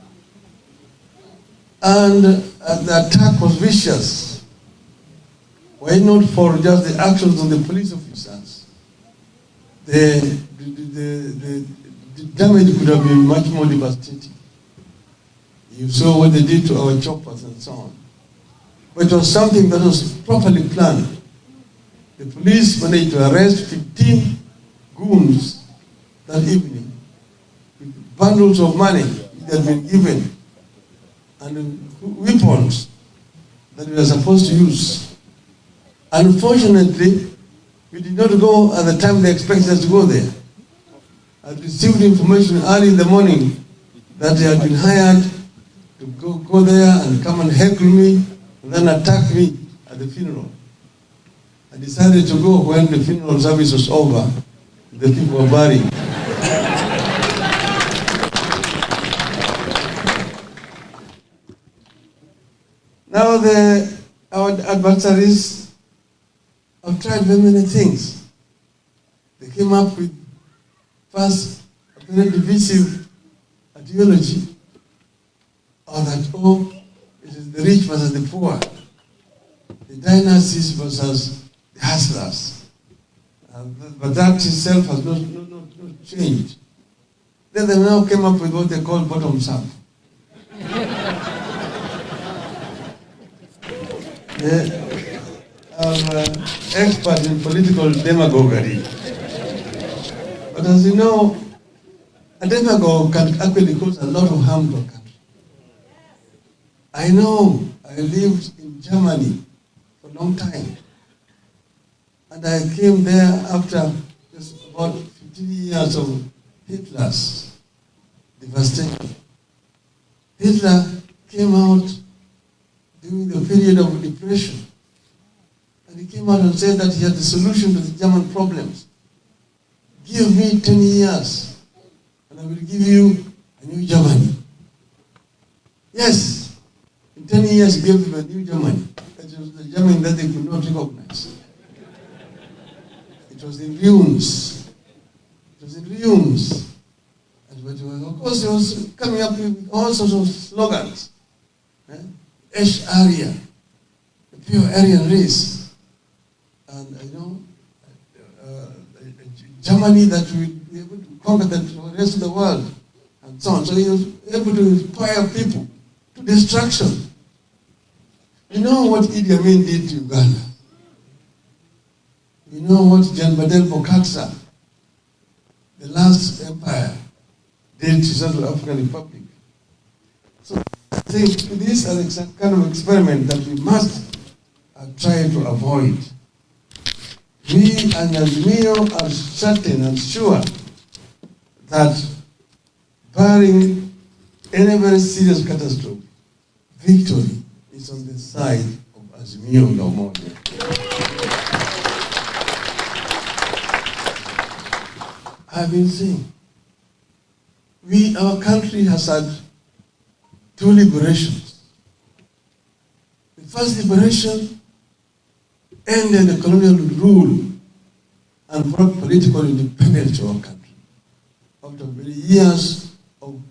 and the attack was vicious. Why not for just the actions of the police officers? The damage could have been much more devastating. You saw what they did to our choppers and so on. But it was something that was properly planned. The police managed to arrest 15 goons that evening with bundles of money that had been given and weapons that we were supposed to use. Unfortunately, we did not go at the time they expected us to go there. I received information early in the morning that they had been hired to go there and come and heckle me and then attack me at the funeral. I decided to go when the funeral service was over. The people were buried. Now our adversaries have tried very many things. They came up with first a very divisive ideology, or that, it is the rich versus the poor, the dynasties versus the hustlers. But that itself has not changed. Then they now came up with what they call bottoms up. I'm expert in political demagoguery. But as you know, a demagogue can actually cause a lot of harm to a country. I know, I lived in Germany for a long time. And I came there after just about 15 years of Hitler's devastation. Hitler came out during the period of depression. And he came out and said that he had the solution to the German problems. Give me 10 years, and I will give you a new Germany. Yes, in 10 years he gave them a new Germany. That was the Germany that they could not recognize. It was in ruins. It was in ruins. And of course, he was coming up with all sorts of slogans. Esh Arya, the pure Aryan race. And Germany that will be able to conquer the rest of the world, and so on. So he was able to inspire people to destruction. You know what Idi Amin did to Uganda? You know what Jan Badel Bokassa, the last empire, did to Central African Republic? So I think this is a kind of experiment that we must try to avoid. We and Azimio are certain and sure that barring any very serious catastrophe, victory is on the side of Azimio La Umoja. I've been saying, our country has had two liberations. The first liberation ended the colonial rule and brought political independence to our country after many years of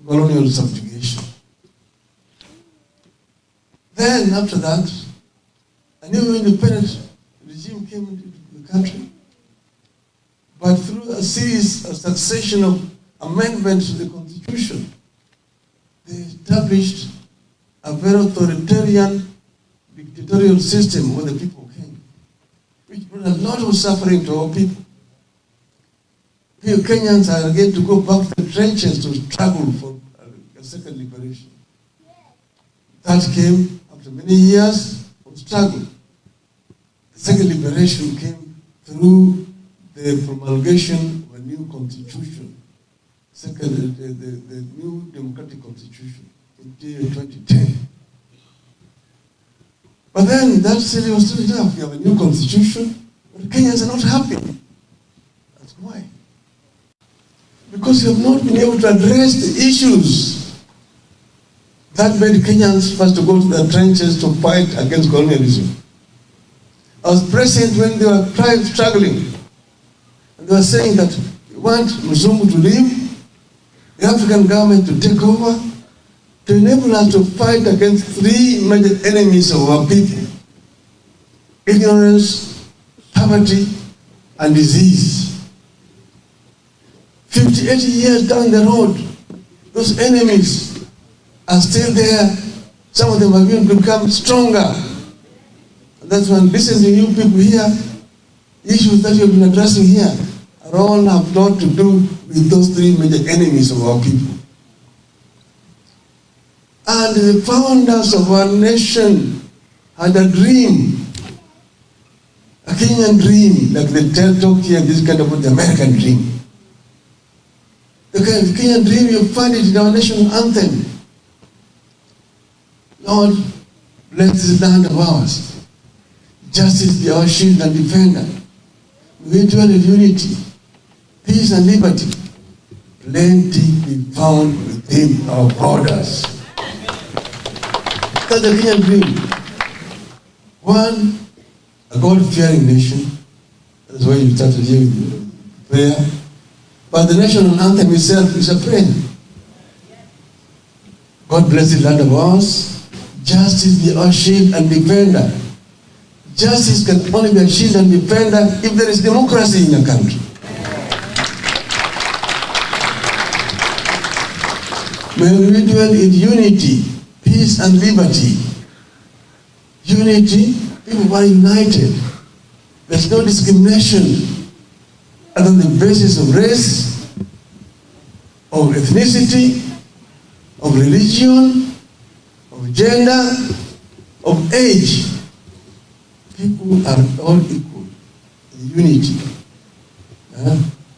colonial subjugation. Then, after that, a new independent regime came into the country, but through a succession of amendments to the Constitution, they established a very authoritarian dictatorial system where the people came, which brought a lot of suffering to our people. Few Kenyans are again to go back to the trenches to struggle for a second liberation. That came after many years of struggle. The second liberation came through the promulgation of a new constitution, the new democratic constitution in 2010. But then that still was still enough. We have a new constitution, but Kenyans are not happy. That's why. because you have not been able to address the issues that made Kenyans first to go to the trenches to fight against colonialism. I was present when they were struggling. And they were saying that we want Mzungu to leave, the African government to take over, to enable us to fight against three major enemies of our people: ignorance, poverty, and disease. 58 years down the road, those enemies are still there. Some of them have even become stronger. And that's when listening to you people here, issues that you've been addressing here are all have a lot to do with those three major enemies of our people. And the founders of our nation had a dream, a Kenyan dream, like they talk here, this kind of the American dream. The kind of Kenyan dream, you find it in our national anthem. Lord, bless this land of ours. Justice be our shield and defender. We dwell in unity, peace and liberty. Plenty be found within our borders. That's the Kenyan dream. One, a God-fearing nation. That's why you started here with prayer. But the national anthem itself is a prayer. God bless the land of ours. Justice be our shield and defender. Justice can only be a shield and defender if there is democracy in a country. When we dwell in unity, peace and liberty. Unity, people are united. There's no discrimination other than the basis of race, of ethnicity, of religion, of gender, of age. People are all equal in unity,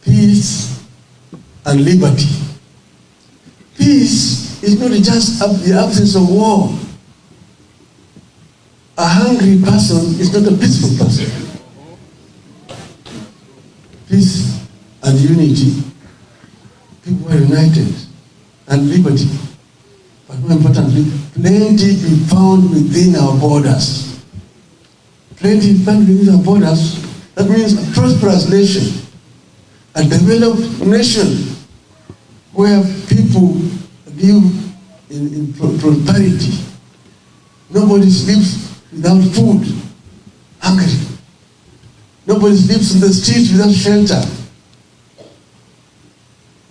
peace and liberty. Peace is not just the absence of war. A hungry person is not a peaceful person. Peace and unity, people are united, and liberty. But more importantly, plenty be found within our borders. Plenty be found within our borders, that means a prosperous nation, a developed nation, where people live in prosperity. Nobody sleeps without food, hungry. Nobody sleeps in the streets without shelter.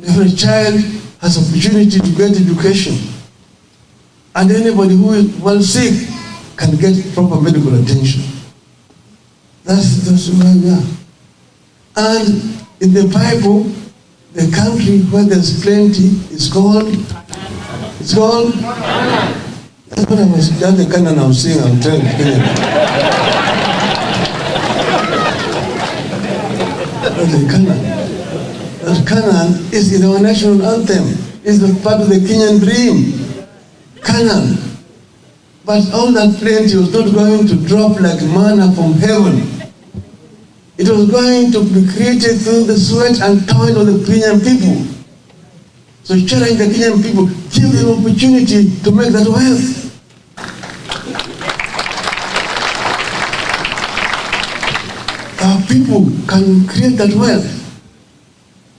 Every child has opportunity to get education. And anybody who is well sick can get proper medical attention. That's where we are. And in the Bible, the country where there's plenty is called, that's what I was, that's the Canaan I was saying, I'm telling you. That's the Canaan. That Canaan is in our national anthem. It's the part of the Kenyan dream. Canaan. But all that plenty was not going to drop like manna from heaven. It was going to be created through the sweat and toil of the Kenyan people. So challenge the Kenyan people, give them opportunity to make that wealth. Our people can create that wealth.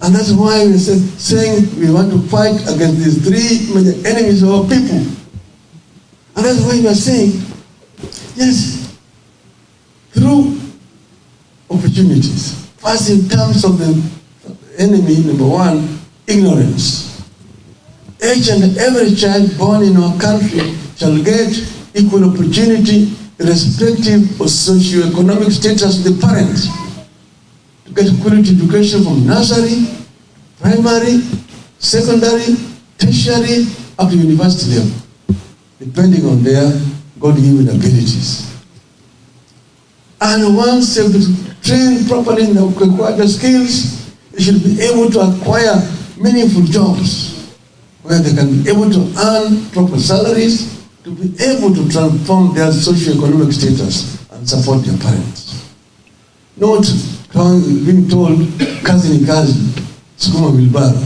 And that's why we said, saying we want to fight against these three major enemies of our people. And that's why we are saying, yes, through opportunities. First, in terms of the enemy, number one, ignorance. Each and every child born in our country shall get equal opportunity irrespective of socio-economic status of the parents. To get quality education from nursery, primary, secondary, tertiary, up to university level, depending on their God-given abilities. And once they've been trained properly in the required skills, they should be able to acquire meaningful jobs where they can be able to earn proper salaries to be able to transform their socio-economic status and support their parents. Not being told, kazi ni kazi, sukuma wheelbarrow.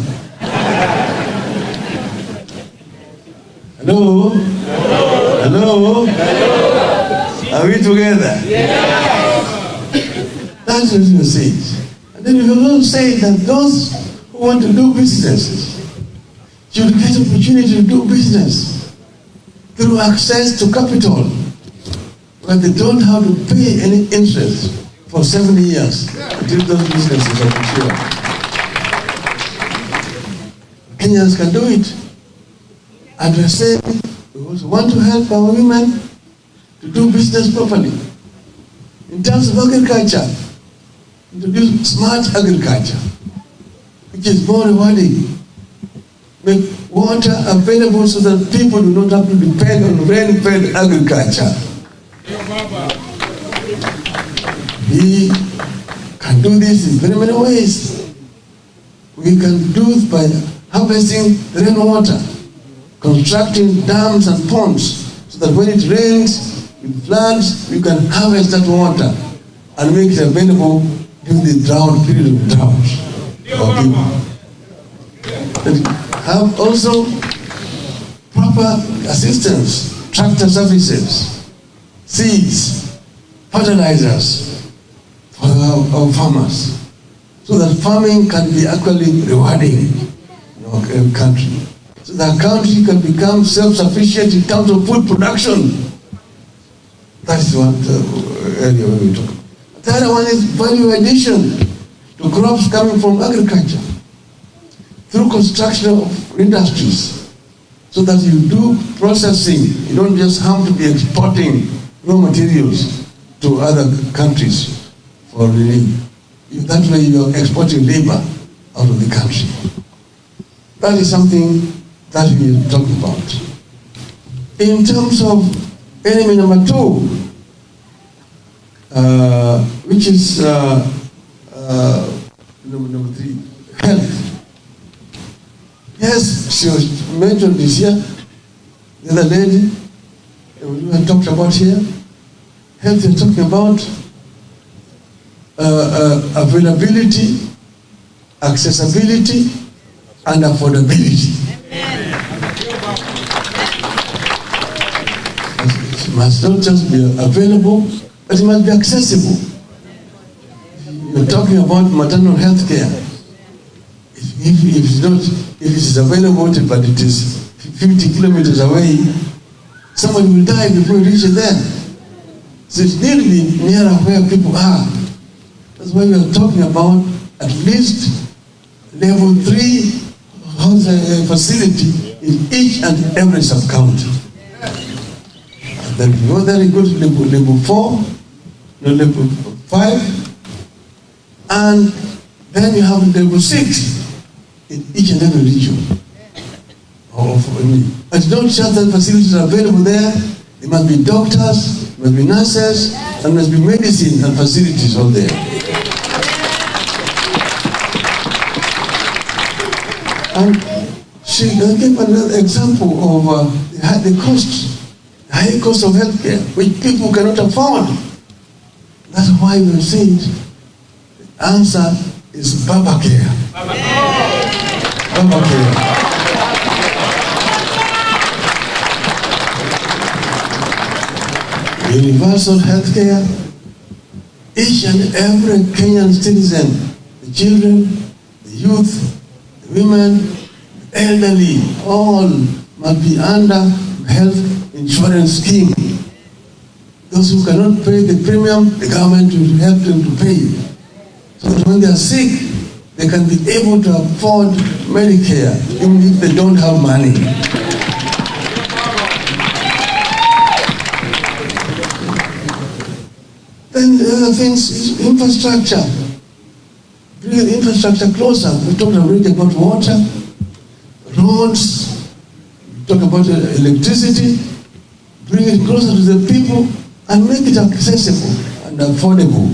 Hello? Hello? Are we together? That's what you say. And then you also say that those who want to do businesses should get opportunity to do business through access to capital, but they don't have to pay any interest for 7 years until those businesses are mature. Kenyans can do it. And we're saying we also want to help our women to do business properly. In terms of agriculture, introduce smart agriculture, which is more rewarding. Make water available so that people do not have to depend on rain-fed agriculture. We can do this in very many ways. We can do it by harvesting rainwater, constructing dams and ponds, so that when it rains, it floods, you can harvest that water and make it available during the drought, period of drought. And have also proper assistance, tractor services, seeds, fertilizers for our farmers, so that farming can be actually rewarding in our country. So that country can become self-sufficient in terms of food production. That is what area we talk about. The other one is value addition to crops coming from agriculture through construction of industries, so that you do processing. You don't just have to be exporting raw materials to other countries for relief. That way you are exporting labor out of the country. That is something that we talk about. In terms of enemy number 2, which is number 3, health. Yes, she was mentioned this year. The other lady we had talked about here. Health is talking about availability, accessibility, and affordability. It must not just be available, but it must be accessible. You're talking about maternal health care. If it is available, but it is 50 kilometers away, somebody will die before you reach there. So it's nearly nearer where people are. That's why we are talking about at least level 3 house facility in each and every sub-county. Then you go there, you go to level 4, level 5, and then you have level 6 in each and every region. And don't just that facilities are available there. There must be doctors, there must be nurses, and there must be medicine and facilities all there. And she gave another example of the high cost of healthcare, which people cannot afford. That's why we said the answer is Baba Care. Baba Care. Universal health care. Each and every Kenyan citizen, the children, the youth, the women, the elderly, all must be under health insurance scheme. Those who cannot pay the premium, the government will help them to pay. So that when they are sick, they can be able to afford Medicare, even if they don't have money. Then the other things is infrastructure. Bring the infrastructure closer. We talked already about water, roads, we talked about electricity. Bring it closer to the people and make it accessible and affordable.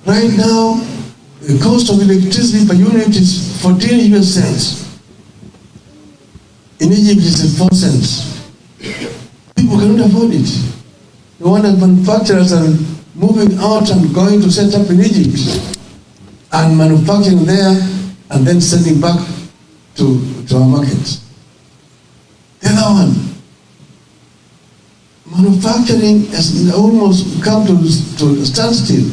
Right now, the cost of electricity per unit is 14 US cents. In Egypt, it's 4 cents. People cannot afford it. The one that manufacturers are moving out and going to set up in Egypt and manufacturing there and then sending back to our market. The other one, manufacturing has almost come to a standstill.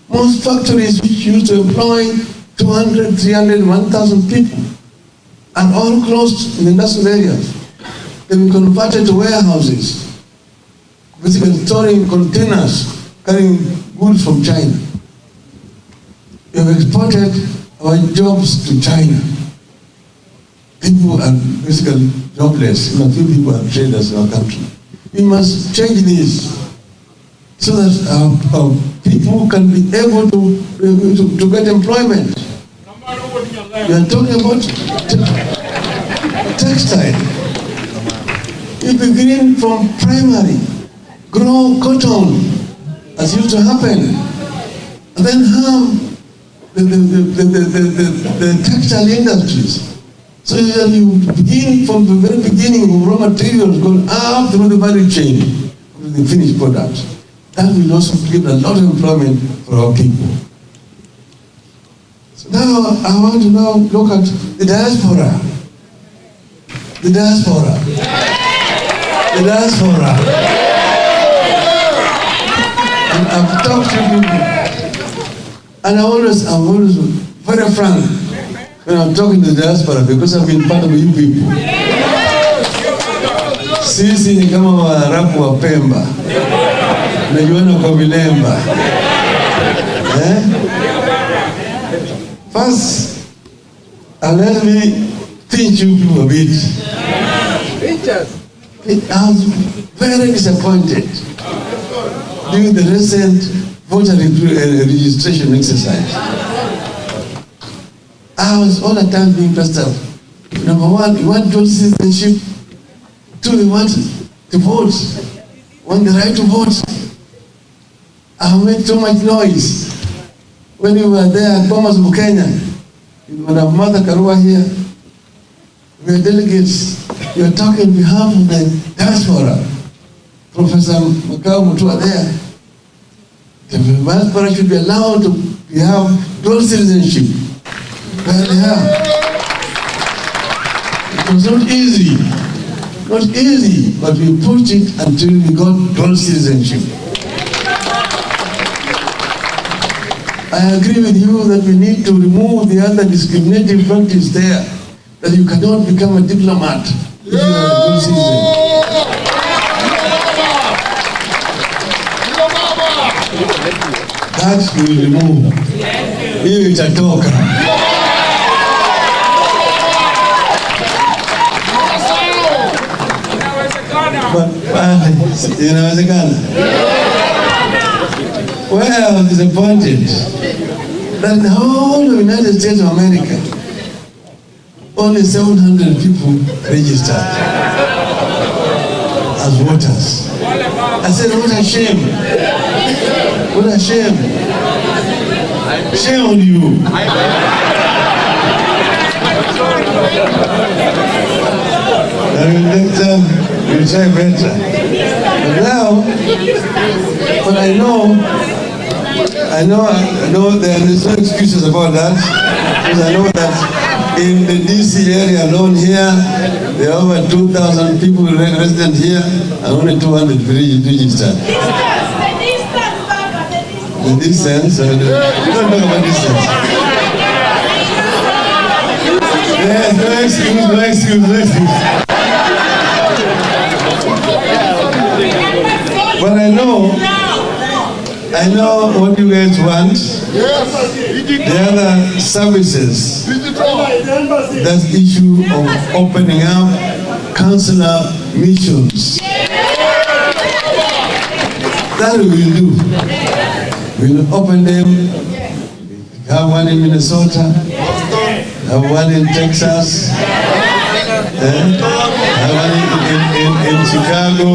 Most factories which used to employ 200, 300, 1,000 people are all closed in industrial areas. They've been converted to warehouses, basically storing containers carrying goods from China. We have exported our jobs to China. People are basically jobless. A few people are traders in our country. We must change this so that our people can be able to get employment. We are talking about textile. You begin from primary, grow cotton, as used to happen, and then have the textile industries. So that you begin from the very beginning of raw materials, going up through the value chain to the finished product. That will also give a lot of employment for our people. So now I want to now look at the diaspora. The diaspora. The diaspora. And I've talked to people, and I'm always very frank when I'm talking to the diaspora, because I've been part of you people. Sisi ni kama Waarabu wa Pemba, najuana kwa vilemba. First, let me teach you people a bit. I was very disappointed during the recent voter registration exercise. I was all the time being pressed out. Number one, we want dual citizenship. Two, we want to vote. We want the right to vote. I made so much noise when we were there at Bomas Bukenya. Madam Mother Karua here. We were delegates. We were talking on behalf of the diaspora. Professor Makao Mutua there. The diaspora should be allowed to have dual citizenship. Well, yeah. It was not easy, but we pushed it until we got dual citizenship. I agree with you that we need to remove the other discriminating practice there, that you cannot become a diplomat if you are a dual citizen. That we will remove. Hiyo itatoka. Inawezekana. Where I was disappointed that in the whole of the United States of America, only 700 people registered as voters. I said, what a shame. What a shame. Shame on you. Next time, we'll try better. But now, but I know there is no excuses about that, because I know that in the DC area alone here, there are over 2,000 people resident here, and only 200 registered. The distance, we don't talk about distance. Yes, no excuse. But I know what you guys want. The other services. That issue of opening up consular missions. That we will do. We will open them. We have one in Minnesota. Have one in Texas. Have one in Chicago.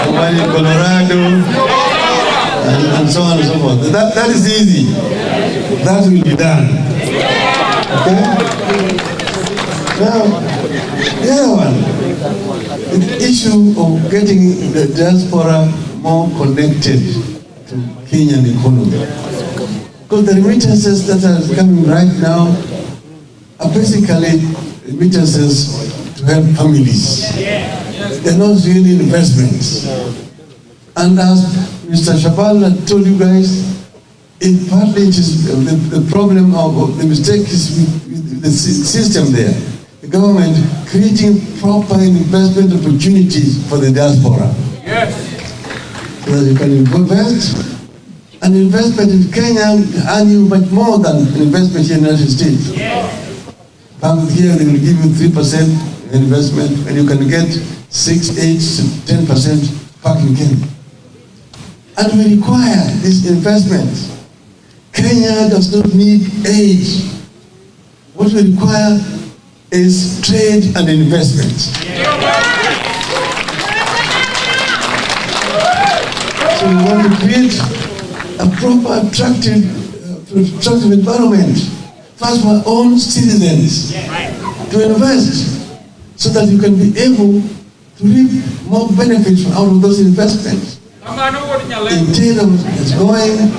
Have one in Colorado. And so on and so forth. That is easy. That will be done. Okay? Now, the other one, the issue of getting the diaspora more connected to Kenyan economy. Because the remittances that are coming right now are basically remittances to help families. They're not really investments. And as Mr. Jabali told you guys, partly it is the problem of the mistake is with the system there. The government creating proper investment opportunities for the diaspora. Yes. So that you can invest. An investment in Kenya earn you much more than an investment here in the United States. Yes. Bank here, they will give you 3% investment, and you can get 6, 8, 10% back in Kenya. And we require this investment. Kenya does not need aid. What we require is trade and investment. So we want to create a proper, attractive environment for our own citizens to invest, so that you can be able to reap more benefits out of those investments. Instead of going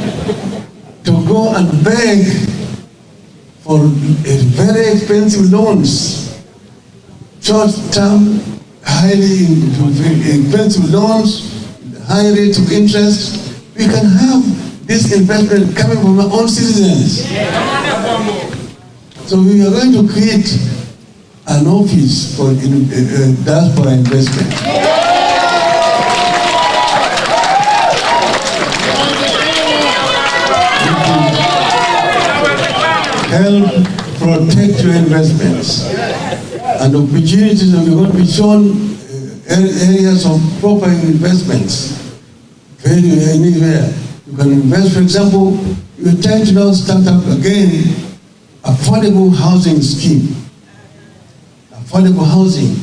to go and beg for very expensive loans, short-term, highly expensive loans, high rates of interest, we can have this investment coming from our own citizens. So we are going to create an office for diaspora investment. Help protect your investments and opportunities, and we're going to be shown areas of proper investments. Anywhere you can invest. For example, you're trying to now start up again affordable housing scheme. Affordable housing,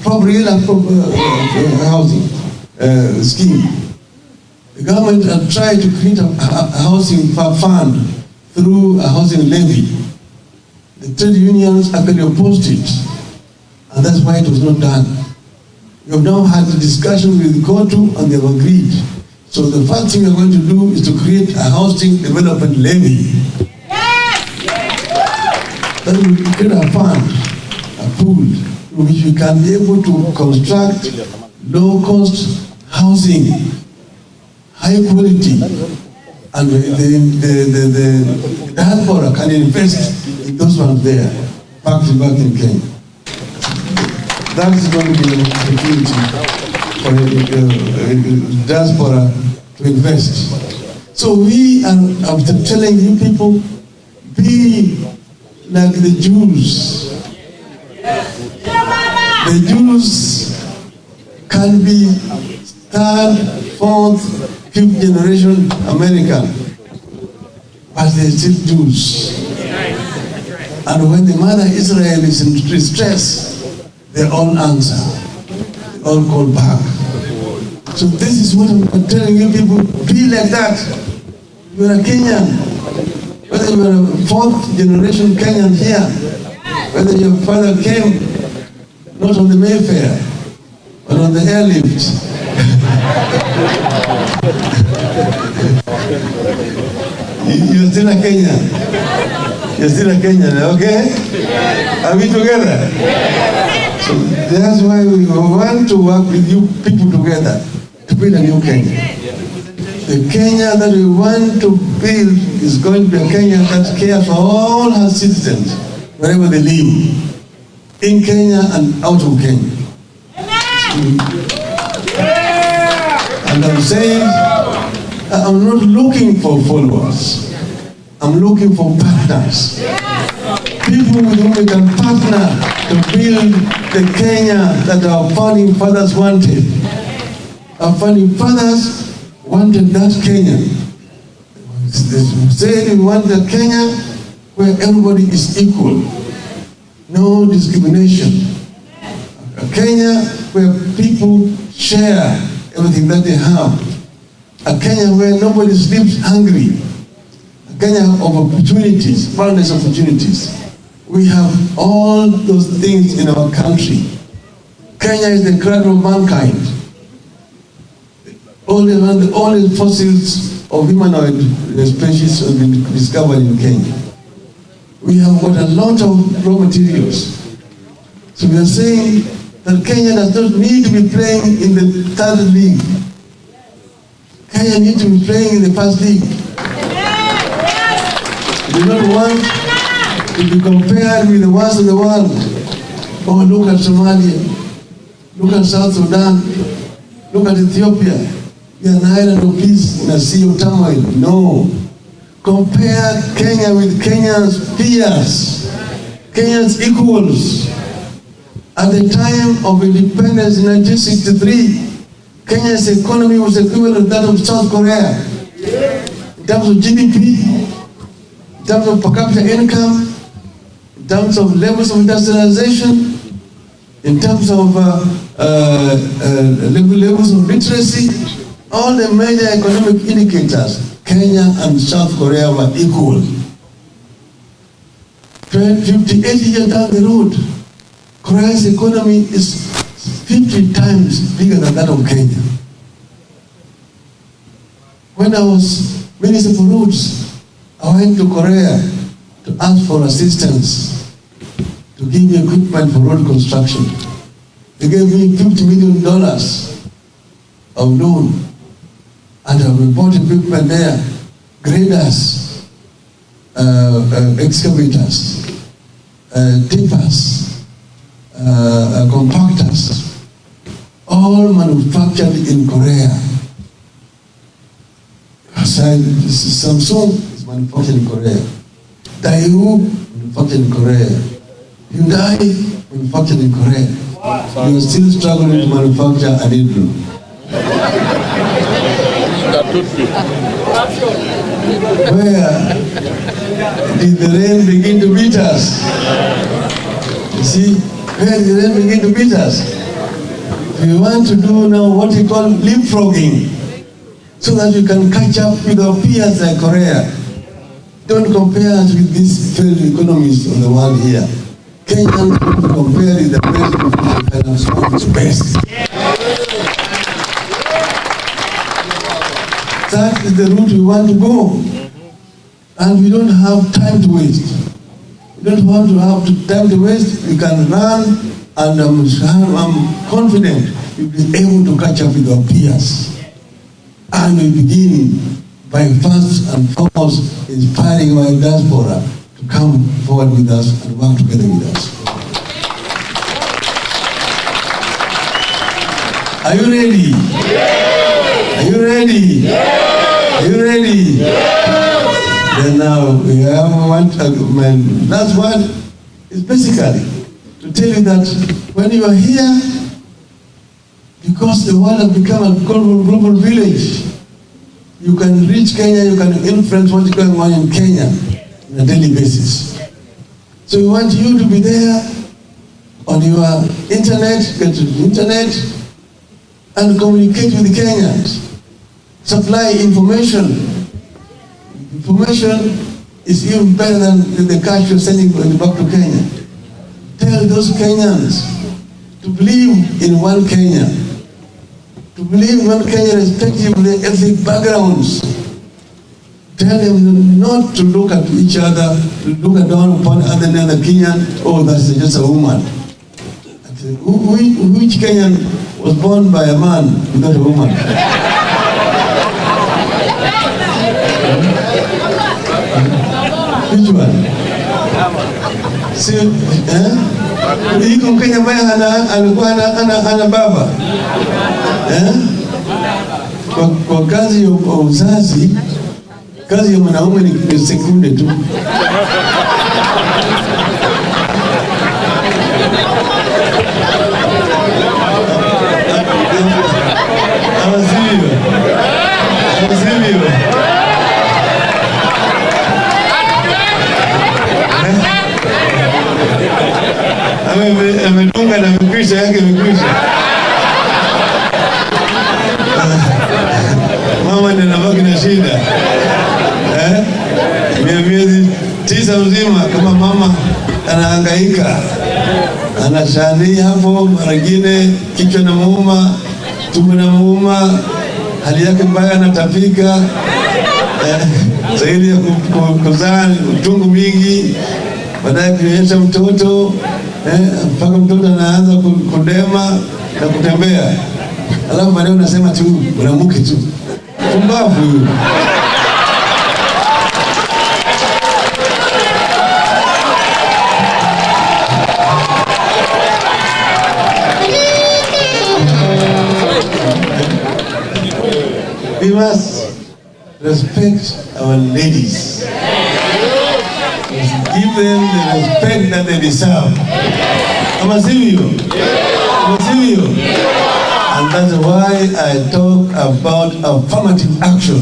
housing scheme. The government has tried to create a housing fund through a housing levy. The trade unions actually opposed it, and that's why it was not done. We have now had a discussion with KOTU, and they have agreed. So the first thing we're going to do is to create a housing development levy. That will create a fund, a pool, in which we can be able to construct low-cost housing, high quality, and the diaspora can invest in those ones there, back in Kenya. That is going to be an opportunity for diaspora to invest. So we are, I'm telling you people, be like the Jews. The Jews can be third, fourth, fifth generation American, but they're still Jews. And when the mother Israel is in distress, they all answer. They all call back. So this is what I'm telling you people, be like that. You're a Kenyan. Whether you're a fourth generation Kenyan here, whether your father came not on the Mayfair, but on the airlift. You're still a Kenyan. You're still a Kenyan, okay? Are we together? So that's why we want to work with you people together to build a new Kenya. The Kenya that we want to build is going to be a Kenya that cares for all her citizens, wherever they live, in Kenya and out of Kenya. And I'm saying, I'm not looking for followers. I'm looking for partners. People with whom we can partner to build the Kenya that our founding fathers wanted. Our founding fathers wanted that Kenya. They said we want a Kenya where everybody is equal. No discrimination. A Kenya where people share everything that they have. A Kenya where nobody sleeps hungry. A Kenya of opportunities, boundless opportunities. We have all those things in our country. Kenya is the cradle of mankind. All the fossils of humanoid species have been discovered in Kenya. We have got a lot of raw materials. So we are saying that Kenya does not need to be playing in the third league. Kenya needs to be playing in the first league. We do not want to be compared with the worst of the world. Oh, look at Somalia. Look at South Sudan. Look at Ethiopia. We are an island of peace in a sea of turmoil. No. Compare Kenya with Kenya's peers, Kenya's equals. At the time of independence in 1963, Kenya's economy was equivalent to that of South Korea. In terms of GDP, in terms of per capita income, in terms of levels of industrialization, in terms of levels of literacy, all the major economic indicators, Kenya and South Korea were equal. 58 years down the road, Korea's economy is 50 times bigger than that of Kenya. When I was Minister for Roads, I went to Korea to ask for assistance to give me equipment for road construction. They gave me $50 million of loan, and we bought equipment there, graders, excavators, tippers, compactors, all manufactured in Korea. Samsung is manufactured in Korea. Daewoo manufactured in Korea. Hyundai manufactured in Korea. We are still struggling to manufacture an igloo. Where did the rain begin to beat us? You see, where did the rain begin to beat us? We want to do now what we call leapfrogging, so that we can catch up with our peers like Korea. Don't compare us with these failed economies of the world here. Kenyans compare with the best of the best. That is the route we want to go. And we don't have time to waste. We don't want to have time to waste. We can run, and I'm confident we'll be able to catch up with our peers. And we begin by first and foremost inspiring our diaspora to come forward with us and work together with us. Are you ready? Are you ready? Are you ready? Then now we have my last word is basically to tell you that when you are here, because the world has become a global village, you can reach Kenya, you can influence what's going on in Kenya on a daily basis. So we want you to be there on your internet, get to the internet, and communicate with the Kenyans. Supply information. Information is even better than the cash you're sending back to Kenya. Tell those Kenyans to believe in one Kenya. To believe in one Kenya irrespective of their ethnic backgrounds. Tell them not to look at each other, to look down upon another Kenyan, oh, that's just a woman. Which Kenyan was born by a man, not a woman? Which one? See, yuko Mkenya ambaye alikuwa ana baba. Kwa kazi ya uzazi, kazi ya mwanaume ni sekunde tu. Azimio. Amedunga na mekwisha yake mekwisha. Mama ndiye anabaki na shida. Miezi 9 mzima kama mama anahangaika. Anashania hapo, mara nyingine kichwa na muuma, tumbo na muuma, hali yake mbaya, anatapika, zaidi ya kuzaa utungu mingi, baadaye kunyonyesha mtoto mpaka mtoto anaanza kudema na kutembea, alafu baadaye unasema tu mwanamke tu. Pumbavu huyu. We must respect our ladies. Give them the respect that they deserve. Azimio. Azimio. And that's why I talk about affirmative action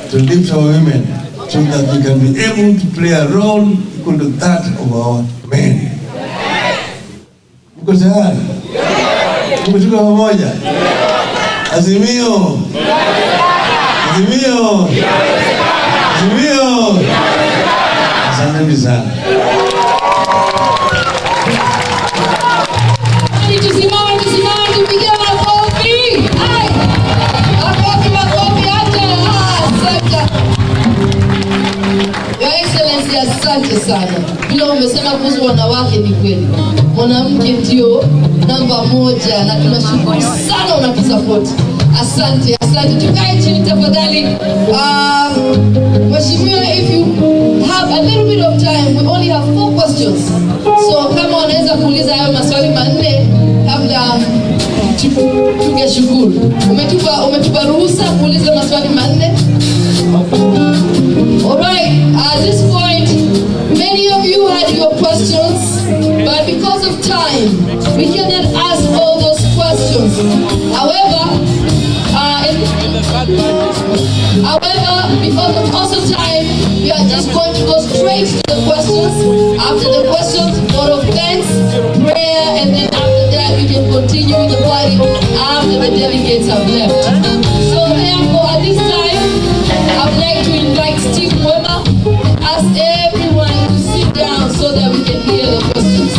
to lift our women so that we can be able to play a role equal to that of our men. Mko tayari? Tumetoka pamoja? Azimio. Azimio. Azimio. Asante sana. Tusimame tupige makofi. Hai. Makofi hata. Asante. Your Excellency, asante sana. Bila umesema kuhusu wanawake ni kweli. Mwanamke ndio namba moja na tunashukuru sana unakisupport. Asante. Tukae chini tafadhali. Mheshimiwa, if you have a little bit of time, we only have 4 questions. So kama wanaweza kuuliza hayo maswali manne kabla tungeshukuru. Umetupa ruhusa kuuliza maswali manne? Alright, at this point, many of you had your questions, but because of time, we cannot ask all those questions. However, because of also time, we are just going to go straight to the questions. After the questions, vote of thanks, prayer, and then after that, we can continue with the party after the delegates have left. So therefore, at this time, I would like to invite Steve Wema and ask everyone to sit down so that we can hear the questions.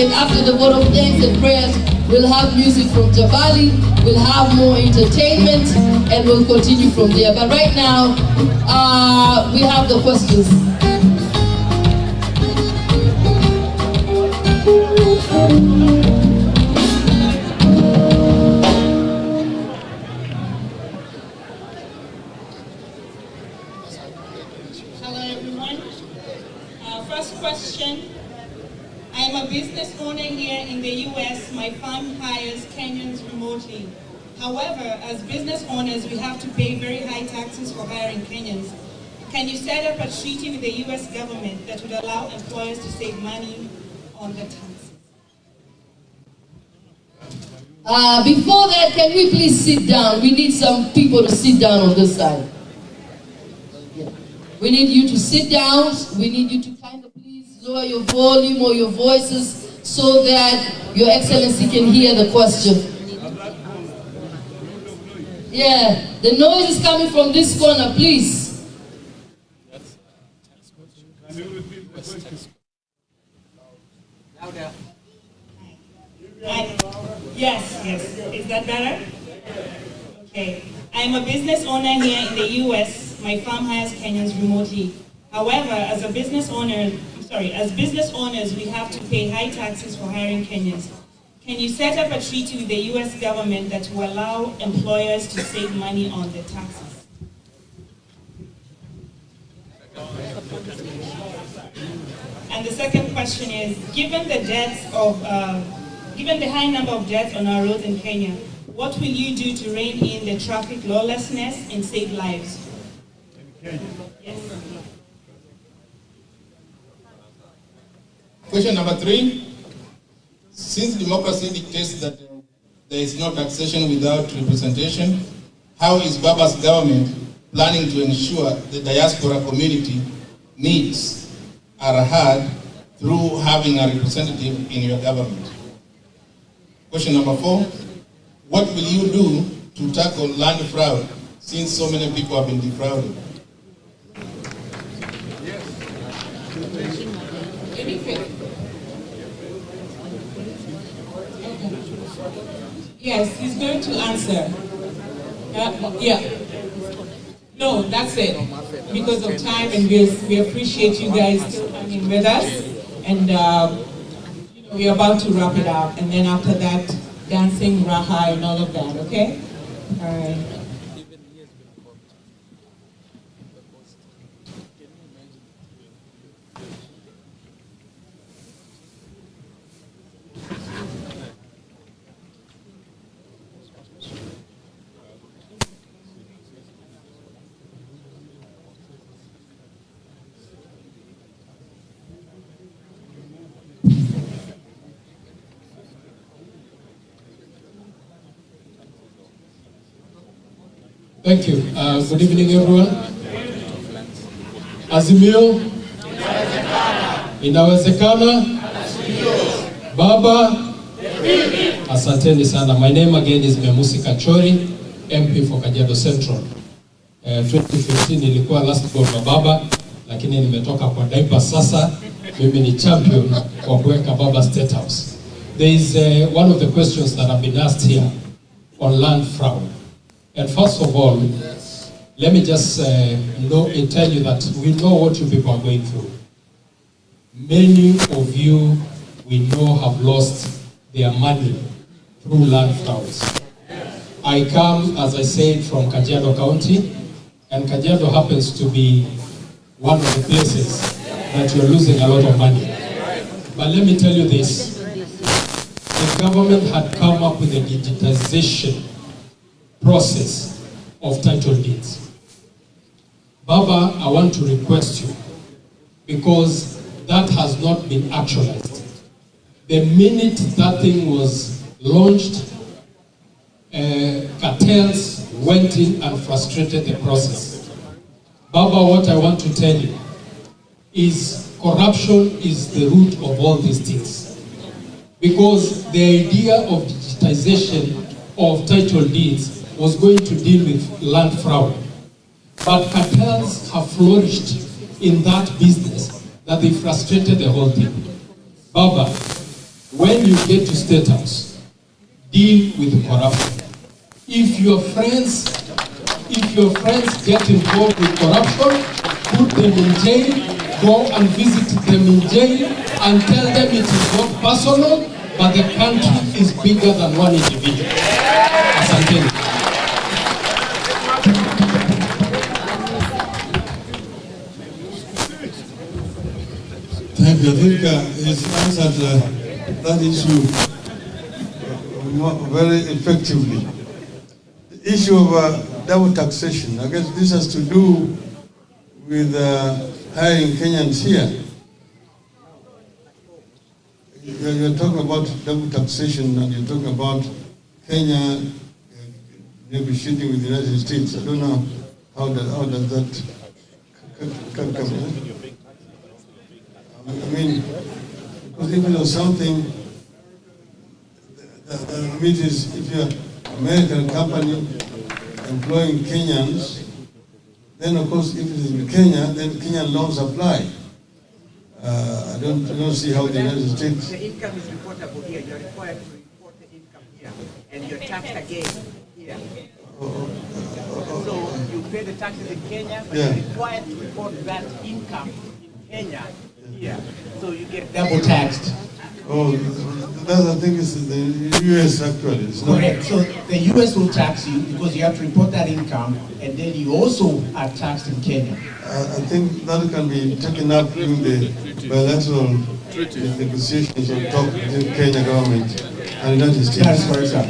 And after the vote of thanks and prayers, we'll have music from Jabali, we'll have more entertainment, and we'll continue from there. But right now, we have the questions. Hello everyone. First question. I am a business owner here in the US. My firm hires Kenyans remotely. However, as business owners, we have to pay very high taxes for hiring Kenyans. Can you set up a treaty with the US government that would allow employers to save money on the taxes? Before that, can we please sit down? We need some people to sit down on this side. We need you to sit down. We need you to kind of please lower your volume or your voices so that Your Excellency can hear the question. Yeah, the noise is coming from this corner, please. Louder. Yes. Is that better? Okay. I am a business owner here in the US. My firm hires Kenyans remotely. However, as business owners, we have to pay high taxes for hiring Kenyans. Can you set up a treaty with the US government that will allow employers to save money on the taxes? And the second question is, given the high number of deaths on our roads in Kenya, what will you do to rein in the traffic lawlessness and save lives? Yes. Question number 3. Since democracy dictates that there is no taxation without representation. How is Baba's government planning to ensure the diaspora community needs are heard through having a representative in your government? Question number 4, what will you do to tackle land fraud since so many people have been defrauded? Yes, he's going to answer. Yeah. No, that's it. Because of time, and we appreciate you guys still hanging with us. And we're about to wrap it up. And then after that, dancing, raha, and all of that, okay? All right. Thank you. Good evening, everyone. Azimio. Inawezekana. Baba. Asanteni sana. My name again is Memusi Kachori, MP for Kajiado Central. 2015 nilikuwa last born wa Baba, lakini nimetoka kwa diaper sasa. Mimi ni champion kwa kuweka Baba State House. There is one of the questions that have been asked here on land fraud. And first of all, let me just tell you that we know what you people are going through. Many of you, we know, have lost their money through land frauds. I come, as I said, from Kajiado County, and Kajiado happens to be one of the places that you're losing a lot of money. But let me tell you this, the government had come up with a digitization process of title deeds. Baba, I want to request you, because that has not been actualized. The minute that thing was launched, cartels went in and frustrated the process. Baba, what I want to tell you is corruption is the root of all these things. Because the idea of digitization of title deeds was going to deal with land fraud. But cartels have flourished in that business that they frustrated the whole thing. Baba, when you get to State House, deal with corruption. If your friends get involved with corruption, put them in jail, go and visit them in jail, and tell them it is not personal, but the country is bigger than one individual. Asanteni. Thank you. I think he's answered that issue very effectively. The issue of double taxation, I guess this has to do with hiring Kenyans here. You're talking about double taxation, and you're talking about Kenya negotiating with the United States. I don't know how does that come in. I mean, because if there's something that means if you're an American company employing Kenyans, then of course if it is in Kenya, then Kenyan laws apply. I don't see how the United States. The income is reportable here. You're required to report the income here, and you're taxed again here. So you pay the taxes in Kenya, but you're required to report that income in Kenya here. So you get double taxed. Oh, that I think is the U.S. actually. It's Correct. So the U.S. will tax you because you have to report that income, and then you also are taxed in Kenya. I think that can be taken up during the bilateral negotiations or talk between Kenya government and United States. That's correct, sir.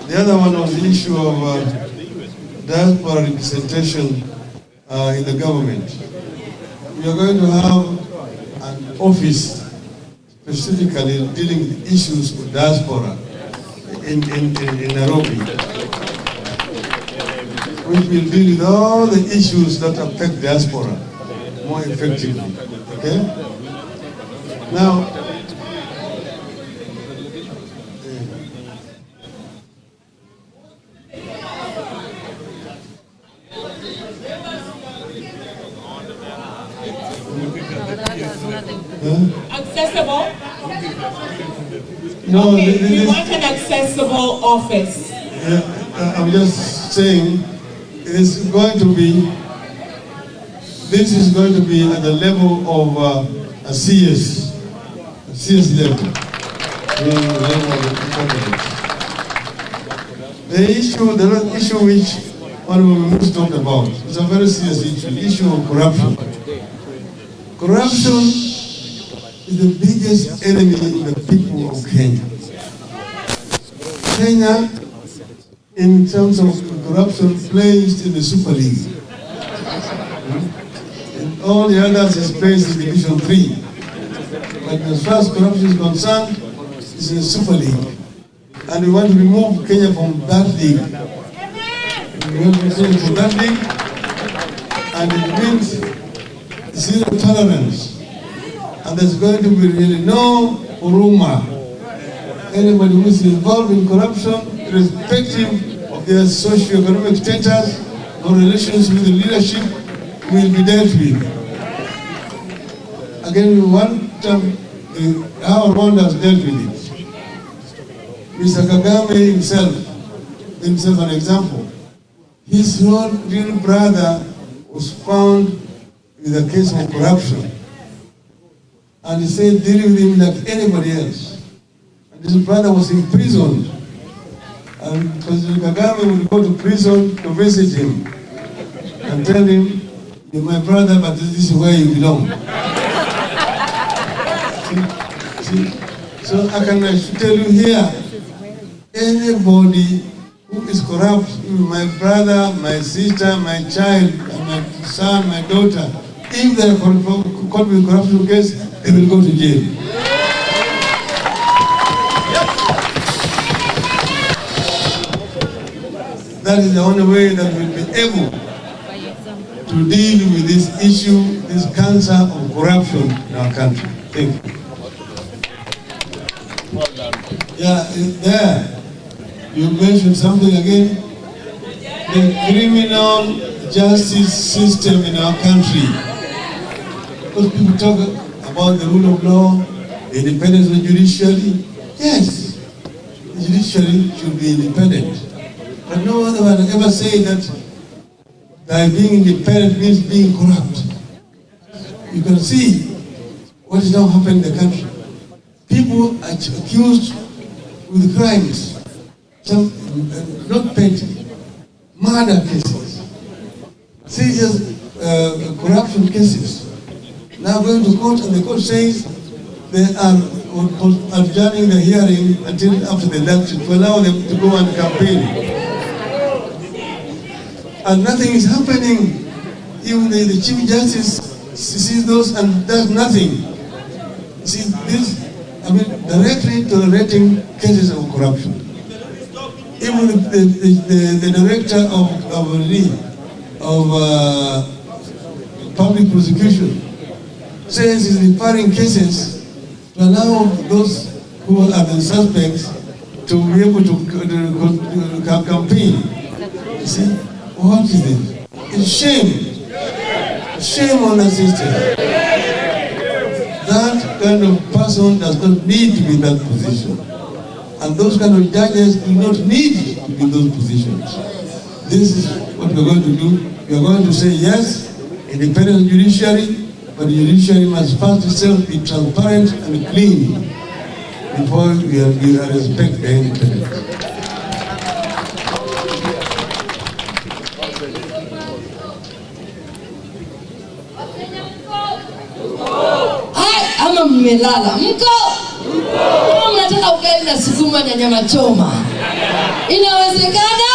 The other one was the issue of diaspora representation in the government. We are going to have an office specifically dealing with issues with diaspora in Nairobi, which will deal with all the issues that affect diaspora more effectively. Okay? Now, Accessible? no, Okay, we want an accessible office. I'm just saying, this is going to be at the level of a CS level. The issue which Honorable Minister talked about is a very serious issue of corruption. Corruption is the biggest enemy of the people of Kenya. Kenya, in terms of corruption, plays in the Super League. And all the others is placed in Division 3. But as far as corruption is concerned, it's in the Super League. And we want to remove Kenya from that league. We want to remove Kenya from that league, and it means zero tolerance. And there's going to be really no huruma. Anybody who is involved in corruption, irrespective of their socio-economic status or relations with the leadership, will be dealt with. Again, one time, our Rwanda has dealt with it. Mr. Kagame himself an example. His real brother was found with a case of corruption. And he said, deal with him like anybody else. And his brother was imprisoned. And President Kagame would go to prison to visit him and tell him, you're my brother, but this is where you belong. See? So I can tell you here, anybody who is corrupt, my brother, my sister, my child, my son, my daughter, if they are caught with corruption case, they will go to jail. That is the only way that we'll be able to deal with this issue, this cancer of corruption in our country. Thank you. Yeah, there. You mentioned something again. The criminal justice system in our country. Because people talk about the rule of law, the independence of the judiciary. Yes, the judiciary should be independent. But no one ever say that by being independent means being corrupt. You can see what is now happening in the country. People are accused with crimes, some not petty, murder cases, serious corruption cases. Now going to court, and the court says they are adjourning the hearing until after the election to allow them to go and campaign. And nothing is happening. Even the Chief Justice sees those and does nothing. See, this, directly tolerating cases of corruption. Even the director of public prosecution says he's referring cases to allow those who are the suspects to be able to campaign. You see, what is it? It's shame. Shame on the system. That kind of person does not need to be in that position. And those kind of judges do not need to be in those positions. This is what we're going to do. We are going to say yes, independent judiciary, but the judiciary must first itself be transparent and clean before we respect the independence. Ama mmelala mko? Kama mnataka ugali na sukuma na nyama choma, inawezekana?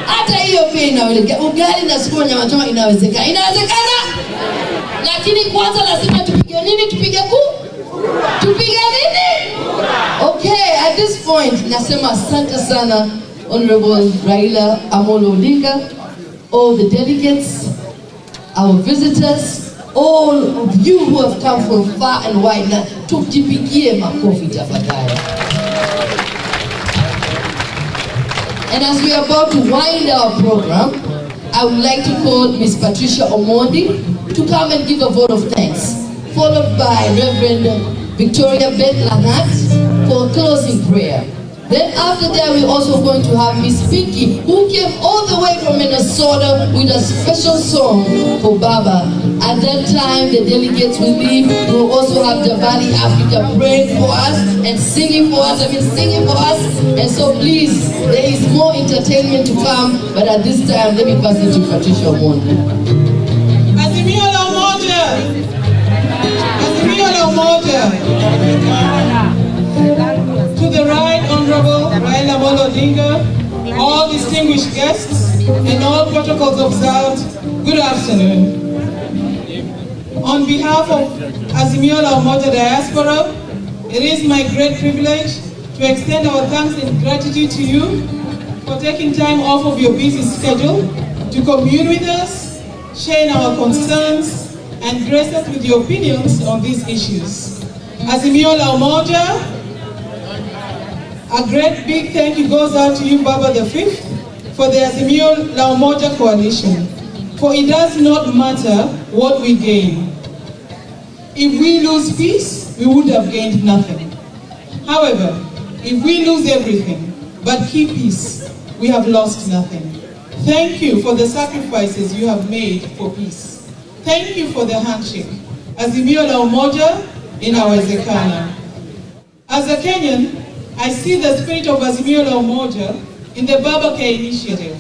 Hata hiyo pia inawezekana. Ugali na sukuma na nyama choma inawezekana. Inawezekana? Lakini kwanza lazima tupige nini? Tupige Tupige nini? Okay, at this point, nasema asante sana, Honorable Raila Amolo Odinga, all the delegates, our visitors, all of you who have come from far and wide. Na tujipigie makofi tafadhali. And as we are about to wind our program, I would like to call Ms. Patricia Omondi to come and give a vote of thanks, followed by Reverend Victoria Beth Langat for a closing prayer. Then after that, we're also going to have Miss Pinky, who came all the way from Minnesota with a special song for Baba. At that time, the delegates will leave. We'll also have Jabali Africa praying for us and singing for us. Singing for us. And so please, there is more entertainment to come. But at this time, let me pass it to Patricia Omondi. Azimio la Umoja. Azimio la Umoja. To the right, Honorable Raila Amolo Odinga, all distinguished guests, and all protocols observed, good afternoon. On behalf of Azimio la Umoja Diaspora, it is my great privilege to extend our thanks and gratitude to you for taking time off of your busy schedule to commune with us, share our concerns, and grace us with your opinions on these issues. Azimio la Umoja, a great big thank you goes out to you, Baba the Fifth, for the Azimio la Umoja coalition. For it does not matter what we gain. If we lose peace, we would have gained nothing. However, if we lose everything but keep peace, we have lost nothing. Thank you for the sacrifices you have made for peace. Thank you for the handshake. Azimio la Umoja, Inawezekana. As a Kenyan, I see the spirit of Azimio la Umoja in the Baba Care initiative.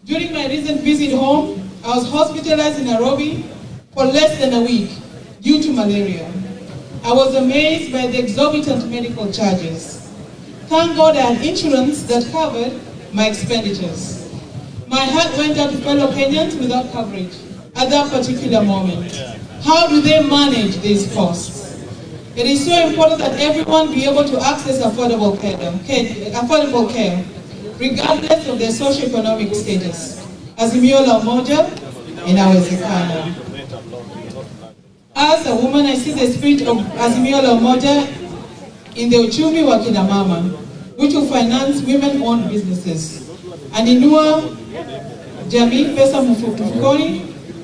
During my recent visit home, I was hospitalized in Nairobi for less than a week due to malaria. I was amazed by the exorbitant medical charges. Thank God I had insurance that covered my expenditures. My heart went out to fellow Kenyans without coverage at that particular moment. How do they manage these costs? It is so important that everyone be able to access affordable care, regardless of their socioeconomic status. Azimio la Umoja, Inawezekana. As a woman, I see the spirit of Azimio la Umoja in the uchumi wa kina mama, which will finance women-owned businesses, and inua jamii pesa mfukoni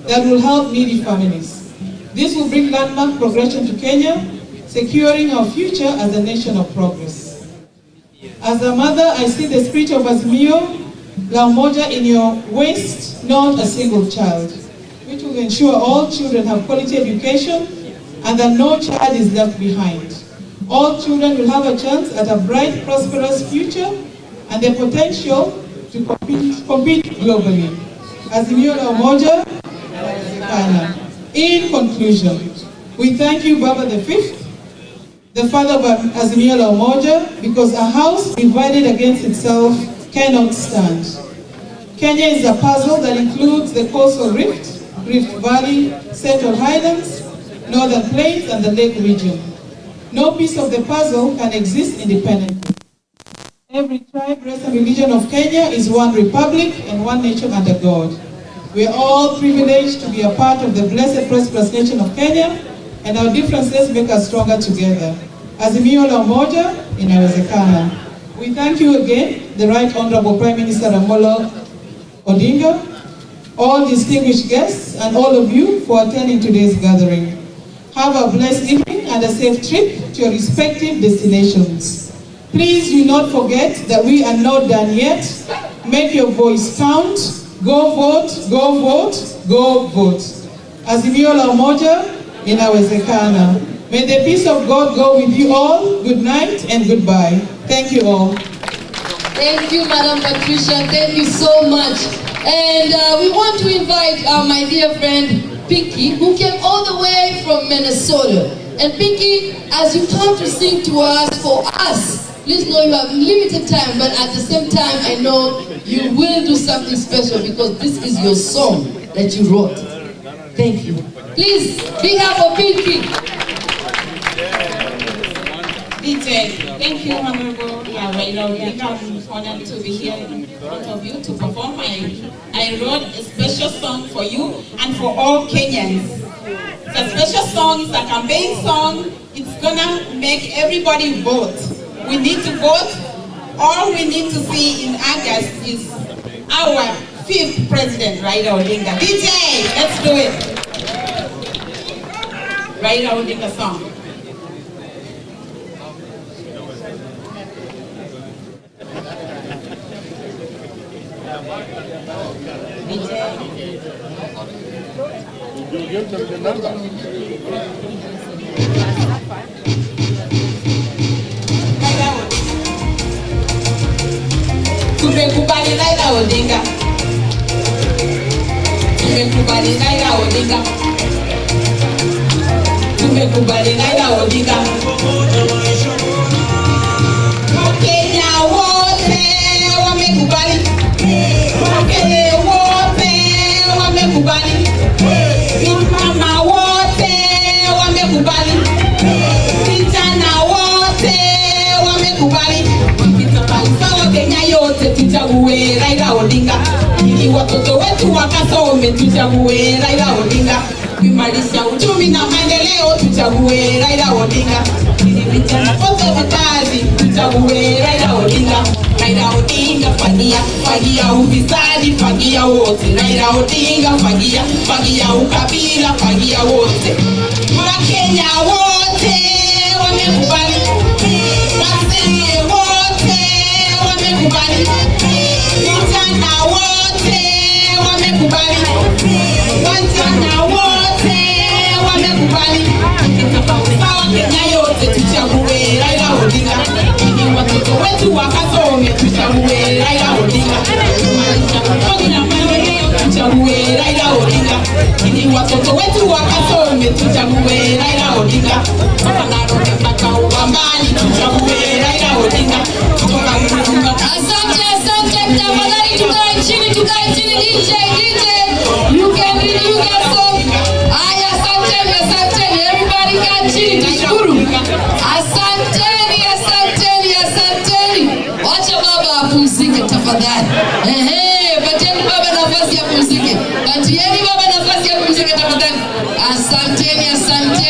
that will help needy families. This will bring landmark progression to Kenya, securing our future as a nation of progress. As a mother, I see the spirit of Azimio la Umoja in your waste, not a single child, which will ensure all children have quality education and that no child is left behind. All children will have a chance at a bright, prosperous future and the potential to compete globally. Azimio la Umoja, Inawezekana. In conclusion, we thank you, Baba the Fifth, the father of Azimio la Umoja, because a house divided against itself cannot stand. Kenya is a puzzle that includes the coastal rift, Rift Valley, Central Highlands, Northern Plains, and the Lake region. No piece of the puzzle can exist independently. Every tribe, race, and religion of Kenya is one republic and one nation under God. We are all privileged to be a part of the blessed, prosperous nation of Kenya, and our differences make us stronger together. Azimio la Umoja, Inawezekana. We thank you again, the Right Honorable Prime Minister Amolo Odinga, all distinguished guests, and all of you for attending today's gathering. Have a blessed evening and a safe trip to your respective destinations. Please do not forget that we are not done yet. Make your voice count. Go vote, go vote, go vote. Azimio la Umoja, Inawezekana. May the peace of God go with you all. Good night and goodbye. Thank you all. Thank you, Madam Patricia. Thank you so much. And we want to invite my dear friend Pinky, who came all the way from Minnesota. And Pinky, as you come to sing to us for us, please know you have limited time, but at the same time, I know you will do something special because this is your song that you wrote. Thank you. Please, big up for Pinky. Thank you, Honorable Raila Odinga. I'm honored to be here in front of you to perform. I wrote a special song for you and for all Kenyans. It's a special song, it's a campaign song. It's gonna make everybody vote. We need to vote. All we need to see in August is our 5th president, Raila Odinga. DJ, let's do it. Raila Odinga song. Tumekubali Raila Odinga. Tumekubali Raila Odinga. Tumekubali Raila Odinga. Wakenya wote wamekubali. Wakenya wote wamekubali. Mama wote wamekubali. Vijana wote wamekubali. Kenya yote tuchague Raila Odinga. Ili watoto wetu wakasome tuchague Raila Odinga. Kuimarisha uchumi na maendeleo tuchague Raila Odinga. Ili vijana wote wakazi tuchague Raila Odinga. Raila Odinga fagia ufisadi fagia wote. Raila Odinga fagia ukabila fagia wote. Wakenya wote wamekubali. Wazee wote wamekubali. Vijana wote wamekubali. Wajana wote wamekubali. Kenya yote tuchague Raila Odinga. Ili watoto wetu wakasome tuchague Raila Odinga. Na maendeleo tuchague Raila Odinga. Ili watoto wetu wakasome tuchague Raila Odinga. Mpaka Ugambani tuchague Raila Odinga. Asante, tafadhali tukae chini DJ, you can song. Aya, asanteni, everybody kaa chini, tushukuru. Asanteni. Wacha baba apumzike tafadhali. Patieni baba nafasi ya apumzike. Patieni baba nafasi ya apumzike tafadhali. Asanteni.